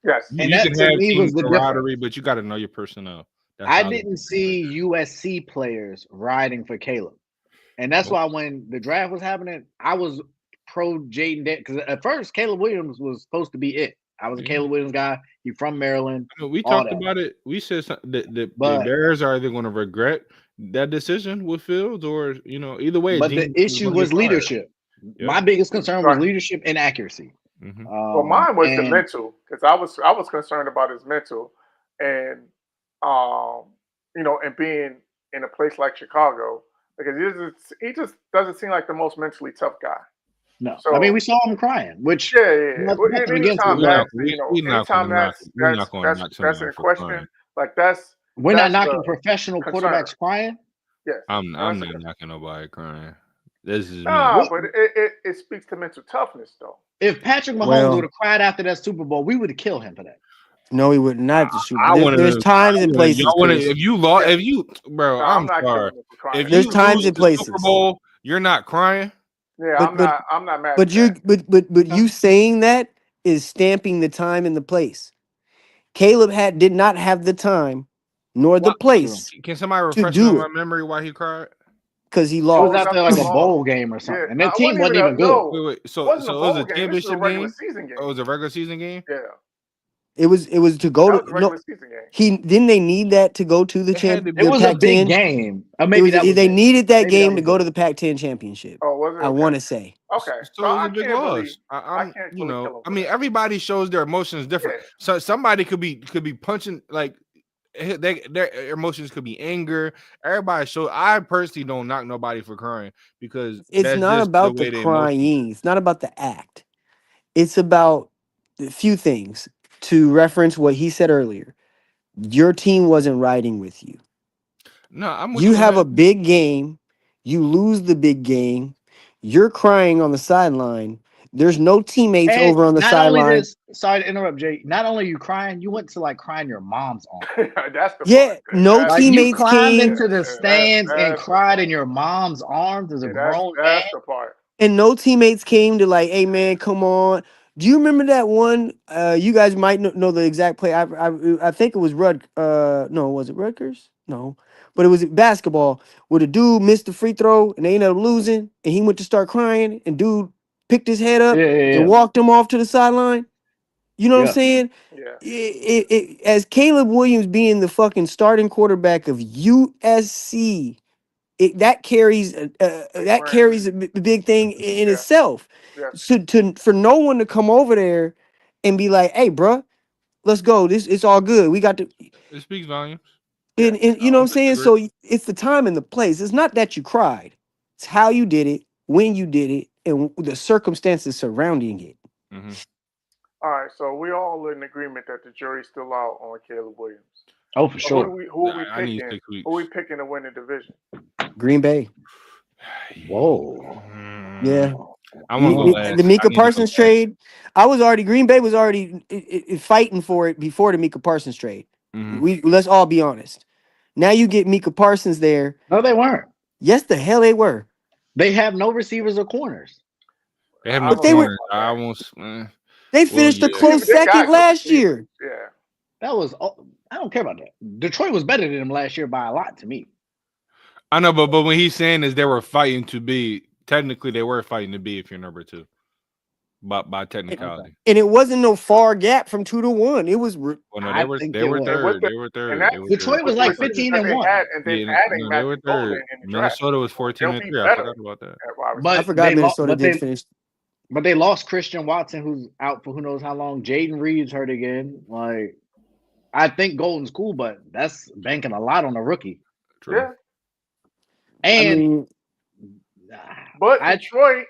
[SPEAKER 2] Yes.
[SPEAKER 3] You,
[SPEAKER 6] And
[SPEAKER 3] you
[SPEAKER 6] that
[SPEAKER 3] can
[SPEAKER 6] to
[SPEAKER 3] have
[SPEAKER 6] me
[SPEAKER 3] team
[SPEAKER 6] was the
[SPEAKER 3] camaraderie, but you got to know your personnel. That's
[SPEAKER 6] I
[SPEAKER 3] how
[SPEAKER 6] didn't see USC players riding for Caleb. And that's why when the draft was happening, I was pro Jaden because at first Caleb Williams was supposed to be it. I was a
[SPEAKER 3] Yeah.
[SPEAKER 6] Caleb Williams guy. He's from Maryland.
[SPEAKER 3] I mean, we
[SPEAKER 6] all
[SPEAKER 3] talked
[SPEAKER 6] that.
[SPEAKER 3] about it. We said the
[SPEAKER 6] But-
[SPEAKER 3] Bears are either going to regret that decision with Fields or, either way.
[SPEAKER 6] But the issue was leadership.
[SPEAKER 3] Yeah.
[SPEAKER 6] My biggest concern was
[SPEAKER 2] Right.
[SPEAKER 6] leadership and accuracy.
[SPEAKER 3] Mhm.
[SPEAKER 2] Well, mine was the
[SPEAKER 6] and
[SPEAKER 2] mental because I was concerned about his mental, and and being in a place like Chicago because he just doesn't seem like the most mentally tough guy.
[SPEAKER 6] No,
[SPEAKER 2] So-
[SPEAKER 6] I mean we saw him crying, which
[SPEAKER 2] Yeah.
[SPEAKER 6] Nothing
[SPEAKER 2] Well,
[SPEAKER 6] against
[SPEAKER 2] anytime
[SPEAKER 6] it.
[SPEAKER 2] that
[SPEAKER 3] We- we not
[SPEAKER 2] anytime
[SPEAKER 3] gonna knock
[SPEAKER 2] that's
[SPEAKER 3] it. We're not
[SPEAKER 2] that's
[SPEAKER 3] gonna
[SPEAKER 2] that's,
[SPEAKER 3] knock
[SPEAKER 2] that's
[SPEAKER 3] someone
[SPEAKER 2] in
[SPEAKER 3] for
[SPEAKER 2] question,
[SPEAKER 3] crying.
[SPEAKER 2] like that's
[SPEAKER 6] we're not
[SPEAKER 2] that's
[SPEAKER 6] knocking
[SPEAKER 2] the
[SPEAKER 6] professional
[SPEAKER 2] concern.
[SPEAKER 6] quarterbacks crying.
[SPEAKER 2] yes.
[SPEAKER 3] I'm
[SPEAKER 2] that's
[SPEAKER 3] not
[SPEAKER 2] a-
[SPEAKER 3] knocking nobody crying. This is
[SPEAKER 2] Nah,
[SPEAKER 3] me.
[SPEAKER 2] but it speaks to mental toughness though.
[SPEAKER 6] If Patrick Mahomes
[SPEAKER 5] Well-
[SPEAKER 6] would have cried after that Super Bowl, we would have killed him for that.
[SPEAKER 5] No, he would not at the Super
[SPEAKER 3] I
[SPEAKER 5] Bowl.
[SPEAKER 3] wanna-
[SPEAKER 5] There's times and places.
[SPEAKER 3] Y'all wanna,
[SPEAKER 5] Chris.
[SPEAKER 3] if you lost, bro,
[SPEAKER 2] No,
[SPEAKER 3] I'm
[SPEAKER 2] not
[SPEAKER 3] sorry.
[SPEAKER 2] killing him for crying.
[SPEAKER 3] If
[SPEAKER 5] There's
[SPEAKER 3] you
[SPEAKER 5] times
[SPEAKER 3] lose
[SPEAKER 5] and
[SPEAKER 3] the
[SPEAKER 5] places.
[SPEAKER 3] Super Bowl, you're not crying.
[SPEAKER 2] Yeah,
[SPEAKER 5] But-
[SPEAKER 2] I'm not mad.
[SPEAKER 5] But
[SPEAKER 2] at
[SPEAKER 5] you
[SPEAKER 2] that.
[SPEAKER 5] but you saying that is stamping the time and the place. Caleb did not have the time nor the
[SPEAKER 3] What?
[SPEAKER 5] place
[SPEAKER 3] Can somebody
[SPEAKER 5] to
[SPEAKER 3] refresh
[SPEAKER 5] do
[SPEAKER 3] my
[SPEAKER 5] it
[SPEAKER 3] memory why he cried?
[SPEAKER 5] because he
[SPEAKER 6] It
[SPEAKER 5] lost.
[SPEAKER 6] was out there like a bowl game or something, and that team wasn't even good.
[SPEAKER 2] No,
[SPEAKER 3] Wait. So
[SPEAKER 2] it wasn't
[SPEAKER 3] so
[SPEAKER 2] a
[SPEAKER 3] it was
[SPEAKER 2] bowl
[SPEAKER 3] a
[SPEAKER 2] game. This was a
[SPEAKER 3] championship
[SPEAKER 2] regular
[SPEAKER 3] game.
[SPEAKER 2] season game.
[SPEAKER 3] Oh, it was a regular season game.
[SPEAKER 2] Yeah,
[SPEAKER 5] It was to go
[SPEAKER 2] that was
[SPEAKER 5] to
[SPEAKER 2] a
[SPEAKER 5] no.
[SPEAKER 2] regular season game.
[SPEAKER 5] He didn't they need that to go to the
[SPEAKER 3] It had
[SPEAKER 5] champ.
[SPEAKER 3] to
[SPEAKER 6] It
[SPEAKER 5] The
[SPEAKER 6] was a big
[SPEAKER 5] Pac-10?
[SPEAKER 6] game. Or
[SPEAKER 5] It
[SPEAKER 6] maybe
[SPEAKER 5] was,
[SPEAKER 6] that was
[SPEAKER 5] they
[SPEAKER 6] it.
[SPEAKER 5] needed that
[SPEAKER 6] Maybe that
[SPEAKER 5] game to
[SPEAKER 6] was
[SPEAKER 5] go
[SPEAKER 6] it.
[SPEAKER 5] to the Pac-10 championship.
[SPEAKER 2] Oh, was it?
[SPEAKER 5] I
[SPEAKER 2] Okay.
[SPEAKER 5] want to say.
[SPEAKER 2] Okay,
[SPEAKER 3] So it was
[SPEAKER 2] I
[SPEAKER 3] a big
[SPEAKER 2] can't
[SPEAKER 3] loss.
[SPEAKER 2] really- I can't
[SPEAKER 3] You
[SPEAKER 2] fully kill him
[SPEAKER 3] know,
[SPEAKER 2] for
[SPEAKER 3] I mean,
[SPEAKER 2] that.
[SPEAKER 3] everybody shows their emotions different.
[SPEAKER 2] Yeah.
[SPEAKER 3] So somebody could be punching like their emotions could be anger. Everybody show. I personally don't knock nobody for crying because
[SPEAKER 5] It's
[SPEAKER 3] that's
[SPEAKER 5] not
[SPEAKER 3] just
[SPEAKER 5] about
[SPEAKER 3] the way
[SPEAKER 5] the
[SPEAKER 3] they emotions-
[SPEAKER 5] crying. It's not about the act. It's about a few things. To reference what he said earlier, your team wasn't riding with you.
[SPEAKER 3] No, I'm with
[SPEAKER 5] You have
[SPEAKER 3] man.
[SPEAKER 5] a big game. You lose the big game. You're crying on the sideline. There's no teammates
[SPEAKER 6] And
[SPEAKER 5] over on the
[SPEAKER 6] not only
[SPEAKER 5] sideline.
[SPEAKER 6] this, sorry to interrupt, Jay. Not only you crying, you went to like crying your mom's arm.
[SPEAKER 2] That's the
[SPEAKER 5] Yeah,
[SPEAKER 2] part.
[SPEAKER 5] no
[SPEAKER 2] That's-
[SPEAKER 6] Like you
[SPEAKER 5] teammates
[SPEAKER 6] climbed
[SPEAKER 5] came.
[SPEAKER 6] into the stands and
[SPEAKER 2] that's the
[SPEAKER 6] cried
[SPEAKER 2] part.
[SPEAKER 6] in your mom's arms as a
[SPEAKER 2] Yeah,
[SPEAKER 6] grown man.
[SPEAKER 2] that's the part.
[SPEAKER 5] And no teammates came to like, hey man, come on. Do you remember that one? You guys might know the exact play. I think it was no, was it Rutgers? No, but it was basketball where the dude missed the free throw and they ended up losing, and he went to start crying, and dude picked his head up
[SPEAKER 6] Yeah.
[SPEAKER 5] and walked him off to the sideline. You know what
[SPEAKER 6] Yeah.
[SPEAKER 5] I'm saying?
[SPEAKER 2] Yeah.
[SPEAKER 5] As Caleb Williams being the fucking starting quarterback of USC, that carries a big thing in
[SPEAKER 2] Yeah.
[SPEAKER 5] itself.
[SPEAKER 2] Yeah.
[SPEAKER 5] So for no one to come over there and be like, "Hey, bruh, let's go. It's all good. We got to."
[SPEAKER 3] It speaks volumes.
[SPEAKER 5] And you know what I'm saying?
[SPEAKER 3] disagree.
[SPEAKER 5] So it's the time and the place. It's not that you cried. It's how you did it, when you did it, and the circumstances surrounding it.
[SPEAKER 3] Mm-hmm.
[SPEAKER 2] All right, so we all in agreement that the jury's still out on Caleb Williams.
[SPEAKER 6] Oh, for
[SPEAKER 2] So
[SPEAKER 6] sure.
[SPEAKER 2] who are we
[SPEAKER 3] I need
[SPEAKER 2] picking?
[SPEAKER 3] 6 weeks.
[SPEAKER 2] Who are we picking to win the division?
[SPEAKER 5] Green Bay.
[SPEAKER 6] Whoa.
[SPEAKER 5] Yeah.
[SPEAKER 3] I want to go last.
[SPEAKER 5] The
[SPEAKER 3] I
[SPEAKER 5] Micah
[SPEAKER 3] need to go
[SPEAKER 5] Parsons
[SPEAKER 3] last.
[SPEAKER 5] trade. Green Bay was already fighting for it before the Micah Parsons trade.
[SPEAKER 3] Mhm.
[SPEAKER 5] Let's all be honest. Now you get Micah Parsons there.
[SPEAKER 6] No, they weren't.
[SPEAKER 5] Yes, the hell they were.
[SPEAKER 6] They have no receivers or corners.
[SPEAKER 3] They have
[SPEAKER 2] I
[SPEAKER 3] no
[SPEAKER 2] don't
[SPEAKER 5] they were-
[SPEAKER 3] corners. I won't.
[SPEAKER 5] They finished a
[SPEAKER 3] yeah.
[SPEAKER 5] close
[SPEAKER 2] They got
[SPEAKER 5] second
[SPEAKER 2] good
[SPEAKER 5] last
[SPEAKER 2] receivers.
[SPEAKER 5] year.
[SPEAKER 2] Yeah.
[SPEAKER 6] That was. I don't care about that. Detroit was better than them last year by a lot to me.
[SPEAKER 3] I know, but when he's saying is they were fighting to be, technically they were fighting to be if you're number 2, by technicality.
[SPEAKER 5] And it wasn't no far gap from 2 to 1. It was
[SPEAKER 3] Well, no,
[SPEAKER 6] I
[SPEAKER 3] they were
[SPEAKER 6] think
[SPEAKER 3] they
[SPEAKER 6] it
[SPEAKER 3] were
[SPEAKER 6] was.
[SPEAKER 3] third.
[SPEAKER 2] They
[SPEAKER 3] They were third.
[SPEAKER 2] And that-
[SPEAKER 3] They were
[SPEAKER 6] Detroit
[SPEAKER 3] third.
[SPEAKER 6] was like
[SPEAKER 2] With the
[SPEAKER 6] 15
[SPEAKER 2] that
[SPEAKER 6] and
[SPEAKER 2] they
[SPEAKER 6] 1.
[SPEAKER 2] had, and they're
[SPEAKER 3] Yeah,
[SPEAKER 2] adding
[SPEAKER 3] no, they were
[SPEAKER 2] Matthew Golden
[SPEAKER 3] third.
[SPEAKER 2] in the draft.
[SPEAKER 3] Minnesota was 14
[SPEAKER 2] They'll
[SPEAKER 3] and
[SPEAKER 2] be
[SPEAKER 3] 3. I
[SPEAKER 2] better.
[SPEAKER 3] forgot about that.
[SPEAKER 2] At wide receiver.
[SPEAKER 6] But
[SPEAKER 5] I forgot
[SPEAKER 6] they
[SPEAKER 5] Minnesota
[SPEAKER 6] but
[SPEAKER 5] did
[SPEAKER 6] they-
[SPEAKER 5] finish.
[SPEAKER 6] But they lost Christian Watson, who's out for who knows how long. Jaden Reed's hurt again. Like, I think Golden's cool, but that's banking a lot on a rookie.
[SPEAKER 3] True.
[SPEAKER 2] Yeah.
[SPEAKER 5] I
[SPEAKER 6] And
[SPEAKER 5] mean,
[SPEAKER 2] But Detroit,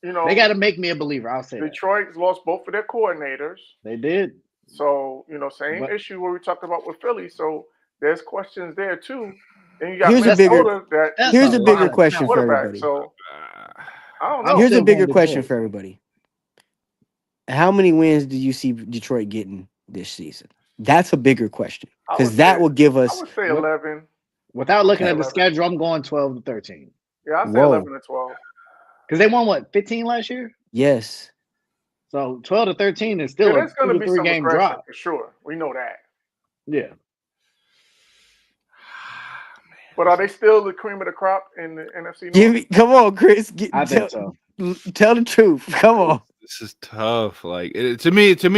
[SPEAKER 6] they got to make me a believer. I'll say that.
[SPEAKER 2] Detroit's lost both of their coordinators.
[SPEAKER 6] They did.
[SPEAKER 2] So, same issue where we talked about with Philly. So there's questions there too. And you got
[SPEAKER 5] Here's a
[SPEAKER 2] Minnesota
[SPEAKER 5] here's a bigger
[SPEAKER 2] line
[SPEAKER 5] question for
[SPEAKER 2] quarterback.
[SPEAKER 5] everybody.
[SPEAKER 2] So I don't know.
[SPEAKER 6] I'm
[SPEAKER 5] Here's a
[SPEAKER 6] still
[SPEAKER 5] bigger
[SPEAKER 6] going
[SPEAKER 5] question
[SPEAKER 6] Detroit.
[SPEAKER 5] for everybody. How many wins do you see Detroit getting this season? That's a bigger question because that will give
[SPEAKER 2] I
[SPEAKER 5] us.
[SPEAKER 2] would say 11.
[SPEAKER 6] Without looking at the
[SPEAKER 2] 11.
[SPEAKER 6] schedule, I'm going 12 to 13.
[SPEAKER 2] Yeah, I'd say
[SPEAKER 5] Whoa.
[SPEAKER 2] 11 to 12.
[SPEAKER 6] Because they won, what, 15 last year?
[SPEAKER 5] Yes.
[SPEAKER 6] So 12 to 13 is still
[SPEAKER 2] There's
[SPEAKER 6] a
[SPEAKER 2] going
[SPEAKER 6] 2
[SPEAKER 2] to
[SPEAKER 6] to
[SPEAKER 2] be
[SPEAKER 6] 3
[SPEAKER 2] some
[SPEAKER 6] game
[SPEAKER 2] regression
[SPEAKER 6] drop.
[SPEAKER 2] for sure. We know that.
[SPEAKER 6] Yeah.
[SPEAKER 2] But are they still the cream of the crop in the NFC North?
[SPEAKER 5] Come on, Chris.
[SPEAKER 6] I think so.
[SPEAKER 5] Tell the truth. Come on.
[SPEAKER 3] This is tough. Like to me, it's a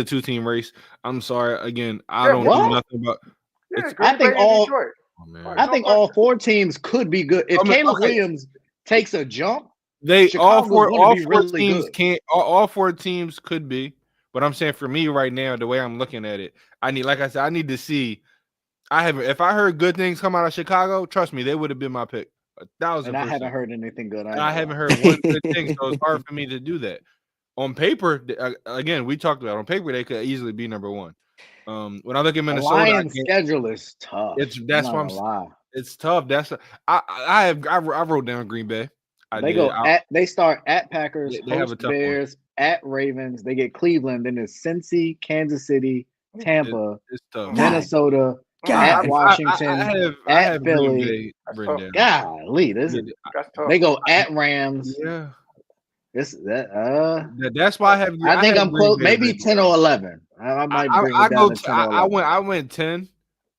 [SPEAKER 3] 2-team race. I'm sorry. Again, I don't
[SPEAKER 6] what?
[SPEAKER 3] know nothing about.
[SPEAKER 2] Yeah,
[SPEAKER 6] I think
[SPEAKER 2] Bay and Detroit.
[SPEAKER 3] Oh, man.
[SPEAKER 6] I think all 4 teams could be good. If Caleb
[SPEAKER 3] okay.
[SPEAKER 6] Williams takes a jump,
[SPEAKER 3] They
[SPEAKER 6] Chicago's
[SPEAKER 3] all
[SPEAKER 6] gonna be
[SPEAKER 3] four
[SPEAKER 6] really
[SPEAKER 3] teams
[SPEAKER 6] good.
[SPEAKER 3] can't. All 4 teams could be, but I'm saying for me right now, the way I'm looking at it, I need to see. If I heard good things come out of Chicago, trust me, they would have been my pick 1,000%.
[SPEAKER 6] And I haven't heard anything good.
[SPEAKER 3] I haven't heard one good thing, so it's hard for me to do that. On paper, again, we talked about on paper they could easily be number 1. When I look at Minnesota,
[SPEAKER 6] Lions' schedule is tough.
[SPEAKER 3] That's why I'm
[SPEAKER 6] lie.
[SPEAKER 3] It's tough. I wrote down Green Bay.
[SPEAKER 6] They start at Packers,
[SPEAKER 3] they have a tough
[SPEAKER 6] Bears, at Ravens. They get Cleveland. Then it's Cincy, Kansas City, Tampa,
[SPEAKER 3] it's tough.
[SPEAKER 6] Minnesota,
[SPEAKER 5] God.
[SPEAKER 6] at Washington,
[SPEAKER 3] I have
[SPEAKER 6] at Philly.
[SPEAKER 3] Green Bay written down.
[SPEAKER 6] Golly,
[SPEAKER 2] That's tough.
[SPEAKER 6] they go at Rams.
[SPEAKER 3] Yeah.
[SPEAKER 6] That's
[SPEAKER 3] why I have.
[SPEAKER 6] I think I'm close.
[SPEAKER 3] Bay
[SPEAKER 6] Maybe
[SPEAKER 3] written
[SPEAKER 6] 10
[SPEAKER 3] down.
[SPEAKER 6] or 11. I might bring it down to 10 or 11.
[SPEAKER 3] I went 10.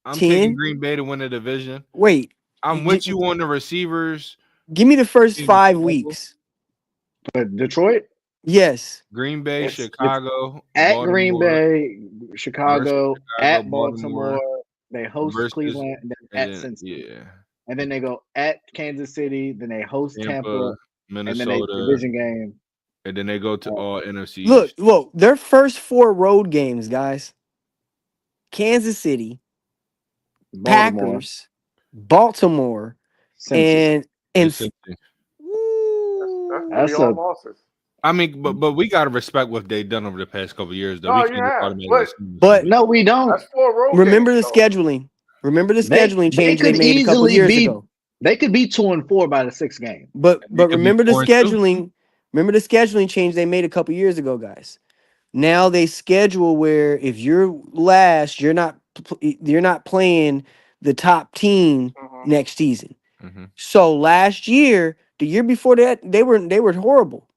[SPEAKER 3] I'm
[SPEAKER 5] 10?
[SPEAKER 3] taking Green Bay to win the division.
[SPEAKER 5] Wait.
[SPEAKER 3] I'm with you on the receivers.
[SPEAKER 5] Give me the first 5 weeks.
[SPEAKER 6] But Detroit?
[SPEAKER 5] Yes.
[SPEAKER 3] Green Bay,
[SPEAKER 6] It's
[SPEAKER 3] Chicago,
[SPEAKER 6] at
[SPEAKER 3] Baltimore,
[SPEAKER 6] Green Bay, Chicago, at
[SPEAKER 3] Baltimore,
[SPEAKER 6] Baltimore. They host Cleveland, and then at Cincinnati.
[SPEAKER 3] Yeah.
[SPEAKER 6] And then they go at Kansas City. Then they host Tampa,
[SPEAKER 3] Minnesota,
[SPEAKER 6] and then they division game.
[SPEAKER 3] And then they go to all NFC.
[SPEAKER 5] Look, their first 4 road games, guys. Kansas City, Packers, Baltimore,
[SPEAKER 6] Cincy.
[SPEAKER 5] and
[SPEAKER 2] That's all losses.
[SPEAKER 3] I mean, but we gotta respect what they've done over the past couple of years, though.
[SPEAKER 2] Oh,
[SPEAKER 3] We can't
[SPEAKER 2] yeah,
[SPEAKER 3] automatically
[SPEAKER 5] but
[SPEAKER 6] no, we don't.
[SPEAKER 2] That's 4 road
[SPEAKER 5] remember
[SPEAKER 2] games,
[SPEAKER 5] the scheduling. Remember the scheduling change they
[SPEAKER 6] could
[SPEAKER 5] made a couple
[SPEAKER 6] easily
[SPEAKER 5] years
[SPEAKER 6] be-
[SPEAKER 5] ago.
[SPEAKER 6] They could be 2-4 by the 6th game.
[SPEAKER 5] But
[SPEAKER 3] could be
[SPEAKER 5] remember the
[SPEAKER 3] 4-2.
[SPEAKER 5] scheduling. Remember the scheduling change they made a couple years ago, guys. Now they schedule where if you're last, you're not playing the top team next season.
[SPEAKER 3] Mm-hmm.
[SPEAKER 5] So last year, the year before that, they were horrible.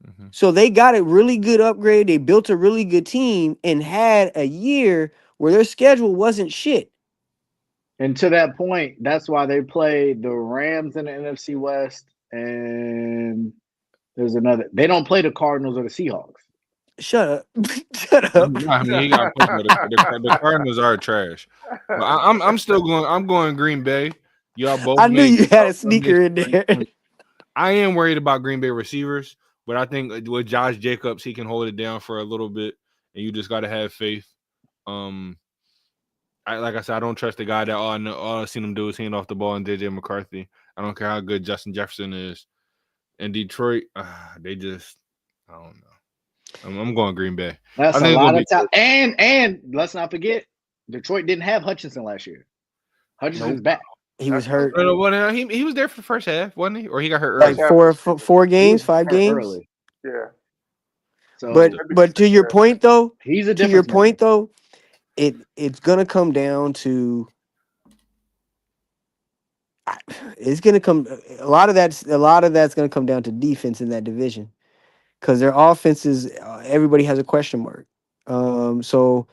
[SPEAKER 3] Mm-hmm.
[SPEAKER 5] So they got a really good upgrade. They built a really good team and had a year where their schedule wasn't shit.
[SPEAKER 6] And to that point, that's why they play the Rams in the NFC West, and there's another. They don't play the Cardinals or the Seahawks.
[SPEAKER 5] Shut up. Shut up.
[SPEAKER 3] I mean, you got the Cardinals are trash. But I'm still going. I'm going Green Bay. Y'all both.
[SPEAKER 5] I knew you had a sneaker in there.
[SPEAKER 3] I am worried about Green Bay receivers, but I think with Josh Jacobs, he can hold it down for a little bit, and you just got to have faith. Like I said, I don't trust the guy that all I've seen him do is hand off the ball and JJ McCarthy. I don't care how good Justin Jefferson is. In Detroit, they just, I don't know. I'm going Green Bay.
[SPEAKER 6] That's a lot of time. And let's not forget, Detroit didn't have Hutchinson last year. Hutchinson's back.
[SPEAKER 5] He was hurt.
[SPEAKER 3] He was there for the first half, wasn't he? Or he got hurt early?
[SPEAKER 5] Like four games, 5 games.
[SPEAKER 6] Early.
[SPEAKER 2] Yeah.
[SPEAKER 6] So,
[SPEAKER 5] but to your point though,
[SPEAKER 6] he's a
[SPEAKER 5] to your point though, it's gonna come down to. It's gonna come. A lot of that's gonna come down to defense in that division, because their offenses, everybody has a question mark. So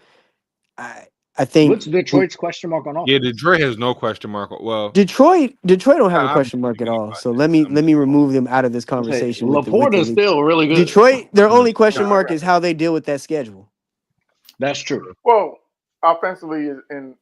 [SPEAKER 5] I think
[SPEAKER 6] what's Detroit's question mark on offense?
[SPEAKER 3] Yeah, Detroit has no question mark. Well,
[SPEAKER 5] Detroit don't have a question mark at all. So let me remove them out of this conversation.
[SPEAKER 6] Laporta's still really good.
[SPEAKER 5] Detroit, their only question mark is how they deal with that schedule.
[SPEAKER 6] That's true.
[SPEAKER 2] Well, offensively, and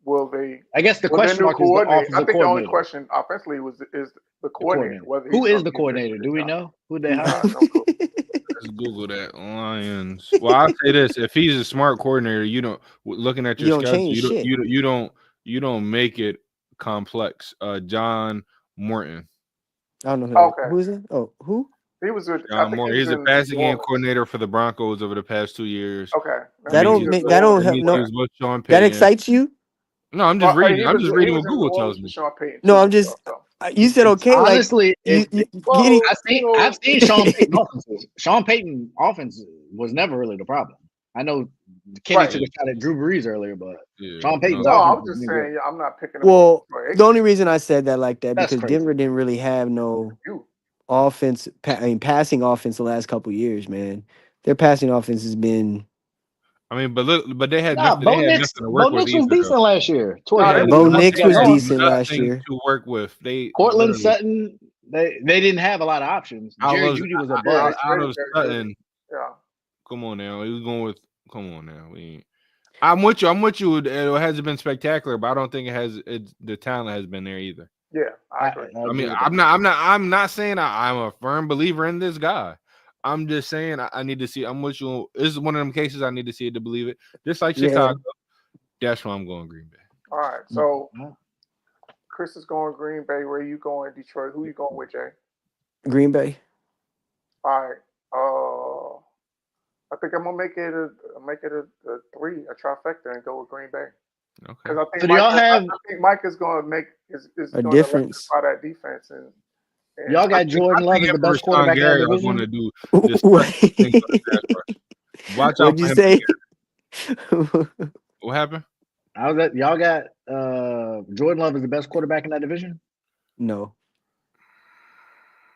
[SPEAKER 2] will they?
[SPEAKER 6] I guess the question mark is the offensive
[SPEAKER 2] I think the only
[SPEAKER 6] coordinator.
[SPEAKER 2] question offensively is The coordinator. Whether
[SPEAKER 6] Who
[SPEAKER 2] he's
[SPEAKER 6] is the coordinator? Do we know who they
[SPEAKER 2] I
[SPEAKER 6] hired?
[SPEAKER 2] have no clue.
[SPEAKER 3] Let's Google that. Lions. Well, I'll say this: if he's a smart coordinator, you don't looking at
[SPEAKER 5] You
[SPEAKER 3] your
[SPEAKER 5] don't
[SPEAKER 3] schedule,
[SPEAKER 5] change shit.
[SPEAKER 3] you don't make it complex. John Morton.
[SPEAKER 5] I don't know who.
[SPEAKER 2] Okay.
[SPEAKER 5] Who is it? Oh, who?
[SPEAKER 2] He was with. I
[SPEAKER 3] John
[SPEAKER 2] think
[SPEAKER 3] Morton.
[SPEAKER 2] he was
[SPEAKER 3] He's a
[SPEAKER 2] in
[SPEAKER 3] passing
[SPEAKER 2] New
[SPEAKER 3] game
[SPEAKER 2] Orleans.
[SPEAKER 3] coordinator for the Broncos over the past 2 years.
[SPEAKER 2] Okay.
[SPEAKER 5] That don't
[SPEAKER 2] means
[SPEAKER 5] make
[SPEAKER 2] he was
[SPEAKER 5] that
[SPEAKER 2] New
[SPEAKER 5] don't
[SPEAKER 2] Orleans.
[SPEAKER 5] help.
[SPEAKER 3] He
[SPEAKER 5] No,
[SPEAKER 3] was with Sean
[SPEAKER 5] that
[SPEAKER 3] Payton.
[SPEAKER 5] excites you?
[SPEAKER 3] No, I'm just reading. I'm just
[SPEAKER 2] He
[SPEAKER 3] reading what
[SPEAKER 2] was in
[SPEAKER 3] Google
[SPEAKER 2] New
[SPEAKER 3] tells
[SPEAKER 2] Orleans
[SPEAKER 3] me.
[SPEAKER 2] with Sean Payton.
[SPEAKER 5] No,
[SPEAKER 2] too,
[SPEAKER 5] I'm just.
[SPEAKER 2] so.
[SPEAKER 5] You said okay.
[SPEAKER 6] Honestly,
[SPEAKER 5] like
[SPEAKER 2] Well,
[SPEAKER 5] Giddy,
[SPEAKER 6] I've seen Sean Payton offenses. Sean Payton offense was never really the problem. I know Kenny
[SPEAKER 2] Right.
[SPEAKER 6] took a shot at Drew Brees earlier, but
[SPEAKER 3] Yeah,
[SPEAKER 6] Sean Payton's
[SPEAKER 2] No, I
[SPEAKER 6] offense
[SPEAKER 2] was
[SPEAKER 6] was
[SPEAKER 2] just
[SPEAKER 6] good.
[SPEAKER 2] saying. Yeah, I'm not picking him
[SPEAKER 5] Well,
[SPEAKER 2] up.
[SPEAKER 5] the only reason I said that like that
[SPEAKER 6] That's
[SPEAKER 5] because
[SPEAKER 6] crazy.
[SPEAKER 5] Denver didn't really have no
[SPEAKER 2] You.
[SPEAKER 5] offense. Passing offense the last couple years, man. Their passing offense has been.
[SPEAKER 3] I mean, but they had
[SPEAKER 6] Nah,
[SPEAKER 3] nothing.
[SPEAKER 6] Bo
[SPEAKER 3] They had
[SPEAKER 6] Nix
[SPEAKER 3] nothing to work with
[SPEAKER 6] was
[SPEAKER 3] either. Though.
[SPEAKER 6] decent last year. Towards
[SPEAKER 2] Nah,
[SPEAKER 6] the
[SPEAKER 2] they
[SPEAKER 6] end.
[SPEAKER 5] Bo
[SPEAKER 2] was
[SPEAKER 6] Once
[SPEAKER 5] Nix
[SPEAKER 6] they got
[SPEAKER 5] was
[SPEAKER 6] going.
[SPEAKER 5] decent last
[SPEAKER 3] Nothing
[SPEAKER 5] year.
[SPEAKER 3] to work with. They
[SPEAKER 6] Cortland
[SPEAKER 3] literally-
[SPEAKER 6] Sutton, they didn't have a lot of options. Jerry Jeudy was a bust.
[SPEAKER 3] out of
[SPEAKER 2] Jerry
[SPEAKER 3] Sutton.
[SPEAKER 2] Yeah.
[SPEAKER 3] Come on now, he was going with. Come on now, I'm with you. I'm with you. It hasn't been spectacular, but I don't think it has. The talent has been there either.
[SPEAKER 2] Yeah, I agree.
[SPEAKER 3] I mean, I'm not saying I'm a firm believer in this guy. I'm just saying I need to see. I'm with you. This is one of them cases I need to see it to believe it. Just like Chicago. That's why I'm going Green Bay.
[SPEAKER 2] All right, so Chris is going Green Bay. Ray, you going Detroit? Who you going with, Jay?
[SPEAKER 5] Green Bay.
[SPEAKER 2] All right. I think I'm gonna make it a three, a trifecta, and go with Green Bay.
[SPEAKER 3] Okay.
[SPEAKER 2] Because I think
[SPEAKER 6] So do y'all have-
[SPEAKER 2] I think Mike is going to make is
[SPEAKER 5] A
[SPEAKER 2] going
[SPEAKER 5] difference.
[SPEAKER 2] to electrify that defense and
[SPEAKER 6] Y'all got Jordan Love as the best quarterback in that
[SPEAKER 3] I'm going to
[SPEAKER 6] division.
[SPEAKER 3] do this. Watch out
[SPEAKER 5] What'd
[SPEAKER 3] for
[SPEAKER 5] you
[SPEAKER 3] him.
[SPEAKER 5] say?
[SPEAKER 3] What happened?
[SPEAKER 6] Y'all got Jordan Love as the best quarterback in that division?
[SPEAKER 5] No.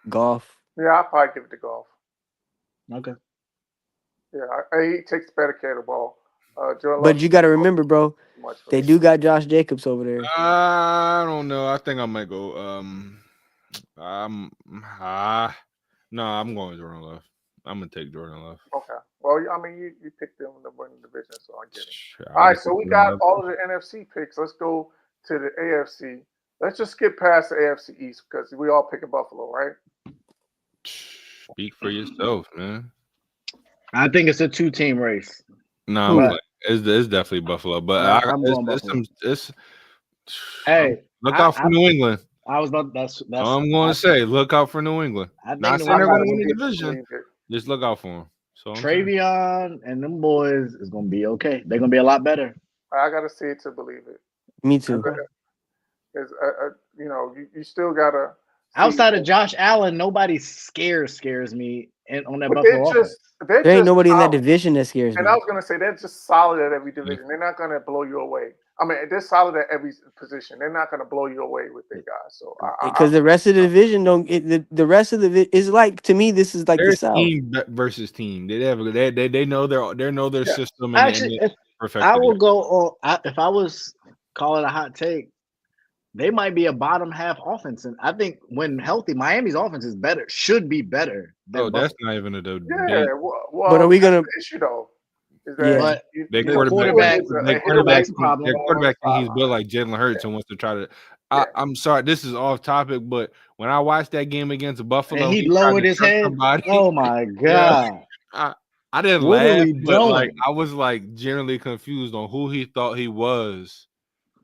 [SPEAKER 5] Golf.
[SPEAKER 2] yeah, I'll probably give it to Golf.
[SPEAKER 6] Okay.
[SPEAKER 2] Yeah, he takes better care of the ball. Jordan
[SPEAKER 5] But
[SPEAKER 2] Love
[SPEAKER 5] you got to remember, bro,
[SPEAKER 2] too much for
[SPEAKER 5] they
[SPEAKER 2] me.
[SPEAKER 5] do got Josh Jacobs over there.
[SPEAKER 3] I don't know. I think I might go. No, I'm going Jordan Love. I'm gonna take Jordan Love.
[SPEAKER 2] Okay. Well, I mean, you picked them to win the division, so I get it.
[SPEAKER 3] Sure,
[SPEAKER 2] All right, so we got all of the NFC picks. Let's go to the AFC. Let's just skip past the AFC East because we all picking Buffalo, right?
[SPEAKER 3] Speak for yourself, man.
[SPEAKER 6] I think it's a 2-team race.
[SPEAKER 3] No,
[SPEAKER 6] Who?
[SPEAKER 3] I'm playing. It's definitely Buffalo, but
[SPEAKER 6] I'm going Buffalo.
[SPEAKER 3] Hey, look out for New England.
[SPEAKER 6] I was about that's
[SPEAKER 3] I'm going to say, look out for New England.
[SPEAKER 6] I think
[SPEAKER 3] Not
[SPEAKER 6] New
[SPEAKER 3] saying they're going to
[SPEAKER 6] England-
[SPEAKER 3] win the division. Just look out for them. So
[SPEAKER 6] Travion and them boys is gonna be okay. They're gonna be a lot better.
[SPEAKER 2] I got to see it to believe it.
[SPEAKER 5] Me too.
[SPEAKER 2] Because you still gotta.
[SPEAKER 6] Outside of Josh Allen, nobody scares me on that
[SPEAKER 2] But
[SPEAKER 6] Buffalo offense.
[SPEAKER 2] they're
[SPEAKER 5] There ain't
[SPEAKER 2] just
[SPEAKER 5] nobody in that
[SPEAKER 2] solid.
[SPEAKER 5] division that scares me.
[SPEAKER 2] And I was gonna say they're just solid at every division. They're not gonna blow you away. I mean, they're solid at every position. They're not gonna blow you away with their guys. So
[SPEAKER 5] Because the rest of the division the rest of the is like, to me, this is like the South.
[SPEAKER 3] Team versus team. They know their system. And
[SPEAKER 6] Actually,
[SPEAKER 3] and
[SPEAKER 6] I will go on. If I was calling a hot take, they might be a bottom half offense, and I think when healthy, Miami's offense is better. Should be better.
[SPEAKER 3] Oh, that's not even a debate.
[SPEAKER 2] Yeah, well,
[SPEAKER 5] but are we gonna?
[SPEAKER 2] The issue though is
[SPEAKER 5] Yeah.
[SPEAKER 2] that
[SPEAKER 3] Their
[SPEAKER 2] the
[SPEAKER 3] quarterback,
[SPEAKER 6] problem.
[SPEAKER 3] their quarterback, he's built like Jalen Hurts and wants to try to. I'm sorry, this is off topic, but when I watched that game against Buffalo,
[SPEAKER 6] and he lowered his head.
[SPEAKER 3] Somebody.
[SPEAKER 6] Oh my god!
[SPEAKER 3] I didn't
[SPEAKER 6] What are
[SPEAKER 3] laugh,
[SPEAKER 6] we
[SPEAKER 3] but
[SPEAKER 6] doing?
[SPEAKER 3] like I was like generally confused on who he thought he was.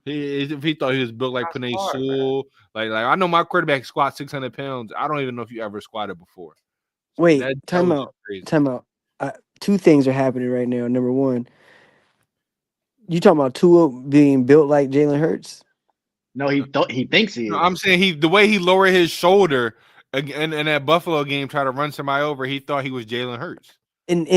[SPEAKER 3] If he thought he was built like Panay Sewell, like I know my quarterback squats 600 pounds. I don't even know if you ever squatted before.
[SPEAKER 5] Wait, time out. Two things are happening right now. Number one, you talking about Tua being built like Jalen Hurts?
[SPEAKER 6] No, he thinks he is.
[SPEAKER 3] No, I'm saying the way he lowered his shoulder in that Buffalo game, try to run somebody over, he thought he was Jalen Hurts.
[SPEAKER 5] And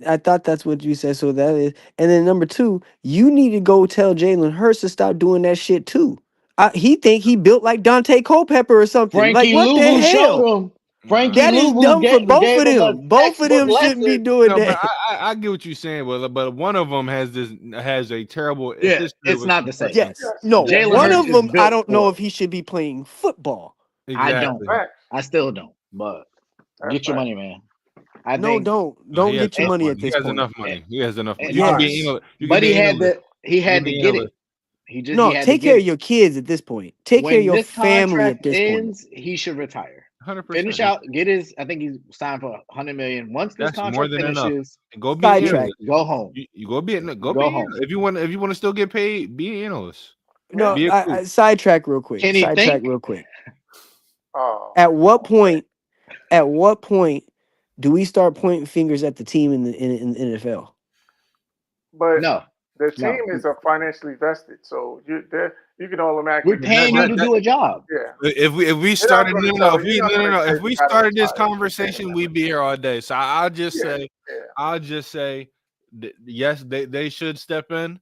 [SPEAKER 5] I thought that's what you said. So that is, and then number two, you need to go tell Jalen Hurts to stop doing that shit too. He think he built like Dante Culpepper or something.
[SPEAKER 6] Frankie
[SPEAKER 5] like what the
[SPEAKER 6] Louvu
[SPEAKER 5] hell?
[SPEAKER 6] showed him. Frankie
[SPEAKER 5] That is
[SPEAKER 6] Louvu
[SPEAKER 5] dumb for both of
[SPEAKER 6] gave him a
[SPEAKER 5] them. Both of them
[SPEAKER 6] textbook
[SPEAKER 5] shouldn't be
[SPEAKER 6] lesson.
[SPEAKER 5] doing
[SPEAKER 3] No,
[SPEAKER 5] that.
[SPEAKER 3] but I get what you're saying, but one of them has a terrible.
[SPEAKER 6] Yeah,
[SPEAKER 3] history
[SPEAKER 6] it's
[SPEAKER 3] with-
[SPEAKER 6] not the same.
[SPEAKER 5] Yes. No.
[SPEAKER 6] Jalen
[SPEAKER 5] One
[SPEAKER 6] Hurts
[SPEAKER 5] of them,
[SPEAKER 6] is built
[SPEAKER 5] I don't know
[SPEAKER 6] for
[SPEAKER 5] if he should be playing football.
[SPEAKER 6] I don't.
[SPEAKER 3] Exactly.
[SPEAKER 6] I still don't. But get your money, man. I
[SPEAKER 5] No,
[SPEAKER 6] think,
[SPEAKER 5] don't
[SPEAKER 3] He
[SPEAKER 5] get your
[SPEAKER 3] has
[SPEAKER 5] money
[SPEAKER 3] enough
[SPEAKER 5] at this
[SPEAKER 3] He has
[SPEAKER 5] point.
[SPEAKER 3] enough money. He has enough money.
[SPEAKER 6] Yes.
[SPEAKER 3] You can
[SPEAKER 6] but
[SPEAKER 3] be
[SPEAKER 6] he
[SPEAKER 3] an
[SPEAKER 6] had
[SPEAKER 3] analyst.
[SPEAKER 6] he had to
[SPEAKER 3] You can be
[SPEAKER 6] get
[SPEAKER 3] an
[SPEAKER 6] it.
[SPEAKER 3] analyst.
[SPEAKER 6] He had to
[SPEAKER 5] take care
[SPEAKER 6] get
[SPEAKER 5] of your kids at this point. Take care of
[SPEAKER 6] when
[SPEAKER 5] your
[SPEAKER 6] this
[SPEAKER 5] family at
[SPEAKER 6] contract
[SPEAKER 5] this point.
[SPEAKER 6] ends. He should retire.
[SPEAKER 3] 100%.
[SPEAKER 6] Finish out, get his. I think he's signed for $100 million. Once this
[SPEAKER 3] That's more
[SPEAKER 6] contract
[SPEAKER 3] than enough.
[SPEAKER 6] finishes,
[SPEAKER 3] Go be an
[SPEAKER 5] Sidetrack.
[SPEAKER 3] analyst.
[SPEAKER 6] go home.
[SPEAKER 3] You go be
[SPEAKER 6] Go
[SPEAKER 3] be
[SPEAKER 6] home.
[SPEAKER 3] if you want to still get paid, be an analyst.
[SPEAKER 5] No,
[SPEAKER 3] Be a coach.
[SPEAKER 5] I sidetrack real quick.
[SPEAKER 6] Can he
[SPEAKER 5] Sidetrack
[SPEAKER 6] think?
[SPEAKER 5] real quick.
[SPEAKER 2] Oh,
[SPEAKER 5] At what point do we start pointing fingers at the team in the NFL?
[SPEAKER 2] but
[SPEAKER 6] No,
[SPEAKER 2] the
[SPEAKER 6] no.
[SPEAKER 2] team is financially vested, so you can automatically.
[SPEAKER 6] We're paying you to do a job.
[SPEAKER 2] Yeah.
[SPEAKER 3] If we
[SPEAKER 2] They're
[SPEAKER 3] started
[SPEAKER 2] not gonna
[SPEAKER 3] no,
[SPEAKER 2] tell
[SPEAKER 3] if
[SPEAKER 2] you-
[SPEAKER 3] we
[SPEAKER 2] you're not
[SPEAKER 3] no, no,
[SPEAKER 2] gonna
[SPEAKER 3] no,
[SPEAKER 2] say
[SPEAKER 3] if we
[SPEAKER 2] you gotta
[SPEAKER 3] started this
[SPEAKER 2] retire.
[SPEAKER 3] conversation, we'd be here all day. So I'll just say, yes, they should step in,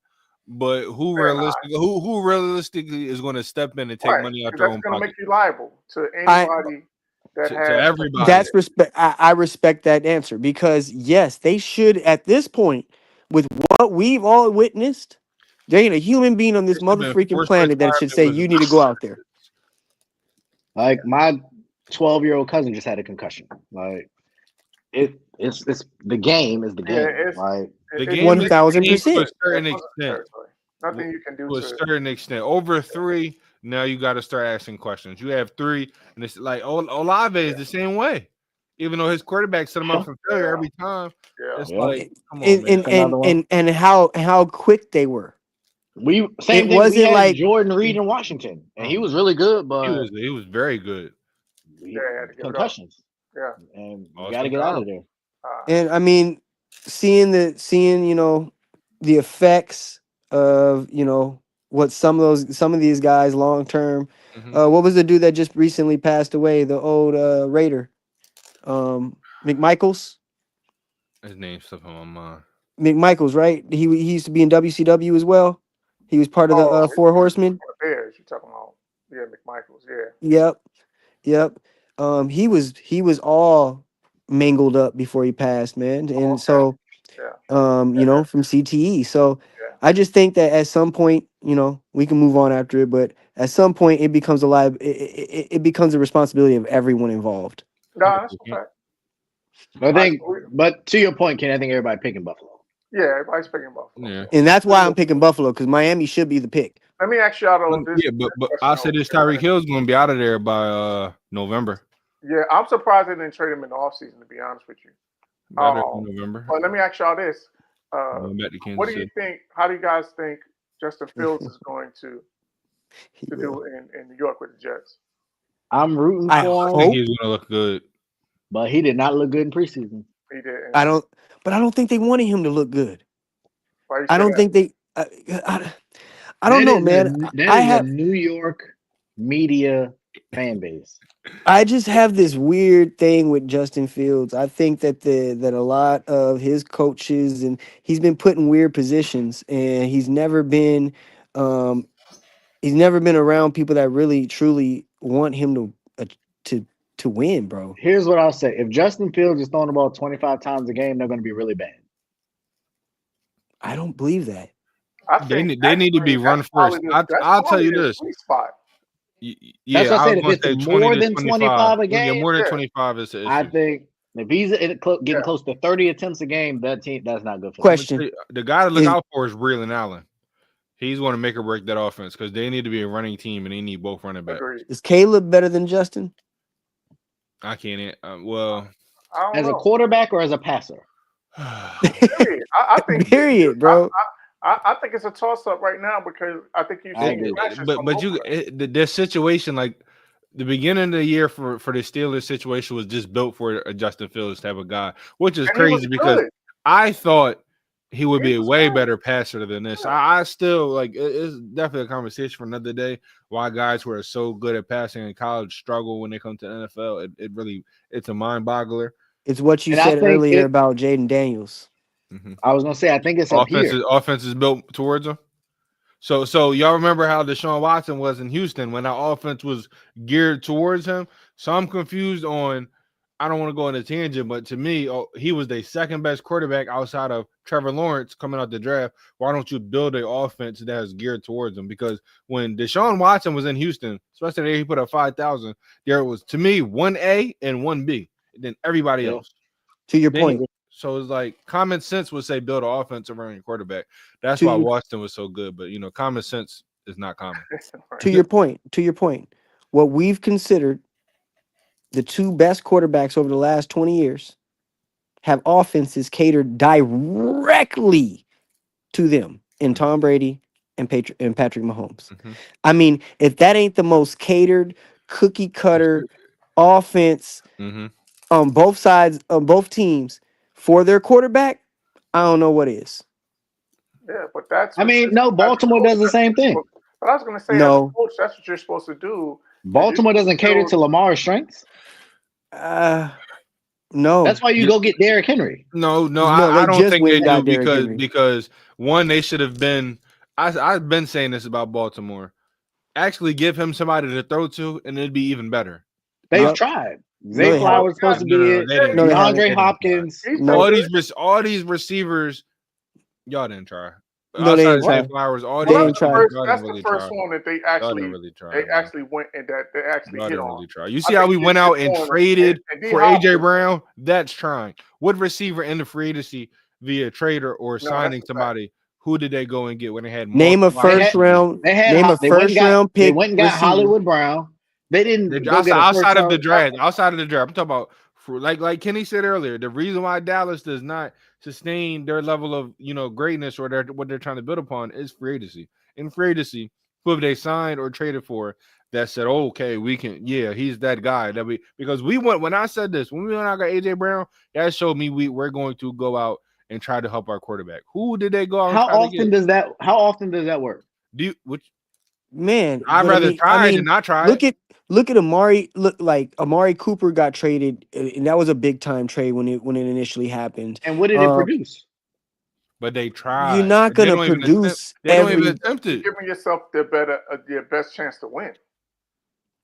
[SPEAKER 3] but who realistically is going to step in and take
[SPEAKER 2] Right,
[SPEAKER 3] money out
[SPEAKER 2] 'cause
[SPEAKER 3] their
[SPEAKER 2] that's
[SPEAKER 3] own
[SPEAKER 2] going to
[SPEAKER 3] pocket
[SPEAKER 2] make you liable to anybody that
[SPEAKER 3] to
[SPEAKER 2] has.
[SPEAKER 3] everybody?
[SPEAKER 5] That's respect. I respect that answer because yes, they should at this point, with what we've all witnessed, there ain't a human being on this
[SPEAKER 3] It should've been
[SPEAKER 5] freaking
[SPEAKER 3] forced
[SPEAKER 5] planet that should say
[SPEAKER 3] retirement
[SPEAKER 5] you need to go out there.
[SPEAKER 6] Like my 12-year-old cousin just had a concussion. Like it's the game is the game.
[SPEAKER 2] it's-
[SPEAKER 6] Like
[SPEAKER 3] The
[SPEAKER 2] It's
[SPEAKER 3] game
[SPEAKER 5] 1000%.
[SPEAKER 3] to a certain
[SPEAKER 2] it's
[SPEAKER 3] extent.
[SPEAKER 2] territory. Nothing you can do
[SPEAKER 3] To a
[SPEAKER 2] to.
[SPEAKER 3] certain extent. Over 3, now you got to start asking questions. You have 3, and it's like Olave is the same way. Even though his quarterback set him up for failure every time,
[SPEAKER 2] Yeah.
[SPEAKER 3] it's
[SPEAKER 6] Yeah.
[SPEAKER 3] like, come on, man.
[SPEAKER 6] Another one.
[SPEAKER 5] And how quick they were.
[SPEAKER 6] Same
[SPEAKER 5] It
[SPEAKER 6] thing. We
[SPEAKER 5] wasn't
[SPEAKER 6] had
[SPEAKER 5] like-
[SPEAKER 6] Jordan Reed in Washington, and he was really good, but
[SPEAKER 3] He was very good.
[SPEAKER 2] Yeah, had to give it up.
[SPEAKER 6] concussions.
[SPEAKER 2] Yeah.
[SPEAKER 6] And you
[SPEAKER 3] Lost
[SPEAKER 6] got to get
[SPEAKER 3] control.
[SPEAKER 6] out of there.
[SPEAKER 5] And I mean, seeing the effects of what some of these guys long term.
[SPEAKER 3] Mhm.
[SPEAKER 5] What was the dude that just recently passed away? The old Raider, McMichaels.
[SPEAKER 3] His name's stuff on my mind.
[SPEAKER 5] McMichaels, right? He used to be in WCW as well. He was part of the Four Horsemen.
[SPEAKER 2] The Bears, you talking about? Yeah, McMichaels. Yeah.
[SPEAKER 5] Yep. He was all mangled up before he passed, man. And so, from CTE. So I just think that at some point, we can move on after it, but at some point it becomes it becomes a responsibility of everyone involved.
[SPEAKER 2] No, that's a fact.
[SPEAKER 6] I think, but to your point, Ken, I think everybody picking Buffalo.
[SPEAKER 2] Yeah, everybody's picking Buffalo.
[SPEAKER 3] Yeah.
[SPEAKER 5] And that's why I'm picking Buffalo, because Miami should be the pick.
[SPEAKER 2] Let me ask y'all though. This,
[SPEAKER 3] Yeah, but I'll say this: Tyreek Hill's going to be out of there by November.
[SPEAKER 2] Yeah, I'm surprised they didn't trade him in the offseason, to be honest with you.
[SPEAKER 3] Better than November.
[SPEAKER 2] But let me ask y'all this:
[SPEAKER 3] Going back to Kansas
[SPEAKER 2] what do you
[SPEAKER 3] City.
[SPEAKER 2] think? How do you guys think Justin Fields is going to do in New York with the Jets?
[SPEAKER 6] I'm rooting
[SPEAKER 5] I
[SPEAKER 6] for
[SPEAKER 3] I
[SPEAKER 6] him,
[SPEAKER 3] think he's going to look good.
[SPEAKER 6] but he did not look good in preseason.
[SPEAKER 2] He did.
[SPEAKER 5] I don't think they wanted him to look good.
[SPEAKER 2] Why you
[SPEAKER 5] I
[SPEAKER 2] say
[SPEAKER 5] don't
[SPEAKER 2] that?
[SPEAKER 5] think they. I don't know, man.
[SPEAKER 6] That is a New York media fan base.
[SPEAKER 5] I just have this weird thing with Justin Fields. I think that that a lot of his coaches, and he's been put in weird positions, and he's never been around people that really truly want him to win, bro.
[SPEAKER 6] Here's what I'll say: if Justin Fields is throwing the ball 25 times a game, they're going to be really bad.
[SPEAKER 5] I don't believe that.
[SPEAKER 3] They need to be run first. I'll tell you this.
[SPEAKER 2] Spot.
[SPEAKER 3] Yeah,
[SPEAKER 6] That's what I said.
[SPEAKER 3] was
[SPEAKER 6] If
[SPEAKER 3] gonna
[SPEAKER 6] it's
[SPEAKER 3] say
[SPEAKER 6] more
[SPEAKER 3] 20 to
[SPEAKER 6] than 25 a game,
[SPEAKER 3] more than
[SPEAKER 2] yeah.
[SPEAKER 3] 25 is the issue.
[SPEAKER 6] I think if he's getting close to 30 attempts a game, that's not good for him.
[SPEAKER 5] Question.
[SPEAKER 3] The guy to look out for is Braylon Allen. He's going to make or break that offense because they need to be a running team and they need both running backs.
[SPEAKER 2] Agreed.
[SPEAKER 5] Is Caleb better than Justin?
[SPEAKER 3] I can't.
[SPEAKER 2] I don't
[SPEAKER 6] As
[SPEAKER 2] know.
[SPEAKER 6] a quarterback or as a passer?
[SPEAKER 2] Period. I think.
[SPEAKER 5] Period, bro.
[SPEAKER 2] I think it's a toss up right now because I think you've seen
[SPEAKER 6] agree.
[SPEAKER 2] flashes
[SPEAKER 3] but
[SPEAKER 2] from
[SPEAKER 3] but
[SPEAKER 2] both
[SPEAKER 3] you
[SPEAKER 2] of them.
[SPEAKER 3] their situation, like the beginning of the year for the Steelers situation was just built for a Justin Fields type of guy, which is
[SPEAKER 2] And he was
[SPEAKER 3] crazy because
[SPEAKER 2] good.
[SPEAKER 3] I thought he would be a
[SPEAKER 2] was
[SPEAKER 3] way
[SPEAKER 2] good.
[SPEAKER 3] better passer than this. I still like it's definitely a conversation for another day. Why guys who are so good at passing in college struggle when they come to the NFL. It's a mind boggler.
[SPEAKER 5] It's what you
[SPEAKER 6] And I
[SPEAKER 5] said
[SPEAKER 6] think
[SPEAKER 5] earlier about Jaden Daniels.
[SPEAKER 3] Mm-hmm.
[SPEAKER 6] I was gonna say I think it's up here.
[SPEAKER 3] Offense is built towards him. So y'all remember how Deshaun Watson was in Houston when our offense was geared towards him. So I'm confused on. I don't want to go on a tangent, but to me, he was the second best quarterback outside of Trevor Lawrence coming out the draft. Why don't you build an offense that is geared towards him? Because when Deshaun Watson was in Houston, especially there he put up 5,000, there was to me 1A and 1B, and then everybody else.
[SPEAKER 5] To your point.
[SPEAKER 3] So it's like common sense would say build an offense around your quarterback. That's why Washington was so good. But common sense is not common.
[SPEAKER 5] To your point, what we've considered the two best quarterbacks over the last 20 years have offenses catered directly to them in Tom Brady and Patrick Mahomes.
[SPEAKER 3] Mhm.
[SPEAKER 5] I mean, if that ain't the most catered, cookie cutter offense
[SPEAKER 3] Mm-hmm.
[SPEAKER 5] on both sides, on both teams for their quarterback, I don't know what is.
[SPEAKER 2] Yeah, but that's
[SPEAKER 6] I
[SPEAKER 2] what
[SPEAKER 6] mean,
[SPEAKER 2] you're,
[SPEAKER 6] no,
[SPEAKER 2] as a
[SPEAKER 6] Baltimore
[SPEAKER 2] coach,
[SPEAKER 6] does the
[SPEAKER 2] that's what
[SPEAKER 6] same
[SPEAKER 2] you're
[SPEAKER 6] thing.
[SPEAKER 2] supposed. But I was gonna say, as a
[SPEAKER 5] No.
[SPEAKER 2] coach, that's what you're supposed to do.
[SPEAKER 6] Baltimore doesn't cater to Lamar's strengths.
[SPEAKER 5] No.
[SPEAKER 6] That's why you go get Derrick Henry.
[SPEAKER 3] No,
[SPEAKER 5] No,
[SPEAKER 3] I
[SPEAKER 5] they
[SPEAKER 3] don't
[SPEAKER 5] just
[SPEAKER 3] think
[SPEAKER 5] went
[SPEAKER 3] they
[SPEAKER 5] and
[SPEAKER 3] do
[SPEAKER 5] got Derrick Henry.
[SPEAKER 3] because one, they should have been. I've been saying this about Baltimore. Actually, give him somebody to throw to, and it'd be even better.
[SPEAKER 6] They've
[SPEAKER 5] Yep.
[SPEAKER 6] tried.
[SPEAKER 5] No,
[SPEAKER 6] Zay
[SPEAKER 5] they
[SPEAKER 6] Flowers supposed to
[SPEAKER 3] No,
[SPEAKER 6] be
[SPEAKER 3] no,
[SPEAKER 6] it.
[SPEAKER 3] they didn't.
[SPEAKER 5] No, they
[SPEAKER 3] try.
[SPEAKER 5] haven't.
[SPEAKER 6] DeAndre
[SPEAKER 3] They didn't try.
[SPEAKER 6] Hopkins.
[SPEAKER 2] He's
[SPEAKER 5] No.
[SPEAKER 3] All these receivers, y'all didn't try.
[SPEAKER 5] No, they
[SPEAKER 3] Outside
[SPEAKER 5] didn't
[SPEAKER 3] of Zay
[SPEAKER 5] try.
[SPEAKER 3] Flowers, all
[SPEAKER 2] Well,
[SPEAKER 5] They
[SPEAKER 3] these
[SPEAKER 5] didn't try.
[SPEAKER 3] y'all
[SPEAKER 2] that's
[SPEAKER 3] didn't
[SPEAKER 2] the
[SPEAKER 3] really
[SPEAKER 2] first
[SPEAKER 3] try.
[SPEAKER 2] one that they
[SPEAKER 3] Y'all didn't
[SPEAKER 2] actually
[SPEAKER 3] really try.
[SPEAKER 2] went and that they actually
[SPEAKER 3] Y'all
[SPEAKER 2] hit
[SPEAKER 3] didn't
[SPEAKER 2] on.
[SPEAKER 3] really try. You
[SPEAKER 2] I
[SPEAKER 3] see how
[SPEAKER 2] think
[SPEAKER 3] we
[SPEAKER 2] you
[SPEAKER 3] went
[SPEAKER 2] hit
[SPEAKER 3] out and
[SPEAKER 2] on him.
[SPEAKER 3] traded
[SPEAKER 2] And D
[SPEAKER 3] for AJ
[SPEAKER 2] Hopkins,
[SPEAKER 3] Brown? That's trying. What receiver in the free agency via trader or
[SPEAKER 2] no, that's
[SPEAKER 3] signing
[SPEAKER 2] a fact.
[SPEAKER 3] somebody? Who did they go and get when they had
[SPEAKER 5] Name a
[SPEAKER 3] multiple
[SPEAKER 6] They
[SPEAKER 5] first
[SPEAKER 6] had,
[SPEAKER 5] round.
[SPEAKER 6] they had
[SPEAKER 5] Name a
[SPEAKER 6] they went and
[SPEAKER 5] first
[SPEAKER 6] got
[SPEAKER 5] round
[SPEAKER 6] they
[SPEAKER 5] pick
[SPEAKER 6] went and got
[SPEAKER 5] receiver.
[SPEAKER 6] Hollywood Brown. They didn't go get a first
[SPEAKER 3] outside of the
[SPEAKER 6] round.
[SPEAKER 3] draft? Outside of the draft, I'm talking about for like Kenny said earlier. The reason why Dallas does not sustain their level of greatness or what they're trying to build upon is free agency. In free agency, who have they signed or traded for that said, oh, okay, we can, he's that guy that because we went when I said this when we went out got AJ Brown, that showed me we're going to go out and try to help our quarterback. Who did they go out and
[SPEAKER 6] How
[SPEAKER 3] try to
[SPEAKER 6] often
[SPEAKER 3] get?
[SPEAKER 6] does that? How often does that work?
[SPEAKER 5] Man,
[SPEAKER 3] I'd
[SPEAKER 5] but
[SPEAKER 3] rather try it than not try
[SPEAKER 5] look
[SPEAKER 3] it.
[SPEAKER 5] at Amari. Look, like Amari Cooper got traded, and that was a big time trade when it initially happened.
[SPEAKER 6] And what did it produce?
[SPEAKER 3] But they tried.
[SPEAKER 5] You're not
[SPEAKER 3] They
[SPEAKER 5] gonna
[SPEAKER 3] don't even attempt.
[SPEAKER 5] produce
[SPEAKER 3] They don't even
[SPEAKER 5] every.
[SPEAKER 3] attempt
[SPEAKER 2] You're
[SPEAKER 3] it.
[SPEAKER 2] giving yourself your best chance to win.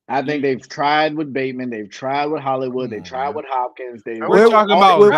[SPEAKER 6] I think they've tried with Bateman. They've tried with Hollywood. They
[SPEAKER 3] Come on,
[SPEAKER 6] tried
[SPEAKER 3] man.
[SPEAKER 6] with Hopkins. They
[SPEAKER 3] We're talking about
[SPEAKER 5] what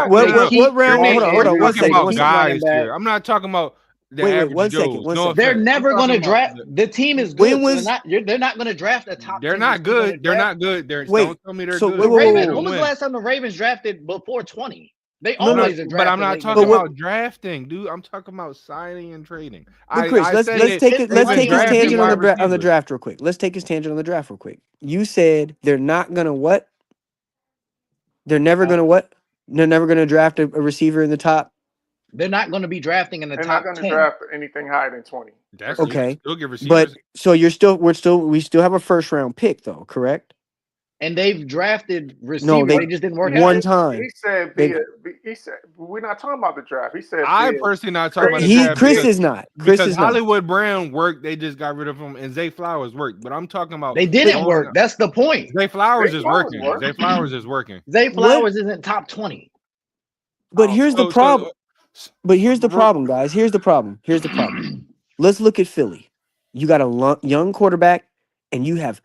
[SPEAKER 5] round? Hold on,
[SPEAKER 3] we're
[SPEAKER 5] one
[SPEAKER 3] talking
[SPEAKER 5] second.
[SPEAKER 3] about
[SPEAKER 5] One second.
[SPEAKER 3] guys here. I'm not talking about the
[SPEAKER 5] Wait,
[SPEAKER 3] average
[SPEAKER 5] 1 second.
[SPEAKER 3] Joes.
[SPEAKER 5] 1
[SPEAKER 3] No
[SPEAKER 5] second.
[SPEAKER 6] They're
[SPEAKER 3] offense.
[SPEAKER 6] never
[SPEAKER 3] I'm
[SPEAKER 6] going to
[SPEAKER 3] talking about
[SPEAKER 6] draft. The team is
[SPEAKER 5] When
[SPEAKER 6] good. So
[SPEAKER 5] was-
[SPEAKER 6] they're not going to draft a top.
[SPEAKER 3] they're
[SPEAKER 6] team
[SPEAKER 3] not
[SPEAKER 6] that's gonna
[SPEAKER 3] good. They're
[SPEAKER 6] draft-
[SPEAKER 3] not good.
[SPEAKER 5] Wait,
[SPEAKER 3] Don't tell me they're
[SPEAKER 5] so
[SPEAKER 3] good.
[SPEAKER 5] wait,
[SPEAKER 6] The
[SPEAKER 5] whoa,
[SPEAKER 6] Ravens.
[SPEAKER 5] whoa,
[SPEAKER 6] When was the
[SPEAKER 3] win.
[SPEAKER 6] last time the Ravens drafted before 20? They
[SPEAKER 5] No, no,
[SPEAKER 6] always are drafting.
[SPEAKER 3] But I'm not
[SPEAKER 6] late in the
[SPEAKER 3] talking
[SPEAKER 6] draft.
[SPEAKER 3] about drafting, dude. I'm talking about signing and trading.
[SPEAKER 5] But Chris,
[SPEAKER 3] I
[SPEAKER 5] let's
[SPEAKER 3] said
[SPEAKER 5] let's
[SPEAKER 3] it-
[SPEAKER 5] take it.
[SPEAKER 3] they've
[SPEAKER 5] Let's
[SPEAKER 3] been
[SPEAKER 5] take his
[SPEAKER 3] drafting
[SPEAKER 5] tangent on
[SPEAKER 3] wide
[SPEAKER 5] the
[SPEAKER 3] receivers.
[SPEAKER 5] draft real quick. Let's take his tangent on the draft real quick. You said they're not gonna what? They're never gonna what? They're never gonna draft a receiver in the top.
[SPEAKER 6] They're not going to be drafting in the
[SPEAKER 2] They're
[SPEAKER 6] top
[SPEAKER 2] not going to
[SPEAKER 6] 10.
[SPEAKER 2] draft anything higher than 20.
[SPEAKER 3] That's
[SPEAKER 5] Okay.
[SPEAKER 3] Still give
[SPEAKER 5] But
[SPEAKER 3] receivers.
[SPEAKER 5] so we still have a first round pick though, correct?
[SPEAKER 6] And they've drafted receivers.
[SPEAKER 5] No,
[SPEAKER 6] they just didn't work
[SPEAKER 5] one
[SPEAKER 6] out.
[SPEAKER 5] time.
[SPEAKER 2] He said we're not talking about the draft. He said
[SPEAKER 3] I personally not talking about the draft
[SPEAKER 5] Chris
[SPEAKER 3] because-
[SPEAKER 5] is not. Chris
[SPEAKER 3] because
[SPEAKER 5] is not.
[SPEAKER 3] Hollywood Brown worked, they just got rid of him, and Zay Flowers worked. But I'm talking about
[SPEAKER 6] They didn't work. That's the point.
[SPEAKER 3] Zay Flowers
[SPEAKER 2] Zay
[SPEAKER 3] is
[SPEAKER 2] Flowers
[SPEAKER 3] working.
[SPEAKER 2] worked.
[SPEAKER 3] Zay Flowers is working.
[SPEAKER 6] Zay Flowers isn't top 20.
[SPEAKER 5] But here's the
[SPEAKER 3] So-
[SPEAKER 5] problem. But here's the
[SPEAKER 3] Ro-
[SPEAKER 5] problem, guys. Here's the problem. Let's look at Philly. You got a young quarterback, and you have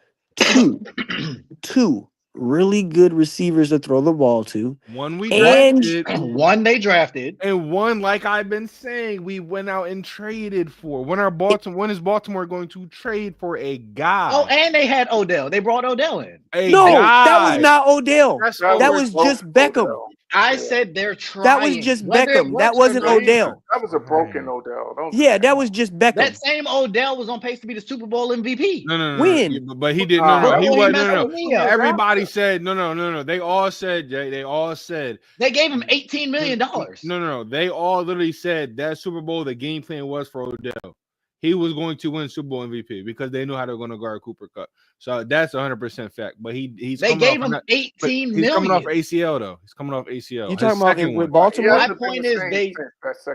[SPEAKER 5] two really good receivers to throw the ball to.
[SPEAKER 3] One we
[SPEAKER 5] And-
[SPEAKER 3] drafted,
[SPEAKER 6] One they drafted.
[SPEAKER 3] and one, like I've been saying, we went out and traded for. When is Baltimore going to trade for a guy?
[SPEAKER 6] Oh, and they had Odell. They brought Odell in.
[SPEAKER 5] No, that was not Odell.
[SPEAKER 3] That's
[SPEAKER 5] That was just Beckham.
[SPEAKER 2] Odell.
[SPEAKER 6] I said they're trying.
[SPEAKER 5] That was just
[SPEAKER 6] Whether it
[SPEAKER 5] Beckham. That
[SPEAKER 6] works or
[SPEAKER 5] wasn't
[SPEAKER 6] not,
[SPEAKER 5] Odell.
[SPEAKER 2] That was a broken Odell.
[SPEAKER 5] Yeah, that was just Beckham.
[SPEAKER 6] That same Odell was on pace to be the Super Bowl MVP.
[SPEAKER 3] No.
[SPEAKER 5] When?
[SPEAKER 3] But he didn't.
[SPEAKER 2] Before
[SPEAKER 3] He
[SPEAKER 6] he
[SPEAKER 3] wasn't.
[SPEAKER 6] messed
[SPEAKER 3] No.
[SPEAKER 6] with me up.
[SPEAKER 3] Everybody said no. They all said, Jay. They all said.
[SPEAKER 6] They gave him $18 million.
[SPEAKER 3] No. They all literally said that Super Bowl, the game plan was for Odell. He was going to win Super Bowl MVP because they knew how they were going to guard Cooper Kupp. So that's 100% fact. But
[SPEAKER 6] they gave him $18 million.
[SPEAKER 3] He's coming off ACL though. He's coming off ACL.
[SPEAKER 5] You
[SPEAKER 3] His
[SPEAKER 5] talking about
[SPEAKER 3] second
[SPEAKER 5] with
[SPEAKER 3] one.
[SPEAKER 5] Baltimore?
[SPEAKER 6] My point is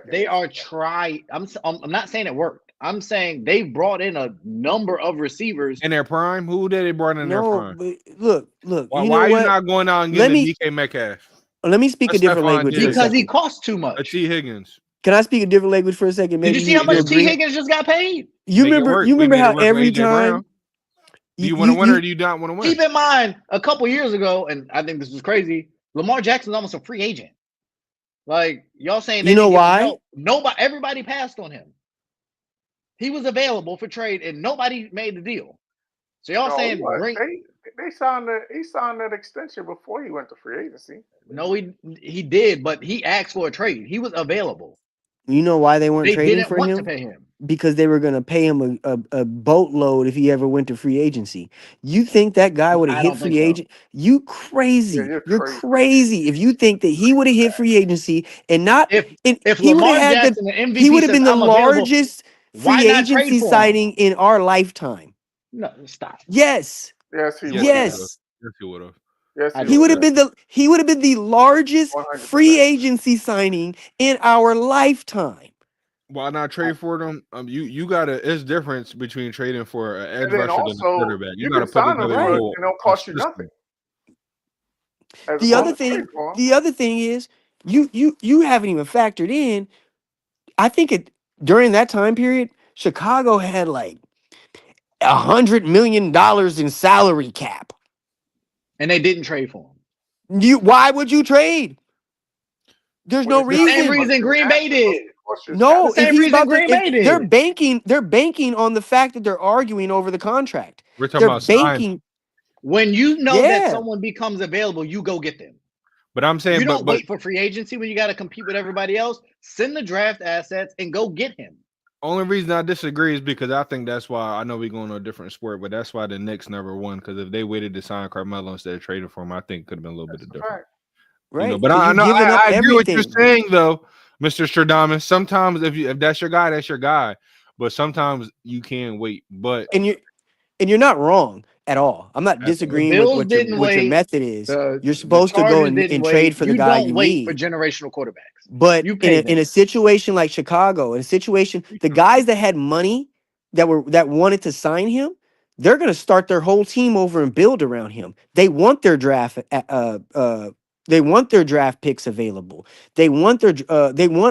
[SPEAKER 6] they are trying. I'm not saying it worked. I'm saying they brought in a number of receivers.
[SPEAKER 3] In their prime? Who did they brought in their
[SPEAKER 5] No,
[SPEAKER 3] prime?
[SPEAKER 5] but look.
[SPEAKER 3] Why
[SPEAKER 5] You know
[SPEAKER 3] are you
[SPEAKER 5] what?
[SPEAKER 3] not going out and
[SPEAKER 5] Let
[SPEAKER 3] getting
[SPEAKER 5] me-
[SPEAKER 3] DK Metcalf?
[SPEAKER 5] Let me speak a
[SPEAKER 3] That's
[SPEAKER 5] different
[SPEAKER 3] Stephon
[SPEAKER 5] language.
[SPEAKER 3] Diggs.
[SPEAKER 5] For a
[SPEAKER 6] Because he
[SPEAKER 5] second.
[SPEAKER 6] costs too
[SPEAKER 3] A
[SPEAKER 6] much.
[SPEAKER 3] T. Higgins.
[SPEAKER 5] Can I speak a different language for a second?
[SPEAKER 6] Did
[SPEAKER 5] Maybe
[SPEAKER 6] you see how much T.
[SPEAKER 5] agree?
[SPEAKER 6] Higgins just got paid?
[SPEAKER 5] You
[SPEAKER 3] Make it
[SPEAKER 5] remember?
[SPEAKER 3] work.
[SPEAKER 5] You
[SPEAKER 3] We
[SPEAKER 5] remember
[SPEAKER 3] made it
[SPEAKER 5] how
[SPEAKER 3] work with
[SPEAKER 5] every
[SPEAKER 3] AJ
[SPEAKER 5] time
[SPEAKER 3] Brown. Do you want to win or do you not want to win?
[SPEAKER 6] Keep in mind, a couple years ago, and I think this was crazy. Lamar Jackson's almost a free agent. Like y'all saying,
[SPEAKER 5] You know why?
[SPEAKER 6] No, nobody, everybody passed on him. He was available for trade, and nobody made the deal. So y'all saying bring?
[SPEAKER 2] He signed that extension before he went to free agency.
[SPEAKER 6] No, he did, but he asked for a trade. He was available.
[SPEAKER 5] You know why they weren't
[SPEAKER 6] They
[SPEAKER 5] trading
[SPEAKER 6] didn't
[SPEAKER 5] for
[SPEAKER 6] want
[SPEAKER 5] him?
[SPEAKER 6] to pay him.
[SPEAKER 5] because they were going to pay him a boatload if he ever went to free agency. You think that guy would have
[SPEAKER 6] I
[SPEAKER 5] hit
[SPEAKER 6] don't think
[SPEAKER 5] free
[SPEAKER 6] so.
[SPEAKER 5] agent? You
[SPEAKER 2] Yeah,
[SPEAKER 5] crazy.
[SPEAKER 2] you're
[SPEAKER 5] You're
[SPEAKER 2] crazy.
[SPEAKER 5] crazy if you think that he would have hit free agency and not
[SPEAKER 6] If
[SPEAKER 5] and
[SPEAKER 6] if
[SPEAKER 5] he would have
[SPEAKER 6] Lamar
[SPEAKER 5] had
[SPEAKER 6] Jackson, the
[SPEAKER 5] he
[SPEAKER 6] MVP,
[SPEAKER 5] would have
[SPEAKER 6] says
[SPEAKER 5] been the
[SPEAKER 6] I'm available,
[SPEAKER 5] largest
[SPEAKER 6] why
[SPEAKER 5] free
[SPEAKER 6] not trade
[SPEAKER 5] agency
[SPEAKER 6] for him?
[SPEAKER 5] signing in our lifetime.
[SPEAKER 6] No, stop.
[SPEAKER 5] Yes.
[SPEAKER 2] Yes, he
[SPEAKER 3] Yes,
[SPEAKER 2] would.
[SPEAKER 3] he would have.
[SPEAKER 5] Yes.
[SPEAKER 3] Yes, he would have.
[SPEAKER 2] Yes,
[SPEAKER 6] I
[SPEAKER 2] he
[SPEAKER 5] He would
[SPEAKER 2] would.
[SPEAKER 5] have
[SPEAKER 6] disagree.
[SPEAKER 5] been the largest
[SPEAKER 2] 100%.
[SPEAKER 5] free agency signing in our lifetime.
[SPEAKER 3] Why not trade for them? You gotta. It's difference between trading for an edge
[SPEAKER 2] And then
[SPEAKER 3] rusher than a
[SPEAKER 2] also,
[SPEAKER 3] quarterback. You
[SPEAKER 2] you
[SPEAKER 3] gotta
[SPEAKER 2] can
[SPEAKER 3] put
[SPEAKER 2] sign him
[SPEAKER 3] together a
[SPEAKER 2] for
[SPEAKER 5] Right.
[SPEAKER 2] it
[SPEAKER 3] whole
[SPEAKER 2] and it'll
[SPEAKER 3] a
[SPEAKER 2] cost you nothing.
[SPEAKER 3] system.
[SPEAKER 2] As
[SPEAKER 5] The other
[SPEAKER 2] opposed to trade
[SPEAKER 5] thing,
[SPEAKER 2] for him.
[SPEAKER 5] the other thing is you haven't even factored in. I think during that time period, Chicago had like $100 million in salary cap.
[SPEAKER 6] And they didn't trade for him.
[SPEAKER 5] Why would you trade? There's
[SPEAKER 2] When
[SPEAKER 5] no
[SPEAKER 2] it's
[SPEAKER 6] The
[SPEAKER 2] not
[SPEAKER 6] same
[SPEAKER 5] reason.
[SPEAKER 6] reason Green Bay did.
[SPEAKER 5] No,
[SPEAKER 6] The
[SPEAKER 5] if
[SPEAKER 6] same
[SPEAKER 5] he's
[SPEAKER 6] reason
[SPEAKER 5] about to,
[SPEAKER 6] Green
[SPEAKER 5] if
[SPEAKER 6] Bay
[SPEAKER 5] they're
[SPEAKER 6] did.
[SPEAKER 5] banking on the fact that they're arguing over the contract.
[SPEAKER 3] We're talking
[SPEAKER 5] They're
[SPEAKER 3] about sign,
[SPEAKER 5] banking.
[SPEAKER 6] When you know that
[SPEAKER 5] Yeah,
[SPEAKER 6] someone becomes available, you go get them.
[SPEAKER 3] but I'm saying,
[SPEAKER 6] You don't
[SPEAKER 3] but
[SPEAKER 6] wait for free agency when you got to compete with everybody else. Send the draft assets and go get him.
[SPEAKER 3] only reason I disagree is because I think that's why I know we're going to a different sport, but that's why the Knicks never won. Because if they waited to sign Carmelo instead of trading for him, I think it could have been a little bit of different.
[SPEAKER 5] right.
[SPEAKER 3] But
[SPEAKER 5] Because
[SPEAKER 3] I
[SPEAKER 5] you're
[SPEAKER 3] know
[SPEAKER 5] giving up
[SPEAKER 3] I agree with what
[SPEAKER 5] everything.
[SPEAKER 3] you're saying though, Mr. Stradamus. Sometimes if that's your guy, that's your guy. But sometimes you can't wait. But
[SPEAKER 5] And you're not wrong at all. I'm not
[SPEAKER 3] that's
[SPEAKER 6] The
[SPEAKER 5] disagreeing with
[SPEAKER 6] Bills didn't
[SPEAKER 5] what your
[SPEAKER 6] wait.
[SPEAKER 5] method is.
[SPEAKER 6] The
[SPEAKER 5] You're
[SPEAKER 6] the
[SPEAKER 5] supposed to go
[SPEAKER 6] Chargers didn't
[SPEAKER 5] and trade
[SPEAKER 6] wait.
[SPEAKER 5] for the
[SPEAKER 6] You
[SPEAKER 5] guy
[SPEAKER 6] don't
[SPEAKER 5] you
[SPEAKER 6] wait for
[SPEAKER 5] need.
[SPEAKER 6] generational quarterbacks.
[SPEAKER 5] But
[SPEAKER 6] You pay them.
[SPEAKER 5] in a situation like Chicago, in a situation, the guys that had money that wanted to sign him, they're gonna start their whole team over and build around him. They want their they want their draft picks available. They want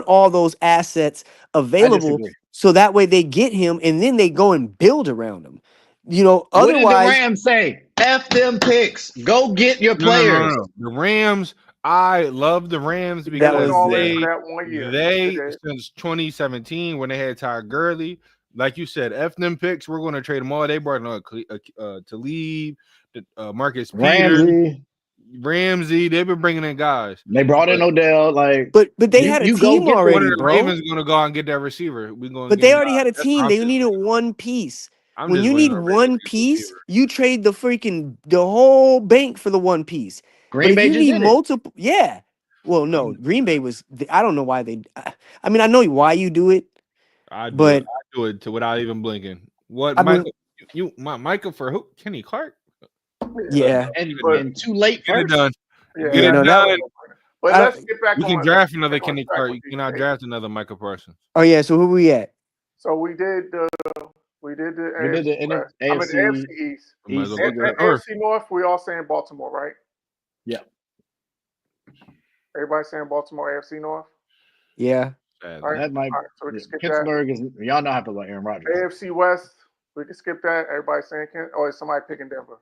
[SPEAKER 5] all those assets
[SPEAKER 6] I
[SPEAKER 5] available
[SPEAKER 6] disagree.
[SPEAKER 5] so that way they get him and then they go and build around him.
[SPEAKER 6] What did the
[SPEAKER 5] Otherwise,
[SPEAKER 6] Rams say? F them picks. Go get your players.
[SPEAKER 3] no. The Rams, I love the Rams
[SPEAKER 2] They
[SPEAKER 5] that
[SPEAKER 2] went
[SPEAKER 3] because
[SPEAKER 5] was
[SPEAKER 2] all in for that 1 year.
[SPEAKER 3] they
[SPEAKER 2] did.
[SPEAKER 3] since 2017 when they had Ty Gurley, like you said, F them picks. We're going to trade them all. They brought to leave Marcus Peters, Ramsey. They've been bringing in guys.
[SPEAKER 6] They brought in Odell. Like,
[SPEAKER 5] but they had a
[SPEAKER 6] you go
[SPEAKER 5] team
[SPEAKER 6] get
[SPEAKER 3] One of
[SPEAKER 5] already,
[SPEAKER 3] the
[SPEAKER 5] bro.
[SPEAKER 3] Ravens going to go out and get that receiver. We're going to
[SPEAKER 5] But
[SPEAKER 3] get
[SPEAKER 5] they
[SPEAKER 3] him.
[SPEAKER 5] already had a
[SPEAKER 3] That's what
[SPEAKER 5] team.
[SPEAKER 3] I'm
[SPEAKER 5] They
[SPEAKER 3] just
[SPEAKER 5] needed
[SPEAKER 3] waiting.
[SPEAKER 5] one piece.
[SPEAKER 3] I'm
[SPEAKER 5] When
[SPEAKER 3] just
[SPEAKER 5] you
[SPEAKER 3] waiting
[SPEAKER 5] need
[SPEAKER 3] on Ravens
[SPEAKER 5] one
[SPEAKER 3] to get a
[SPEAKER 5] piece,
[SPEAKER 3] receiver.
[SPEAKER 5] you trade the whole bank for the one piece. But
[SPEAKER 6] Green
[SPEAKER 5] if
[SPEAKER 6] Bay
[SPEAKER 5] you
[SPEAKER 6] just
[SPEAKER 5] need
[SPEAKER 6] did it.
[SPEAKER 5] multiple, yeah. Well, no, Green Bay was. I don't know why they. I mean, I know why you do it,
[SPEAKER 3] I do
[SPEAKER 5] but
[SPEAKER 3] it. I do it without even blinking. What,
[SPEAKER 5] I mean,
[SPEAKER 3] Michael? Michael for who? Kenny Clark?
[SPEAKER 5] yeah,
[SPEAKER 6] And too late
[SPEAKER 3] Get it
[SPEAKER 6] first.
[SPEAKER 3] done.
[SPEAKER 2] Yeah,
[SPEAKER 3] Get
[SPEAKER 5] yeah.
[SPEAKER 3] it
[SPEAKER 5] No, that.
[SPEAKER 3] done.
[SPEAKER 2] But
[SPEAKER 5] I,
[SPEAKER 2] let's get back
[SPEAKER 3] You
[SPEAKER 2] on.
[SPEAKER 3] can draft
[SPEAKER 2] let's
[SPEAKER 3] another
[SPEAKER 2] get on
[SPEAKER 3] Kenny
[SPEAKER 2] track
[SPEAKER 3] Clark.
[SPEAKER 2] with
[SPEAKER 3] You
[SPEAKER 2] these
[SPEAKER 3] cannot
[SPEAKER 2] things.
[SPEAKER 3] draft another Micah Parsons.
[SPEAKER 5] oh yeah. So who we at?
[SPEAKER 2] So we did the
[SPEAKER 6] We did
[SPEAKER 2] AFC
[SPEAKER 6] the
[SPEAKER 2] West. I mean the
[SPEAKER 6] AFC
[SPEAKER 2] AFC East.
[SPEAKER 3] We might as well
[SPEAKER 6] East.
[SPEAKER 3] go to the North.
[SPEAKER 2] AFC North. We all saying Baltimore, right?
[SPEAKER 6] Yeah.
[SPEAKER 2] Everybody saying Baltimore AFC North.
[SPEAKER 5] Yeah,
[SPEAKER 3] Sadly.
[SPEAKER 2] All right.
[SPEAKER 6] That might
[SPEAKER 2] All right. So we can skip
[SPEAKER 6] Pittsburgh is y'all know how to feel about Aaron Rodgers.
[SPEAKER 2] that. AFC West. We can skip that. Everybody saying or is somebody picking Denver?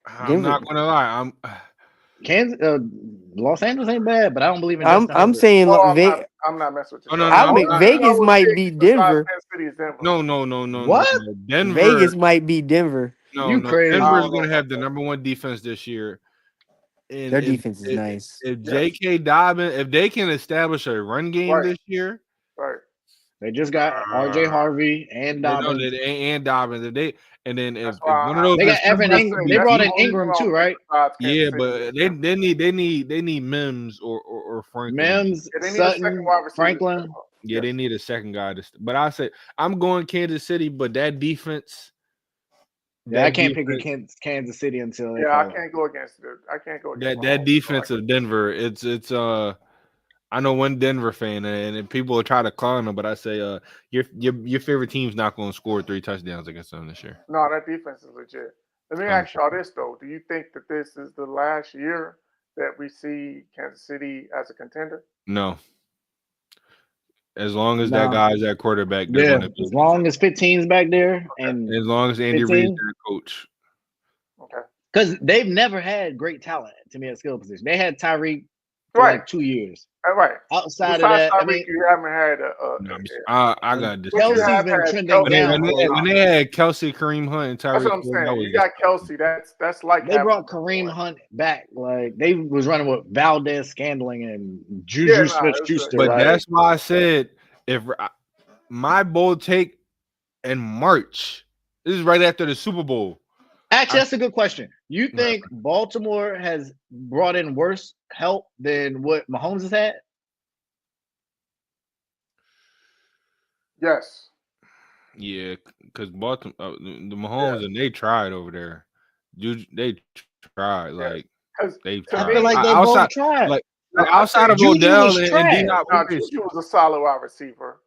[SPEAKER 3] I'm not
[SPEAKER 5] Denver.
[SPEAKER 3] gonna lie.
[SPEAKER 6] Kansas, Los Angeles ain't bad, but I don't believe in
[SPEAKER 5] I'm
[SPEAKER 6] Justin Herbert.
[SPEAKER 5] saying
[SPEAKER 2] No, I'm not messing with you.
[SPEAKER 3] Oh, no,
[SPEAKER 5] I'll
[SPEAKER 3] no,
[SPEAKER 5] make
[SPEAKER 3] I-
[SPEAKER 5] Vegas might be Denver.
[SPEAKER 2] Kansas City is Denver.
[SPEAKER 3] no.
[SPEAKER 6] What?
[SPEAKER 3] Denver.
[SPEAKER 5] Vegas might be Denver.
[SPEAKER 6] You crazy.
[SPEAKER 3] Denver's gonna have the number one defense this year. And
[SPEAKER 5] Their defense is nice.
[SPEAKER 3] If J.K. Dobbins, if they can establish a run game this year,
[SPEAKER 2] Right.
[SPEAKER 6] They just got R.J. Harvey and Dobbins.
[SPEAKER 3] and Dobbins, if
[SPEAKER 2] That's
[SPEAKER 3] if
[SPEAKER 2] why
[SPEAKER 3] one of those
[SPEAKER 6] They got Evan
[SPEAKER 3] receivers
[SPEAKER 6] Ingram.
[SPEAKER 3] could
[SPEAKER 6] They
[SPEAKER 3] be
[SPEAKER 6] brought
[SPEAKER 3] beat-
[SPEAKER 6] in Ingram too, right?
[SPEAKER 3] Yeah, but they need Mims or Franklin.
[SPEAKER 6] Mims,
[SPEAKER 2] Yeah, they need a second
[SPEAKER 6] Sutton,
[SPEAKER 2] wide receiver.
[SPEAKER 6] Franklin.
[SPEAKER 3] Yeah, they need a second guy. But I said I'm going Kansas City, but that defense.
[SPEAKER 6] Yeah, I can't pick against Kansas City until they
[SPEAKER 2] Yeah, I
[SPEAKER 6] fall
[SPEAKER 2] can't go against it. I can't go against
[SPEAKER 3] that defense of Denver. It's I know one Denver fan, and people will try to clown them, but I say your favorite team's not going to score 3 touchdowns against them this year.
[SPEAKER 2] No, that defense is legit. Let me ask y'all this though: do you think that this is the last year that we see Kansas City as a contender?
[SPEAKER 3] No. As long as that guy's at quarterback, they're
[SPEAKER 6] Yeah,
[SPEAKER 3] going to be.
[SPEAKER 6] as long as 15's back there, and
[SPEAKER 3] as long as Andy
[SPEAKER 6] 15?
[SPEAKER 3] Reid's their coach.
[SPEAKER 2] Okay.
[SPEAKER 6] Because they've never had great talent to me at skill position. They had Tyreek for
[SPEAKER 2] Right.
[SPEAKER 6] like 2 years.
[SPEAKER 2] Right.
[SPEAKER 6] Outside
[SPEAKER 2] Besides
[SPEAKER 6] of that, I
[SPEAKER 2] Tyreek,
[SPEAKER 6] mean,
[SPEAKER 2] you haven't had
[SPEAKER 3] I got this.
[SPEAKER 6] Kelsey's
[SPEAKER 2] have
[SPEAKER 6] been
[SPEAKER 2] had
[SPEAKER 6] trending
[SPEAKER 2] Kelsey.
[SPEAKER 6] down.
[SPEAKER 3] When they had Kelsey, Kareem Hunt, and
[SPEAKER 2] That's
[SPEAKER 3] Tyreek,
[SPEAKER 2] what I'm saying.
[SPEAKER 3] that was
[SPEAKER 2] You got Kelsey. That's like
[SPEAKER 6] They
[SPEAKER 2] having
[SPEAKER 6] brought Kareem Hunt back. Like they was running with Valdez Scandling and Juju
[SPEAKER 2] Yeah, nah,
[SPEAKER 6] Smith-Schuster.
[SPEAKER 3] But
[SPEAKER 6] like,
[SPEAKER 3] that's why I said my bold take in March. This is right after the Super Bowl.
[SPEAKER 6] Actually, that's a good question. You think Baltimore has brought in worse help than what Mahomes has had?
[SPEAKER 2] Yes.
[SPEAKER 3] Yeah, because Baltimore, the Mahomes, and they tried over there. Dude, they tried. Like,
[SPEAKER 2] Because
[SPEAKER 3] they
[SPEAKER 2] to
[SPEAKER 6] I
[SPEAKER 3] tried.
[SPEAKER 6] feel like they
[SPEAKER 3] outside,
[SPEAKER 6] both tried.
[SPEAKER 3] like
[SPEAKER 2] No, I
[SPEAKER 3] outside of
[SPEAKER 6] Juju
[SPEAKER 3] Odell
[SPEAKER 6] was
[SPEAKER 3] and
[SPEAKER 6] trash.
[SPEAKER 3] D-Hop,
[SPEAKER 2] Juju was a solid wide receiver.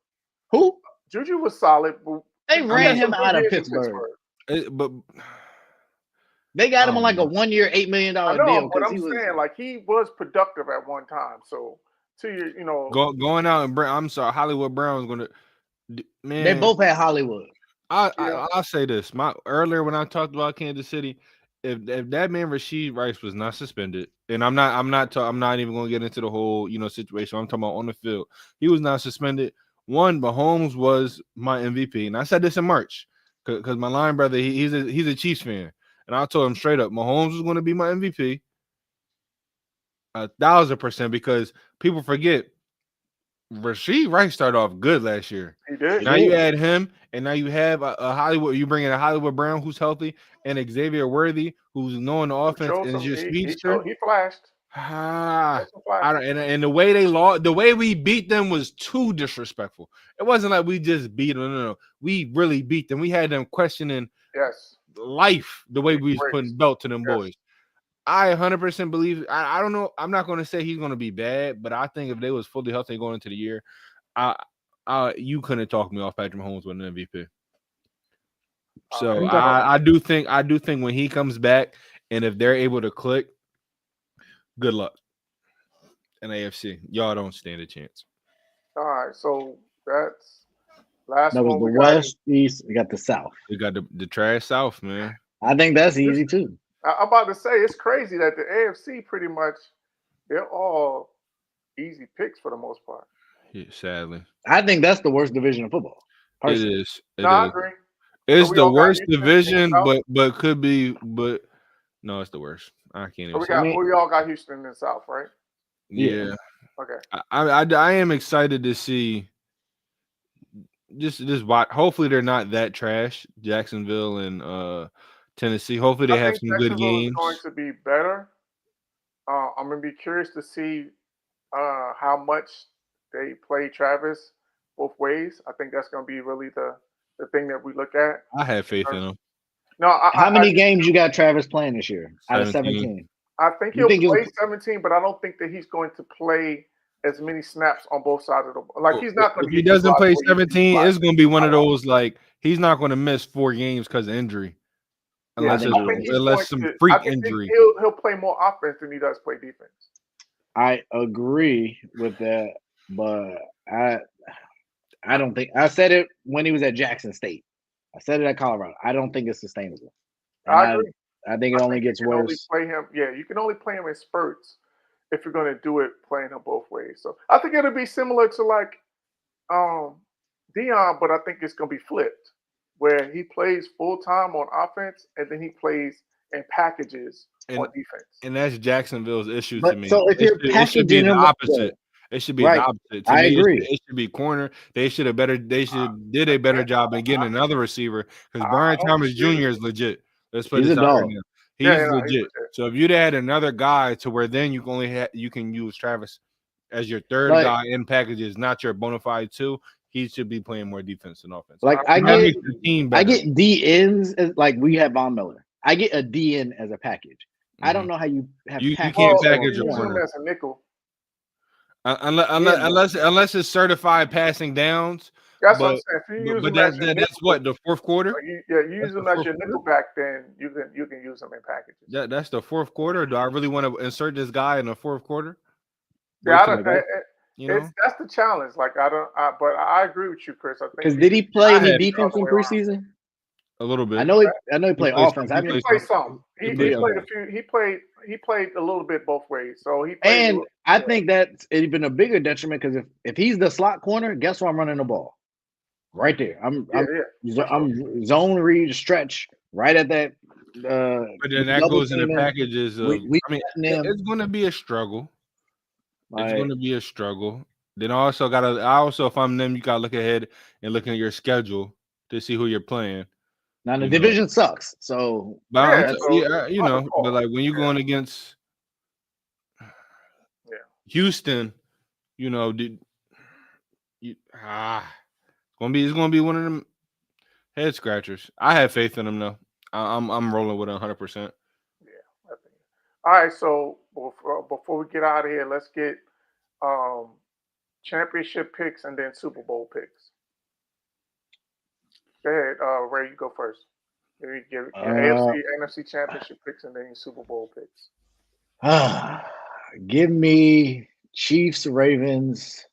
[SPEAKER 6] Who?
[SPEAKER 2] Juju was solid. But
[SPEAKER 6] They
[SPEAKER 2] he
[SPEAKER 6] ran
[SPEAKER 2] had
[SPEAKER 6] him
[SPEAKER 2] some
[SPEAKER 6] out
[SPEAKER 2] good
[SPEAKER 6] of
[SPEAKER 2] years in
[SPEAKER 6] Pittsburgh.
[SPEAKER 3] but
[SPEAKER 6] They got him on
[SPEAKER 3] I
[SPEAKER 6] like a
[SPEAKER 3] don't know.
[SPEAKER 6] 1 year, $8 million
[SPEAKER 2] I
[SPEAKER 6] deal
[SPEAKER 2] know, but
[SPEAKER 6] because
[SPEAKER 2] I'm
[SPEAKER 6] he was.
[SPEAKER 2] saying like he was productive at one time. So you know,
[SPEAKER 3] Going out and I'm sorry, Hollywood Brown was gonna man.
[SPEAKER 6] They both had Hollywood.
[SPEAKER 3] I'll say this. Earlier when I talked about Kansas City, if that man Rashid Rice was not suspended, and I'm not even going to get into the whole situation. I'm talking about on the field. He was not suspended. One, Mahomes was my MVP, and I said this in March because my line brother he's a Chiefs fan, and I told him straight up Mahomes was going to be my MVP, 1,000%, because people forget. Rashid Rice started off good last year.
[SPEAKER 2] he did.
[SPEAKER 3] Now you add him, and now you have a Hollywood. You bring in a Hollywood Brown who's healthy, and Xavier Worthy who's knowing the offense and is your speedster.
[SPEAKER 2] He flashed.
[SPEAKER 3] I don't, and the way they lost, the way we beat them was too disrespectful. It wasn't like we just beat them. No. We really beat them. We had them questioning life the way we was putting belt to them boys. I 100% believe. I don't know. I'm not going to say he's going to be bad, but I think if they was fully healthy going into the year, you couldn't talk me off Patrick Mahomes with an MVP. So I do think when he comes back, and if they're able to click, good luck. In AFC, y'all don't stand a chance.
[SPEAKER 2] All right, so that's last
[SPEAKER 6] that was
[SPEAKER 2] one.
[SPEAKER 6] The West, East. We got the South.
[SPEAKER 3] We got the trash South, man.
[SPEAKER 6] I think that's easy too.
[SPEAKER 2] I'm about to say it's crazy that the AFC pretty much they're all easy picks for the most part.
[SPEAKER 3] Yeah, sadly,
[SPEAKER 6] I think that's the worst division of football. Personally.
[SPEAKER 3] It is.
[SPEAKER 2] I agree.
[SPEAKER 3] It's the worst division, but could be, but no, it's the worst. I can't even.
[SPEAKER 2] So we all got Houston in the South, right?
[SPEAKER 3] Yeah.
[SPEAKER 2] Okay.
[SPEAKER 3] I am excited to see. Just hopefully they're not that trash. Jacksonville and Tennessee. Hopefully they have some good games.
[SPEAKER 2] Is going to be better. I'm gonna be curious to see how much they play Travis both ways. I think that's gonna be really the thing that we look at.
[SPEAKER 3] I have faith in him.
[SPEAKER 2] No,
[SPEAKER 6] how many games you got Travis playing this year? 17. Out of 17.
[SPEAKER 2] I think he'll play 17, but I don't think that he's going to play as many snaps on both sides of the like. He's not going to.
[SPEAKER 3] If he doesn't play 17, it's going to be one of those like he's not going to miss 4 games because of injury, unless some freak injury.
[SPEAKER 2] He'll play more offense than he does play defense.
[SPEAKER 6] I agree with that, but I don't think I said it when he was at Jackson State. I said it at Colorado. I don't think it's sustainable.
[SPEAKER 2] I agree.
[SPEAKER 6] I think it only gets worse.
[SPEAKER 2] You can only play him in spurts if you're going to do it playing him both ways. So I think it'll be similar to like Dion, but I think it's going to be flipped, where he plays full time on offense and then he plays in packages on defense.
[SPEAKER 3] And that's Jacksonville's issue to me.
[SPEAKER 6] So if
[SPEAKER 3] it should be the opposite. It should be the opposite. To me,
[SPEAKER 6] agree.
[SPEAKER 3] It should be corner. They should did a better job in getting another receiver because Brian Thomas Jr. is legit. Let's put this out right now. He's legit. So if you'd had another guy to where then you can use Travis as your third guy in packages, not your bona fide 2. He should be playing more defense than offense.
[SPEAKER 6] Like I get DNs as like we have Von Miller. I get a DN as a package. I don't know how you have.
[SPEAKER 3] You can't package a corner
[SPEAKER 2] as a nickel.
[SPEAKER 3] Unless it's certified passing downs.
[SPEAKER 2] That's what I'm saying.
[SPEAKER 3] But that's what the fourth quarter.
[SPEAKER 2] You use them as your nickelback, then you can use them in packages.
[SPEAKER 3] That's the fourth quarter. Do I really want to insert this guy in the fourth quarter?
[SPEAKER 2] Yeah, that's the challenge. Like but I agree with you, Chris. I think
[SPEAKER 6] because did he play any defense in preseason?
[SPEAKER 3] A little bit.
[SPEAKER 6] I know he played offense.
[SPEAKER 2] He played some. He played a few. He played a little bit both ways. So he played.
[SPEAKER 6] And I think that's even a bigger detriment because if he's the slot corner, guess where I'm running the ball? Right there. I'm zone read stretch right at that.
[SPEAKER 3] But then that goes in the packages of. It's going to be a struggle. It's going to be a struggle. Then I also if I'm them, you gotta look ahead and looking at your schedule to see who you're playing.
[SPEAKER 6] Now the
[SPEAKER 3] You know,
[SPEAKER 6] division sucks, so
[SPEAKER 3] but
[SPEAKER 2] Yeah, so
[SPEAKER 3] you
[SPEAKER 2] other
[SPEAKER 3] know, but
[SPEAKER 2] call.
[SPEAKER 3] like when you're going against
[SPEAKER 2] Yeah.
[SPEAKER 3] Houston, you know, you, it's gonna be one of them head scratchers. I have faith in them though. I'm rolling with 100%.
[SPEAKER 2] Yeah. I think. All right. So before we get out of here, let's get um, championship picks and then Super Bowl picks. Go ahead, Ray. You go first. Maybe give your AFC, NFC championship picks and then your Super Bowl picks.
[SPEAKER 6] give me Chiefs, Ravens,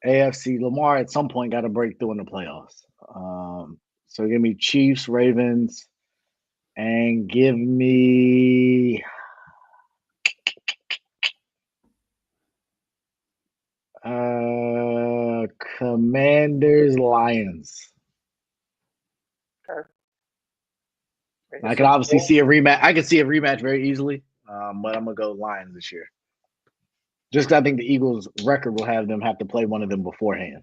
[SPEAKER 6] AFC. Lamar at some point got to break through in the playoffs. So give me Chiefs, Ravens, and give me Commanders, Lions.
[SPEAKER 2] Okay. And your
[SPEAKER 6] I can
[SPEAKER 2] Super
[SPEAKER 6] obviously
[SPEAKER 2] Bowl.
[SPEAKER 6] see a rematch. I can see a rematch very easily, but I'm gonna go Lions this year. Just 'cause I think the Eagles' record will have them have to play one of them beforehand.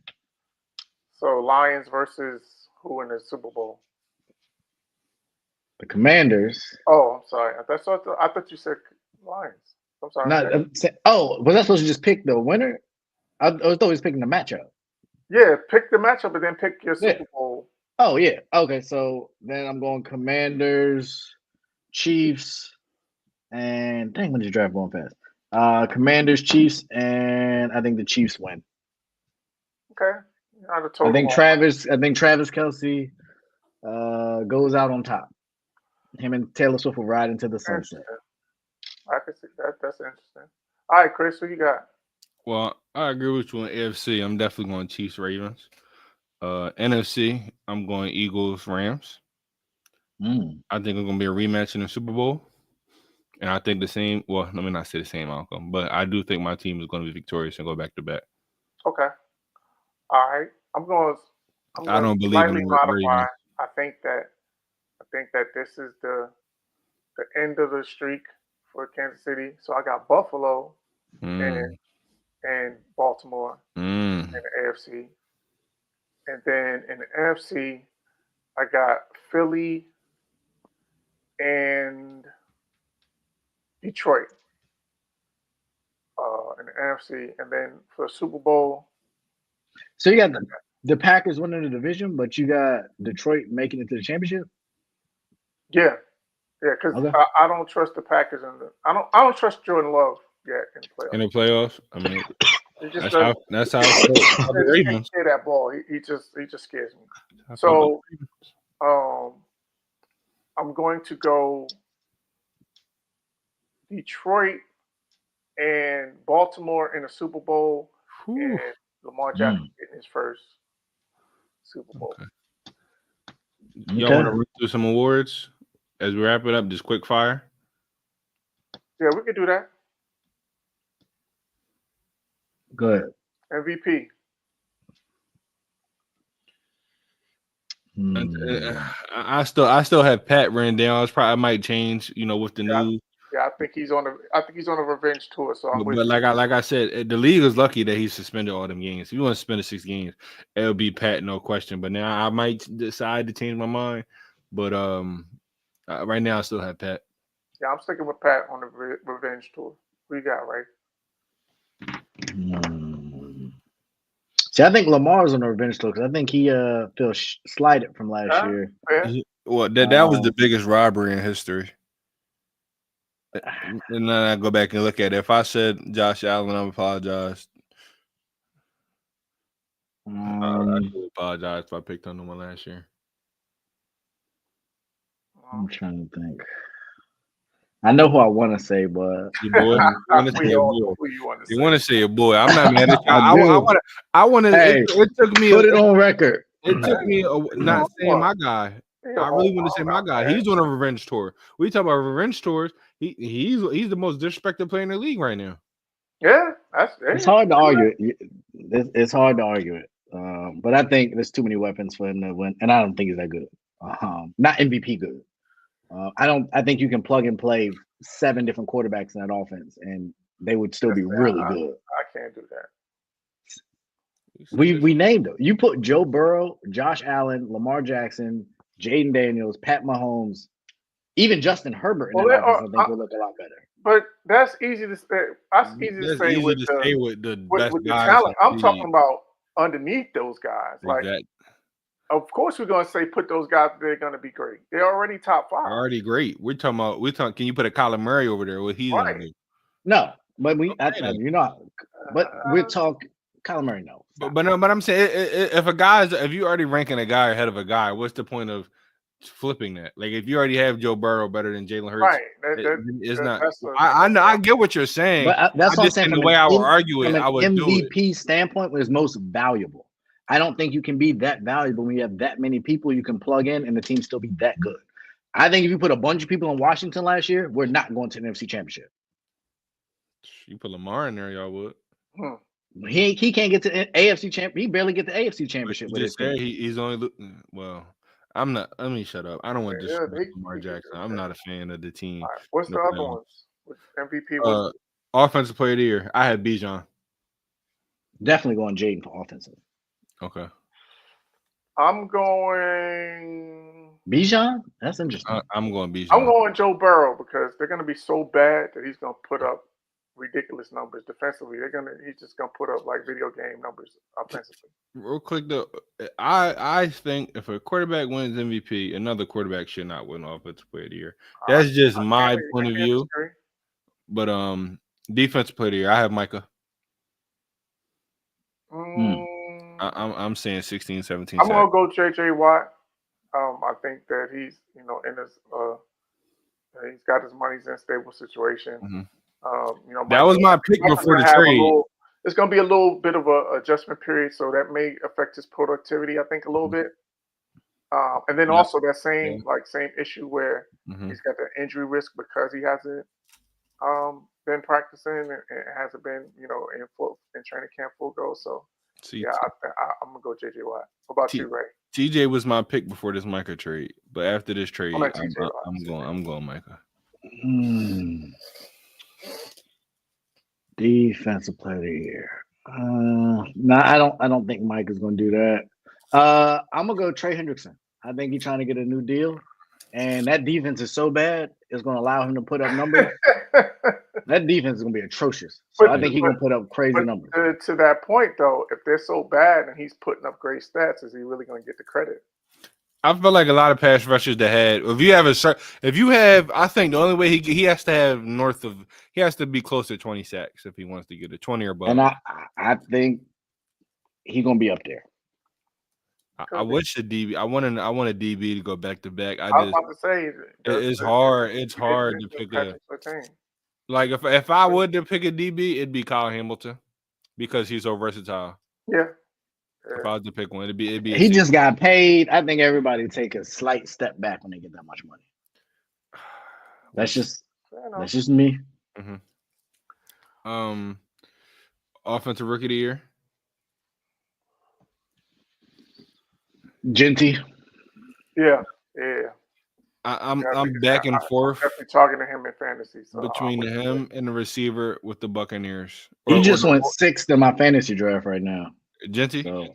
[SPEAKER 2] So Lions versus who in the Super Bowl?
[SPEAKER 6] The Commanders.
[SPEAKER 2] Oh, I'm sorry. I thought you said Lions. I'm sorry.
[SPEAKER 6] Not. Was I supposed to just pick the winner? I was always picking the matchup.
[SPEAKER 2] Yeah, pick the matchup and then pick your
[SPEAKER 6] Yeah.
[SPEAKER 2] Super Bowl.
[SPEAKER 6] Oh yeah. Okay. So then I'm going Commanders, Chiefs, and dang, when did you draft going fast? Commanders, Chiefs, and I think the Chiefs win.
[SPEAKER 2] Okay. Not a
[SPEAKER 6] I
[SPEAKER 2] total.
[SPEAKER 6] think Travis Kelsey goes out on top. Him and Taylor Swift will ride into the sunset.
[SPEAKER 2] Interesting. I can see that. That's interesting. All right, Chris, who you got?
[SPEAKER 3] Well, I agree with you on AFC. I'm definitely going Chiefs, Ravens. NFC, I'm going Eagles, Rams. I think it's going to be a rematch in the Super Bowl. And I think the same, well, let me not say the same outcome, but I do think my team is going to be victorious and go back to back.
[SPEAKER 2] Okay. All right. I'm going
[SPEAKER 3] I don't
[SPEAKER 2] to
[SPEAKER 3] believe in
[SPEAKER 2] slightly
[SPEAKER 3] the
[SPEAKER 2] modify.
[SPEAKER 3] Ravens.
[SPEAKER 2] I think that this is the end of the streak for Kansas City. So I got Buffalo and Baltimore in the AFC. And then in the NFC, I got Philly and Detroit in the NFC. And then for the Super Bowl,
[SPEAKER 6] So you got the Packers winning the division, but you got Detroit making it to the championship.
[SPEAKER 2] yeah, because
[SPEAKER 6] Okay.
[SPEAKER 2] I don't trust the Packers I don't trust Jordan Love yet in the playoffs.
[SPEAKER 3] In the playoffs, I mean,
[SPEAKER 2] He just
[SPEAKER 3] that's how I felt about the
[SPEAKER 2] can't
[SPEAKER 3] Ravens.
[SPEAKER 2] play that ball. He just scares me. So I'm going to go Detroit and Baltimore in the Super Bowl, and Lamar Jackson getting his first Super Bowl.
[SPEAKER 3] Okay. Y'all want to run through some awards as we wrap it up? Just quick fire.
[SPEAKER 2] Yeah, we could do that.
[SPEAKER 6] Good.
[SPEAKER 2] MVP.
[SPEAKER 3] I still have Pat written down. I might change, with the news.
[SPEAKER 2] Yeah, I think he's on a revenge tour. So I'm with
[SPEAKER 3] But
[SPEAKER 2] you.
[SPEAKER 3] like I said, the league is lucky that he suspended all them games. If you want to spend the 6 games, it'll be Pat, no question. But now I might decide to change my mind. But right now I still have Pat.
[SPEAKER 2] Yeah, I'm sticking with Pat on the revenge tour. What you got, right?
[SPEAKER 6] See, I think Lamar's on a revenge tour because I think he feels slighted from last year.
[SPEAKER 2] Yeah.
[SPEAKER 3] Well, that was the biggest robbery in history. And then I go back and look at it. If I said Josh Allen, I apologize. I do apologize if I picked on him last year.
[SPEAKER 6] I'm trying to think. I know who I want to say, but
[SPEAKER 3] your boy. You want to say your boy? I'm not mad at you. I want to.
[SPEAKER 6] Hey,
[SPEAKER 3] it took me.
[SPEAKER 6] Put it on record.
[SPEAKER 3] It took me not saying my guy. I really want to say my guy. He's on a revenge tour. We talk about revenge tours. He's the most disrespected player in the league right now.
[SPEAKER 2] Yeah,
[SPEAKER 6] it's hard to argue it. It's hard to argue it. But I think there's too many weapons for him to win, and I don't think he's that good. Not MVP good. I think you can plug and play 7 different quarterbacks in that offense, and they would still be really good.
[SPEAKER 2] I can't do that.
[SPEAKER 6] We named them. You put Joe Burrow, Josh Allen, Lamar Jackson, Jaden Daniels, Pat Mahomes, even Justin Herbert in
[SPEAKER 2] Well,
[SPEAKER 6] that offense. I think will look a lot better.
[SPEAKER 2] but that's easy to say. That's easy to
[SPEAKER 3] That's
[SPEAKER 2] say
[SPEAKER 3] easy
[SPEAKER 2] with
[SPEAKER 3] to
[SPEAKER 2] the
[SPEAKER 3] say with the best
[SPEAKER 2] with the
[SPEAKER 3] guys.
[SPEAKER 2] talent. I'm
[SPEAKER 3] in the
[SPEAKER 2] talking
[SPEAKER 3] league.
[SPEAKER 2] about underneath those guys. Like,
[SPEAKER 3] Exactly.
[SPEAKER 2] of course, we're gonna say put those guys. They're gonna be great. They're already top 5.
[SPEAKER 3] They're already great. We're talking. Can you put a Kyler Murray over there? What he's gonna
[SPEAKER 2] Right.
[SPEAKER 3] do?
[SPEAKER 6] No, but
[SPEAKER 3] then.
[SPEAKER 6] you're not. But we're talking Kyler Murray. No,
[SPEAKER 3] But I'm saying if you already ranking a guy ahead of a guy, what's the point of flipping that? Like if you already have Joe Burrow better than Jalen Hurts,
[SPEAKER 2] right.
[SPEAKER 3] it's not.
[SPEAKER 2] That's
[SPEAKER 3] I know. I get what you're saying.
[SPEAKER 6] But that's what I'm saying.
[SPEAKER 3] In
[SPEAKER 6] From
[SPEAKER 3] the way I would argue
[SPEAKER 6] from
[SPEAKER 3] it,
[SPEAKER 6] an
[SPEAKER 3] I would do it.
[SPEAKER 6] MVP standpoint, was most valuable. I don't think you can be that valuable when you have that many people you can plug in and the team still be that good. I think if you put a bunch of people in Washington last year, we're not going to the NFC Championship.
[SPEAKER 3] You put Lamar in there, y'all would.
[SPEAKER 6] He can't get to the AFC champ. He barely get the AFC Championship with his team.
[SPEAKER 3] He's only well. I'm not. Let me shut up. I don't want to disrespect Lamar Jackson. I'm not a fan of the team.
[SPEAKER 2] Right. What's the other ones? MVP.
[SPEAKER 3] Offensive player of the year. I had Bijan.
[SPEAKER 6] Definitely going Jaden for offensive.
[SPEAKER 3] Okay.
[SPEAKER 2] I'm going
[SPEAKER 6] Bijan. That's interesting.
[SPEAKER 3] I'm going Bijan.
[SPEAKER 2] I'm going Joe Burrow because they're going to be so bad that he's going to put up ridiculous numbers defensively. He's just going to put up like video game numbers offensively.
[SPEAKER 3] Real quick though, I think if a quarterback wins MVP, another quarterback should not win offensive player of the year. That's just my point of view. But defensive player of the year, I have Micah. I'm saying 16, 17.
[SPEAKER 2] I'm gonna go JJ Watt. I think that he's in his he's got his money's in a stable situation.
[SPEAKER 3] That was my pick before the trade.
[SPEAKER 2] It's gonna be a little bit of a adjustment period, so that may affect his productivity. I think a little bit. And then also that same issue where he's got the injury risk because he hasn't been practicing and hasn't been in training camp full go. So I'm gonna go JJ Watt. What about you, Ray?
[SPEAKER 3] TJ was my pick before this Micah trade, but after this trade, I'm going Micah.
[SPEAKER 6] Defensive player of the year. No, I don't think Mike is going to do that. I'm gonna go Trey Hendrickson. I think he's trying to get a new deal, and that defense is so bad it's going to allow him to put up numbers. That defense is going to be atrocious. So I think he's going to put up crazy numbers.
[SPEAKER 2] To that point, though, if they're so bad and he's putting up great stats, is he really going to get the credit?
[SPEAKER 3] I feel like a lot of pass rushers that had. I think the only way he has to have he has to be close to 20 sacks if he wants to get a 20 or above.
[SPEAKER 6] And I think he's going to be up there.
[SPEAKER 3] I wish the DB. I want a DB to go back to back.
[SPEAKER 2] I was about to say
[SPEAKER 3] it's hard. It's hard to pick like if I would to pick a DB, it'd be Kyle Hamilton because he's so versatile.
[SPEAKER 2] Yeah.
[SPEAKER 3] If I was to pick one, it'd be.
[SPEAKER 6] He just got paid. I think everybody take a slight step back when they get that much money. That's just me.
[SPEAKER 3] Mm-hmm. Offensive rookie of the year.
[SPEAKER 6] Genty.
[SPEAKER 2] Yeah.
[SPEAKER 3] I'm back and forth.
[SPEAKER 2] I'm definitely talking to him in fantasy. So
[SPEAKER 3] between him and the receiver with the Buccaneers.
[SPEAKER 6] He just went 6th in my fantasy draft right now.
[SPEAKER 3] Genty.
[SPEAKER 6] So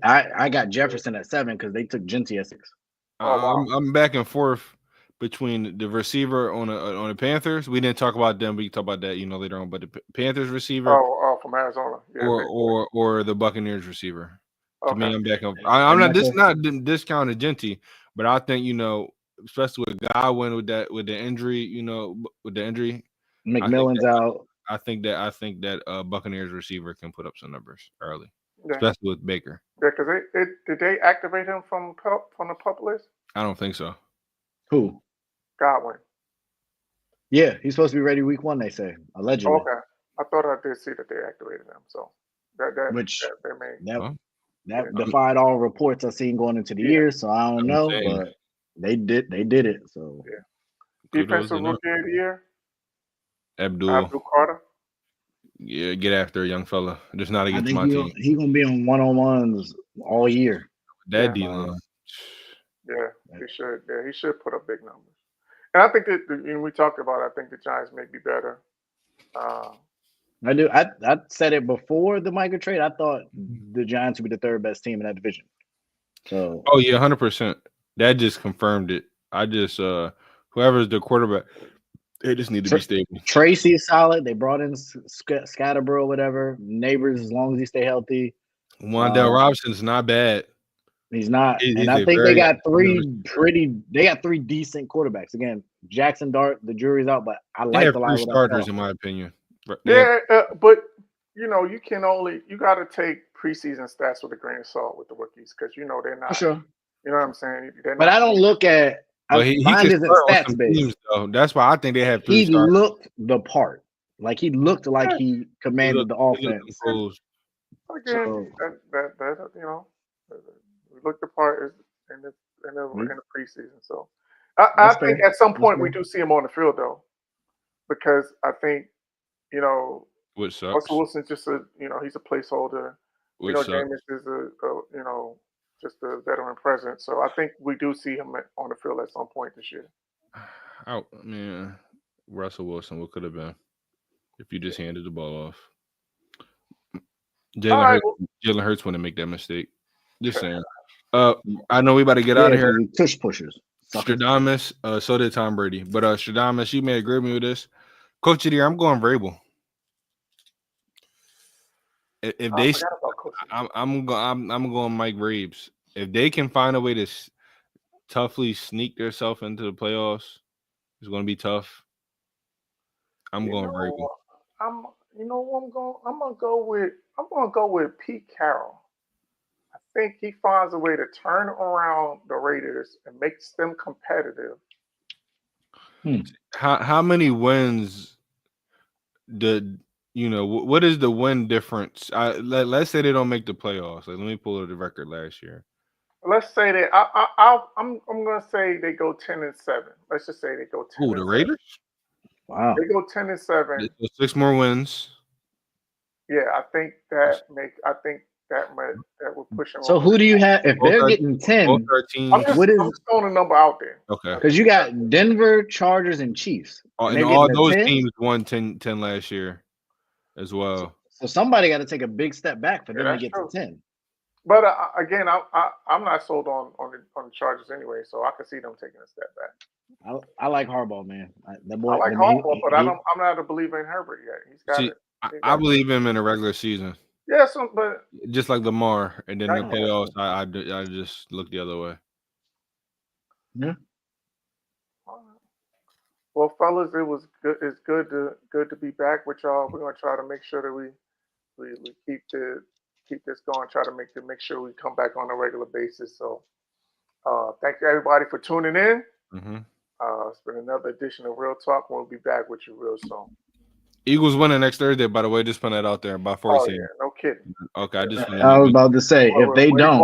[SPEAKER 6] I got Jefferson at 7 because they took Genty at 6.
[SPEAKER 3] I'm back and forth between the receiver on the Panthers. We didn't talk about them. We can talk about that later on. But the Panthers receiver.
[SPEAKER 2] From Arizona. Yeah,
[SPEAKER 3] or the Buccaneers receiver.
[SPEAKER 2] Okay.
[SPEAKER 3] To me, I'm back. I'm not discounting Genty, but I think especially with Godwin with the injury,
[SPEAKER 6] McMillan's out.
[SPEAKER 3] I think that Buccaneers receiver can put up some numbers early, especially with Baker.
[SPEAKER 2] Yeah, because did they activate him from the PUP list?
[SPEAKER 3] I don't think so.
[SPEAKER 6] Who?
[SPEAKER 2] Godwin.
[SPEAKER 6] Yeah, he's supposed to be ready week 1. They say allegedly.
[SPEAKER 2] Okay, I thought I did see that they activated him. So
[SPEAKER 6] that defied all reports I've seen going into the year. So I don't know, but they did it. So
[SPEAKER 2] defensive rookie of the year.
[SPEAKER 3] Abdul
[SPEAKER 2] Carter.
[SPEAKER 3] Yeah, get after a young fella. Just not against my team.
[SPEAKER 6] He's gonna be on one-on-ones all year.
[SPEAKER 3] That D-line.
[SPEAKER 2] Yeah, he should. Yeah, he should put up big numbers. And I think that we talked about. I think the Giants may be better.
[SPEAKER 6] I do. I said it before the Micah trade. I thought the Giants would be the third best team in that division. So.
[SPEAKER 3] Oh yeah, 100%. That just confirmed it. I just whoever's the quarterback, they just need to be stable.
[SPEAKER 6] Tracy's solid. They brought in Scatterborough, whatever. Neighbors, as long as he stay healthy.
[SPEAKER 3] Wandale Robinson's not bad.
[SPEAKER 6] He's not, and I think they got three decent quarterbacks. Again, Jackson Dart, the jury's out, but I like the line
[SPEAKER 3] starters in my opinion.
[SPEAKER 2] Yeah, but you got to take preseason stats with a grain of salt with the rookies because they're not.
[SPEAKER 6] Sure.
[SPEAKER 2] You know what I'm saying?
[SPEAKER 6] But I don't look at.
[SPEAKER 3] He isn't stats based. That's why I think they have 3 starters.
[SPEAKER 6] He looked the part. Like he looked like he commanded the offense.
[SPEAKER 2] Again, that we looked the part in the preseason. So I think at some point we do see him on the field though, because I think
[SPEAKER 3] which sucks.
[SPEAKER 2] Russell Wilson's just he's a placeholder. Jameis is just a veteran presence. So I think we do see him on the field at some point this year.
[SPEAKER 3] Oh man, Russell Wilson, what could have been if you just handed the ball off? Jalen Hurts wouldn't make that mistake. Just saying. I know we about to get out of here.
[SPEAKER 6] Tush pushers.
[SPEAKER 3] Stradamus, so did Tom Brady. But Stradamus, you may agree with me with this. Coach of the year, I'm going Vrabel. If they, I'm going Mike Vrabes. If they can find a way to toughly sneak themselves into the playoffs, it's going to be tough. I'm going Vrabel.
[SPEAKER 2] I'm gonna go with Pete Carroll. I think he finds a way to turn around the Raiders and makes them competitive.
[SPEAKER 3] How many wins what is the win difference? Let's say they don't make the playoffs. Let me pull up the record last year.
[SPEAKER 2] Let's say that I'm gonna say they go 10-7. Let's just say they go 10.
[SPEAKER 3] The Raiders?
[SPEAKER 6] Wow.
[SPEAKER 2] They go 10-7.
[SPEAKER 3] 6 more wins.
[SPEAKER 2] Yeah, I think that would push them.
[SPEAKER 6] So who do you have if they're getting 10?
[SPEAKER 2] I'm just throwing a number out there.
[SPEAKER 3] Okay.
[SPEAKER 6] Because you got Denver, Chargers, and Chiefs.
[SPEAKER 3] And all those teams won 10 last year as well.
[SPEAKER 6] So somebody got to take a big step back for them to get to 10.
[SPEAKER 2] But again, I'm not sold on the Chargers anyway, so I can see them taking a step back.
[SPEAKER 6] I like Harbaugh, man.
[SPEAKER 2] I like Harbaugh, but I'm not a believer in Herbert yet. He's got it.
[SPEAKER 3] I believe him in a regular season.
[SPEAKER 2] Yeah, but
[SPEAKER 3] just like Lamar, and then the playoffs, I just look the other way.
[SPEAKER 6] Yeah.
[SPEAKER 2] Well, fellas, it was good. It's good to be back with y'all. We're gonna try to make sure that we keep this going. Try to make sure we come back on a regular basis. So, thank you everybody for tuning in.
[SPEAKER 3] Mm-hmm.
[SPEAKER 2] It's been another edition of Real Talk. We'll be back with you real soon.
[SPEAKER 3] Eagles winning next Thursday, by the way. Just put that out there by 40.
[SPEAKER 2] Oh, yeah, no kidding.
[SPEAKER 3] Okay,
[SPEAKER 6] I was about to say, if they don't,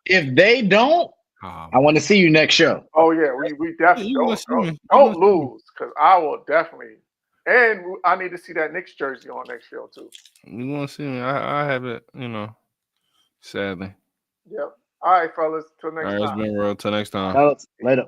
[SPEAKER 6] if they don't, I want to see you next show.
[SPEAKER 2] Oh yeah, we definitely don't lose because I will definitely, and I need to see that Knicks jersey on next show too.
[SPEAKER 3] You want to see me? I have it, sadly.
[SPEAKER 2] Yep. All right, fellas. Till next time.
[SPEAKER 3] All right, it's been real. Till next time.
[SPEAKER 6] Later.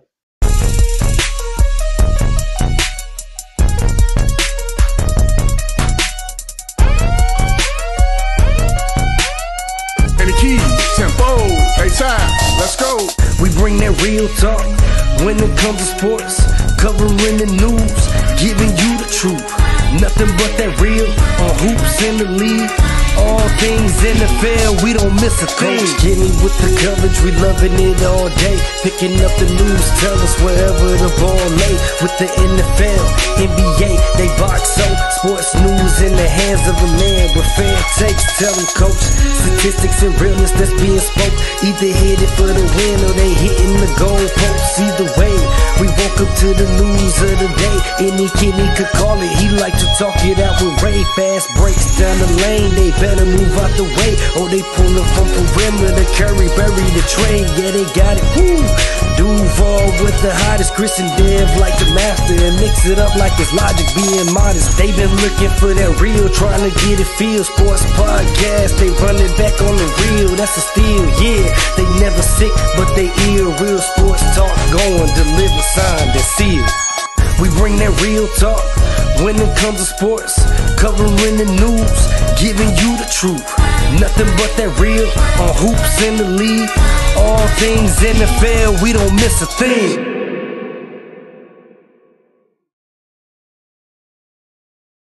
[SPEAKER 7] Tempo, hey time, let's go.
[SPEAKER 1] We bring that real talk when it comes to sports, covering the news, giving you the truth. Nothing but that real on hoops in the league. All things NFL, we don't miss a thing. Getting with the coverage, we loving it all day. Picking up the news, tell us wherever the ball lay. With the NFL, NBA, they box so. Sports news in the hands of a man with fair takes. Tell them, coach, statistics and realness that's being spoke. Either hit it for the win or they hitting the goal posts. Either way, we woke up to the news of the day. Any kid he could call it, he like to talk it out with Ray. Fast breaks down the lane, they better move out the way, or they pulling from perimeter. Curry bury the trade, yeah they got it. Woo! Duval with the hottest, Chris and Dev like the master, and mix it up like it's Logic being modest. They been looking for that real, trying to get it feel. Sports podcast, they running back on the real. That's a steal, yeah. They never sick, but they ill. Real sports talk going, deliver signed and sealed. We bring that real talk when it comes to sports, covering the news, giving you the truth. Nothing but that real on hoops in the league. All things NFL, we don't miss a thing.